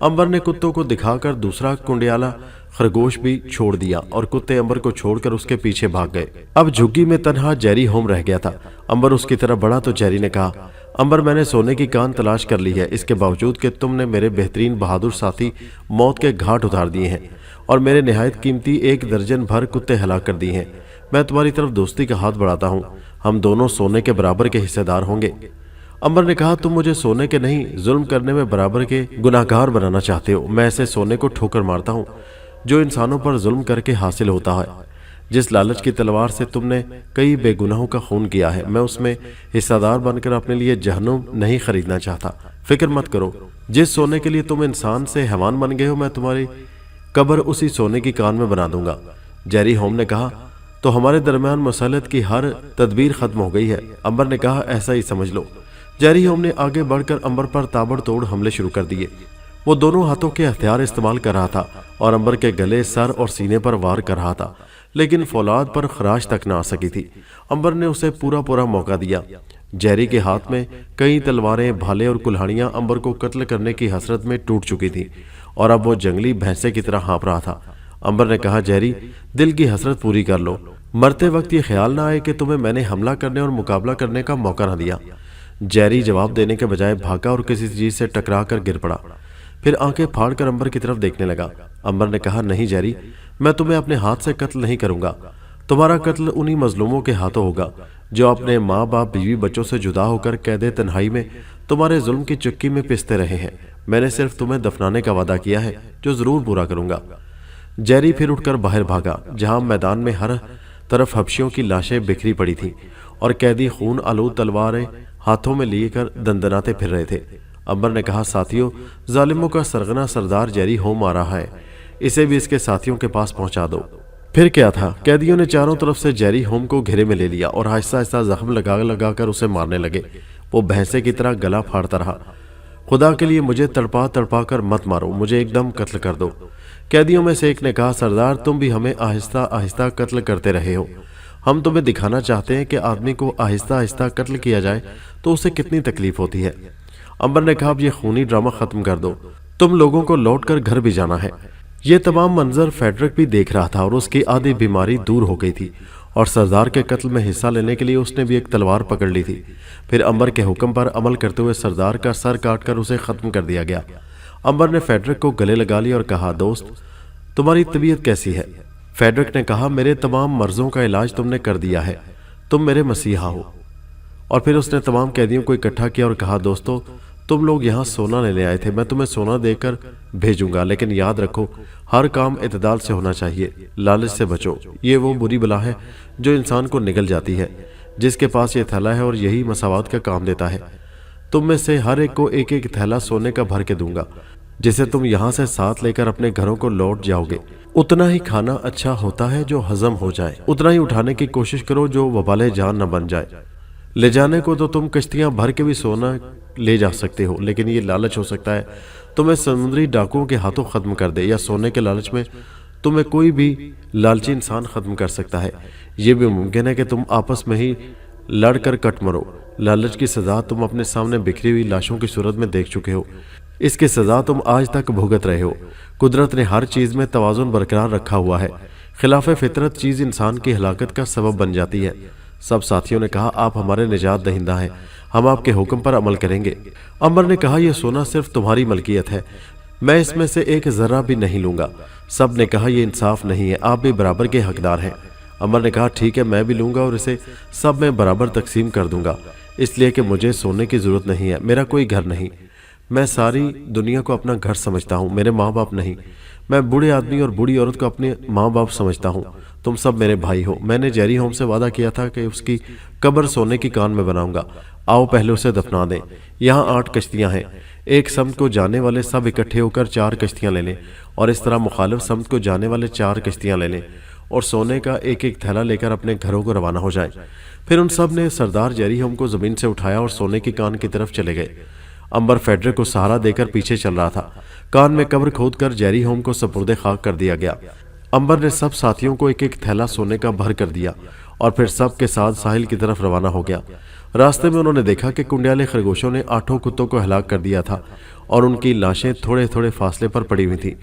अंबर ने कुत्तों को दिखाकर दूसरा कुंडियाला खरगोश भी छोड़ दिया और कुत्ते अंबर को छोड़कर उसके पीछे भाग गए। अब झुग्गी में तन्हा जेरी होम रह गया था। अंबर उसकी तरफ बढ़ा तो जेरी ने कहा, अंबर मैंने सोने की कान तलाश कर ली है, इसके बावजूद कि तुमने मेरे बेहतरीन बहादुर साथी मौत के घाट उतार दिए हैं और मेरे निहायत कीमती 1 दर्जन भर कुत्ते हलाक कर दिए हैं। मैं तुम्हारी तरफ दोस्ती का हाथ बढ़ाता हूँ। हम दोनों सोने के बराबर के हिस्सेदार होंगे। अंबर ने कहा, तुम मुझे सोने के नहीं जुल्म करने में बराबर के गुनाहगार बनाना चाहते हो। मैं ऐसे सोने को ठोकर मारता हूँ जो इंसानों पर जुल्म करके हासिल होता है। जिस लालच की तलवार से तुमने कई बेगुनाहों का खून किया है, मैं उसमें हिस्सेदार बनकर अपने लिए जहन्नुम नहीं खरीदना चाहता। फिक्र मत करो, जिस सोने के लिए तुम इंसान से हैवान बन गए हो, मैं तुम्हारी कब्र उसी सोने की कान में बना दूंगा। जेरी होम ने कहा, तो हमारे दरमियान मुसलत की हर तदबीर खत्म हो गई है। अंबर ने कहा, ऐसा ही समझ लो। जेरी होम ने आगे बढ़कर अंबर पर ताबड़तोड़ हमले शुरू कर दिए। वो दोनों हाथों के हथियार इस्तेमाल कर रहा था और अंबर के गले, सर और सीने पर वार कर रहा था, लेकिन फौलाद पर खराश तक न आ सकी थी। अंबर ने उसे पूरा मौका दिया। जेरी के हाथ में कई तलवारें, भाले और कुल्हाड़ियां अंबर को कत्ल करने की हसरत में टूट चुकी थी और अब वो जंगली भैंसे की तरह हाँप रहा था। अंबर ने कहा, जेरी, दिल की हसरत पूरी कर लो। मरते वक्त ये ख्याल ना आए कि तुम्हें मैंने हमला करने और मुकाबला करने का मौका न दिया। जेरी जवाब देने के बजाय भागा और किसी चीज से टकरा कर गिर पड़ा। फिर आंखें फाड़ कर अंबर की तरफ देखने लगा। अंबर ने कहा, नहीं जेरी, मैं तुम्हें अपने हाथ से कत्ल नहीं करूंगा। तुम्हारा कत्ल उन्हीं मजलूमों के हाथों होगा जो अपने माँ बाप, बीवी बच्चों से जुदा होकर कैदे तन्हाई में तुम्हारे जुल्म की चक्की में पिसते रहे हैं। मैंने सिर्फ तुम्हें दफनाने का वादा किया है, जो जरूर पूरा करूंगा। जेरी फिर उठकर बाहर भागा, जहां मैदान में हर तरफ हबशियों की लाशें बिखरी पड़ी थीं और कैदी खून आलूद तलवारें हाथों में लेकर दंदनाते फिर रहे थे। अंबर ने कहा, साथियों, जालिमों का सरगना सरदार जेरी होम आ रहा है, इसे भी इसके साथियों के पास पहुंचा दो। फिर क्या था, कैदियों ने चारों तरफ से जेरी होम को घेरे में ले लिया और आहिस्ता आहिस्ता जख्म लगा कर उसे मारने लगे। वो भैंसे की तरह गला फाड़ता रहा। खुदा के लिए मुझे तड़पा कर मत मारो, मुझे एकदम कत्ल कर दो। कैदियों में से एक ने कहा, सरदार, तुम भी हमें आहिस्ता आहिस्ता कत्ल करते रहे हो। हम तुम्हें दिखाना चाहते हैं कि आदमी को आहिस्ता आहिस्ता कत्ल किया जाए तो उसे कितनी तकलीफ होती है। अंबर ने कहा, अब ये खूनी ड्रामा खत्म कर दो, तुम लोगों को लौटकर घर भी जाना है। ये तमाम मंजर फेडरिक भी देख रहा था और उसकी आधी बीमारी दूर हो गई थी और सरदार के कत्ल में हिस्सा लेने के लिए उसने भी एक तलवार पकड़ ली थी। फिर अंबर के हुक्म पर अमल करते हुए सरदार का सर काटकर उसे खत्म कर दिया गया। अंबर ने फेडरिक को गले लगा लिया और कहा, दोस्त, तुम्हारी तबीयत कैसी है? फेडरिक ने कहा, मेरे तमाम मर्जों का इलाज तुमने कर दिया है, तुम मेरे मसीहा हो। और फिर उसने तमाम कैदियों को इकट्ठा किया और कहा, दोस्तों, तुम लोग यहाँ सोना लेने आए थे, मैं तुम्हें सोना देकर भेजूंगा, लेकिन याद रखो, हर काम इत्तेदाल से होना चाहिए। लालच से बचो, ये वो बुरी बला है जो इंसान को निगल जाती है। जिसके पास ये थैला है और यही मसावत का काम देता है। तुम में से हर एक को एक एक थैला सोने का भर के दूंगा, जिसे तुम यहाँ से साथ लेकर अपने घरों को लौट जाओगे। उतना ही खाना अच्छा होता है जो हजम हो जाए, उतना ही उठाने की कोशिश करो जो वबाले जान न बन जाए। ले जाने को तो तुम कश्तियां भर के भी सोना ले जा सकते हो, लेकिन ये लालच हो सकता है तुम्हें समुद्री डाकुओं के हाथों खत्म कर दे, या सोने के लालच में तुम्हें कोई भी लालची इंसान खत्म कर सकता है। ये भी मुमकिन है कि तुम आपस में ही लड़कर कट मरो। लालच की सजा तुम अपने सामने बिखरी हुई लाशों की सूरत में देख चुके हो, इसकी सजा तुम आज तक भुगत रहे हो। कुदरत ने हर चीज में तवाजुन बरकरार रखा हुआ है। खिलाफ फितरत चीज इंसान की हलाकत का सबब बन जाती है। सब साथियों ने कहा, आप हमारे निजात दहिंदा हैं, हम आपके हुक्म पर अमल करेंगे। अंबर ने कहा, यह सोना सिर्फ तुम्हारी मलकियत है, मैं इसमें से एक जर्रा भी नहीं लूंगा। सब ने कहा, यह इंसाफ नहीं है, आप भी बराबर के हकदार हैं। अंबर ने कहा, ठीक है, मैं भी लूंगा और इसे सब में बराबर तकसीम कर दूंगा, इसलिए कि मुझे सोने की जरूरत नहीं है। मेरा कोई घर नहीं, मैं सारी दुनिया को अपना घर समझता हूँ, मेरे माँ बाप नहीं। मैं बूढ़े आदमी और बूढ़ी औरत को अपने माँ बाप समझता हूँ। तुम सब मेरे भाई हो। मैंने जेरी होम से वादा किया था कि उसकी कब्र सोने की कान में बनाऊंगा। आओ पहले उसे दफना दें। यहाँ 8 कश्तियाँ हैं, एक समत को जाने वाले सब इकट्ठे होकर 4 कश्तियाँ ले लें और इस तरह मुखालिफ समत को जाने वाले 4 कश्तियाँ ले लें और सोने का एक एक थैला लेकर अपने घरों को रवाना हो जाएं। फिर उन सब ने सरदार जेरी होम को जमीन से उठाया और सोने की कान की तरफ चले गए। अंबर फेडरिक को सहारा देकर पीछे चल रहा था। कान में कब्र खोदकर जेरी होम को सपुर्दे खाक कर दिया गया। अंबर ने सब साथियों को एक एक थैला सोने का भर कर दिया और फिर सब के साथ साहिल की तरफ रवाना हो गया। रास्ते में उन्होंने देखा कि कुंडियाले खरगोशों ने 8 कुत्तों को हलाक कर दिया था और उनकी लाशें थोड़े थोड़े फासले पर पड़ी हुई थी।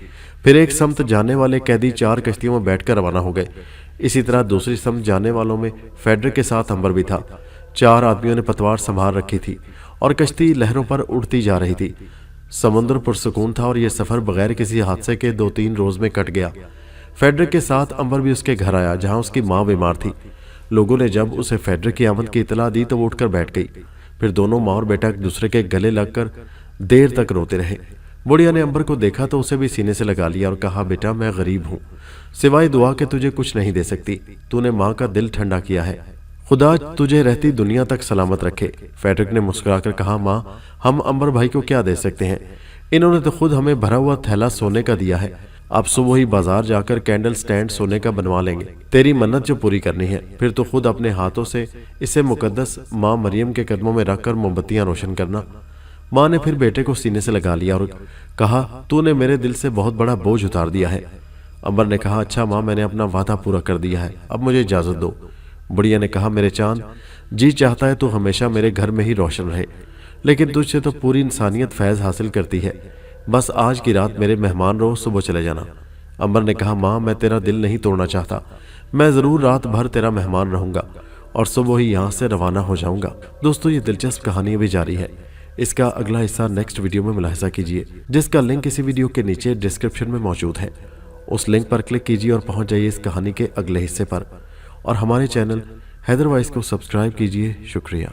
फिर एक समत जाने वाले कैदी 4 कश्तियों में बैठकर रवाना हो गए। इसी तरह दूसरी समत जाने वालों में फेडरिक के साथ अंबर भी था। 4 आदमियों ने पतवार संभाल रखी थी और कश्ती लहरों पर उड़ती जा रही थी। समुद्र पुरसकून था और यह सफर बगैर किसी हादसे के 2-3 रोज में कट गया। फेडरिक के साथ अंबर भी उसके घर आया, जहां उसकी मां बीमार थी। लोगों ने जब उसे फेडरिक की आमद की इतला दी तो वो उठकर बैठ गई। फिर दोनों माँ और बेटा एक दूसरे के गले लगकर देर तक रोते रहे। बुढ़िया ने अंबर को देखा तो उसे भी सीने से लगा लिया और कहा, बेटा मैं गरीब हूँ, सिवाय दुआ के तुझे कुछ नहीं दे सकती। तूने माँ का दिल ठंडा किया है, खुदा तुझे रहती दुनिया तक सलामत रखे। फेड्रिक ने मुस्कुराकर कहा, माँ हम अंबर भाई को क्या दे सकते हैं, इन्होंने तो खुद हमें भरा हुआ थैला सोने का दिया है। अब सुबह ही बाजार जाकर कैंडल स्टैंड सोने का बनवा लेंगे, तेरी मन्नत जो पूरी करनी है। फिर तो खुद अपने हाथों से इसे मुकद्दस माँ मरियम के कदमों में रखकर मोमबत्तियां रोशन करना। माँ ने फिर बेटे को सीने से लगा लिया और कहा, तूने मेरे दिल से बहुत बड़ा बोझ उतार दिया है। अंबर ने कहा, अच्छा माँ मैंने अपना वादा पूरा कर दिया है, अब मुझे इजाजत दो। बुढ़िया ने कहा, मेरे चांद जी चाहता है तो हमेशा मेरे घर में ही रोशन रहे, लेकिन तुझसे तो पूरी इंसानियत फैज़ हासिल करती है, बस आज की रात मेरे मेहमान रहो, सुबह चले जाना। अंबर ने कहा, माँ मैं तेरा दिल नहीं तोड़ना चाहता, मैं ज़रूर रात भर तेरा मेहमान रहूँगा और सुबह ही यहाँ से रवाना हो जाऊँगा। दोस्तों ये दिलचस्प कहानी अभी जारी है, इसका अगला हिस्सा नेक्स्ट वीडियो में मुलाहिजा कीजिए, जिसका लिंक इसी वीडियो के नीचे डिस्क्रिप्शन में मौजूद है। उस लिंक पर क्लिक कीजिए और पहुँच जाइए इस कहानी के अगले हिस्से पर, और हमारे चैनल हैदर वॉइस को सब्सक्राइब कीजिए। शुक्रिया।